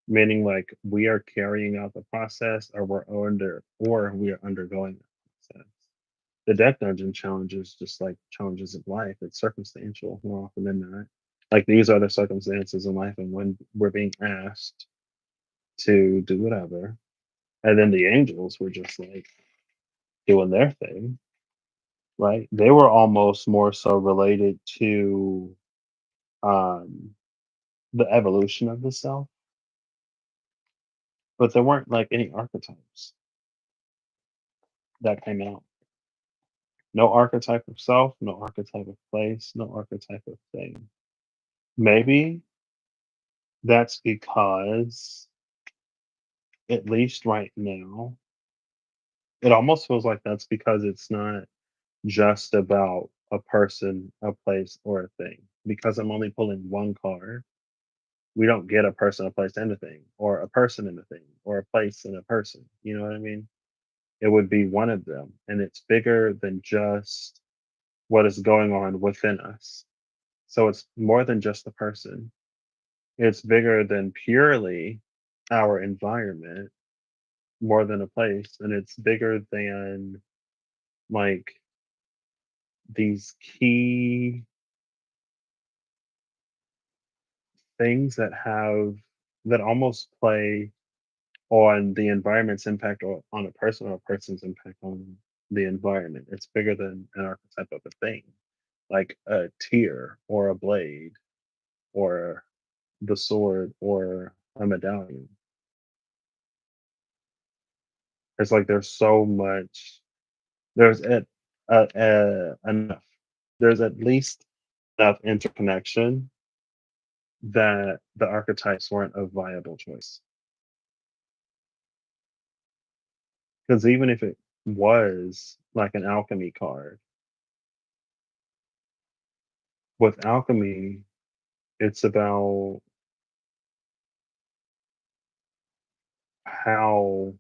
meaning like we are carrying out the process or we are undergoing the process. The death dungeon challenge is just like challenges of life. It's circumstantial more often than not. Like these are the circumstances in life and when we're being asked to do whatever. And then the angels were just like doing their thing, right? They were almost more so related to um, the evolution of the self, but there weren't like any archetypes that came out. No archetype of self, no archetype of place, no archetype of thing. Maybe that's because, at least right now, it almost feels like that's because it's not just about a person, a place, or a thing. Because I'm only pulling one card, we don't get a person, a place, and a thing, or a person and a thing, or a place and a person. You know what I mean? It would be one of them, and it's bigger than just what is going on within us. So it's more than just the person. It's bigger than purely our environment, more than a place, and it's bigger than like these key things that almost play on the environment's impact on a person or a person's impact on the environment. It's bigger than an archetype of a thing, like a tear or a blade or the sword or a medallion. It's like there's so much, there's enough, there's at least enough interconnection that the archetypes weren't a viable choice. Because even if it was like an alchemy card, with alchemy, it's about how,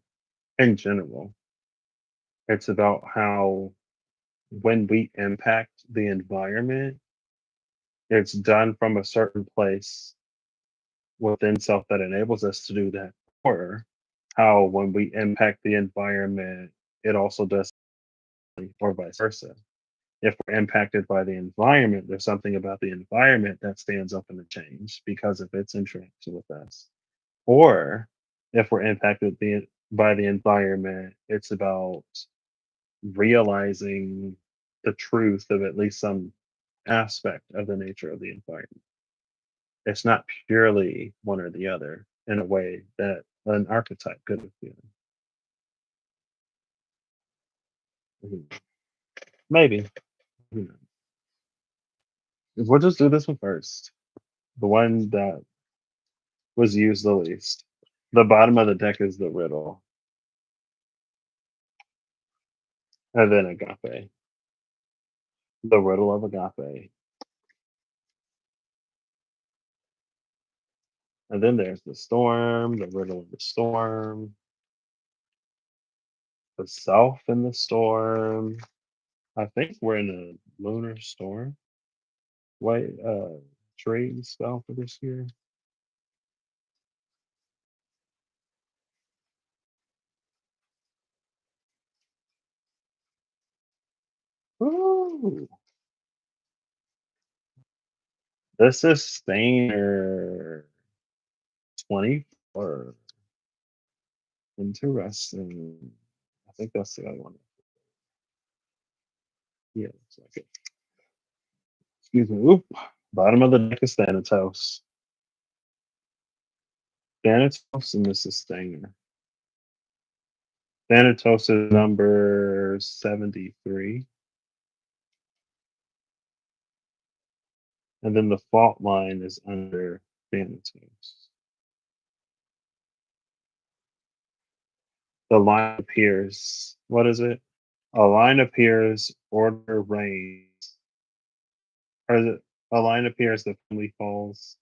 in general, it's about how when we impact the environment, it's done from a certain place within self that enables us to do that. Or how when we impact the environment, it also does, or vice versa. If we're impacted by the environment, there's something about the environment that stands up in the change because of its interaction with us. Or if we're by the environment, it's about realizing the truth of at least some aspect of the nature of the environment. It's not purely one or the other in a way that an archetype could have been. Mhm. Maybe. Who knows? We'll just do this one first. The one that was used the least. The bottom of the deck is the riddle, and then agape. The riddle of agape. And then there's the storm, the riddle of the storm, the self in the storm. I think we're in a lunar storm. White trade spell for this year. Ooh, this is Stainer 24. Interesting. I think that's the other one. Yeah, it's like it. Excuse me. Oop. Bottom of the deck is Thanatos. Thanatos and this is Stainer. Thanatos is number 73. And then the fault line is under Thanatos. The line appears. What is it? A line appears, order reigns. Or is it a line appears, the family falls,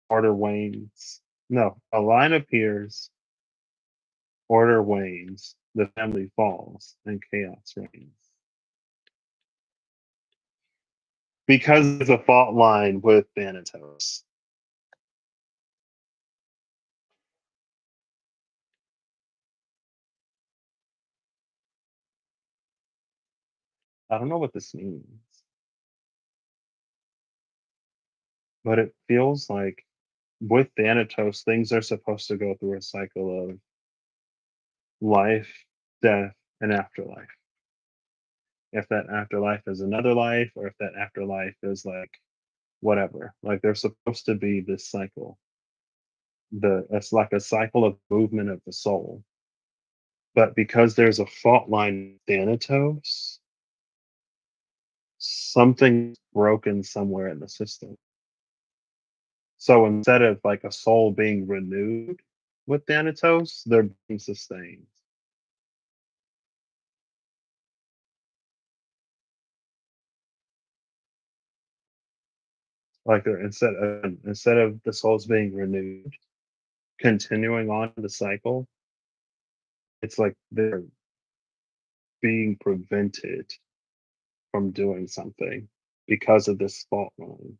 order wanes? No, a line appears, order wanes, the family falls, and chaos reigns. Because it's a fault line with Thanatos. I don't know what this means, but it feels like with Thanatos, things are supposed to go through a cycle of life, death, and afterlife. If that afterlife is another life, or if that afterlife is like whatever, like there's supposed to be this cycle. It's like a cycle of movement of the soul. But because there's a fault line Thanatos, something's broken somewhere in the system. So instead of like a soul being renewed with Thanatos, they're being sustained. Like they're instead of the souls being renewed, continuing on the cycle, it's like they're being prevented from doing something because of this fault line.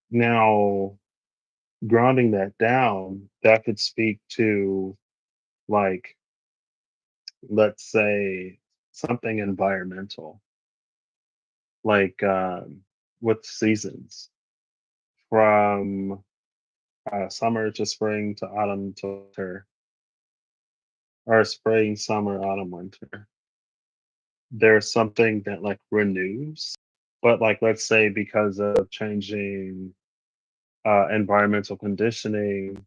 Now, grounding that down, that could speak to, like, let's say something environmental, like with seasons from summer to spring to autumn to winter, or spring, summer, autumn, winter. There's something that like renews, but like let's say because of changing environmental conditioning,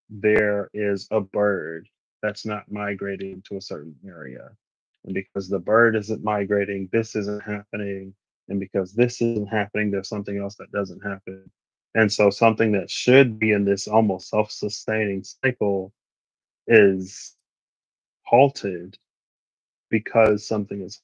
there is a bird that's not migrating to a certain area. And because the bird isn't migrating, this isn't happening. And because this isn't happening, there's something else that doesn't happen. And so something that should be in this almost self sustaining cycle is halted because something is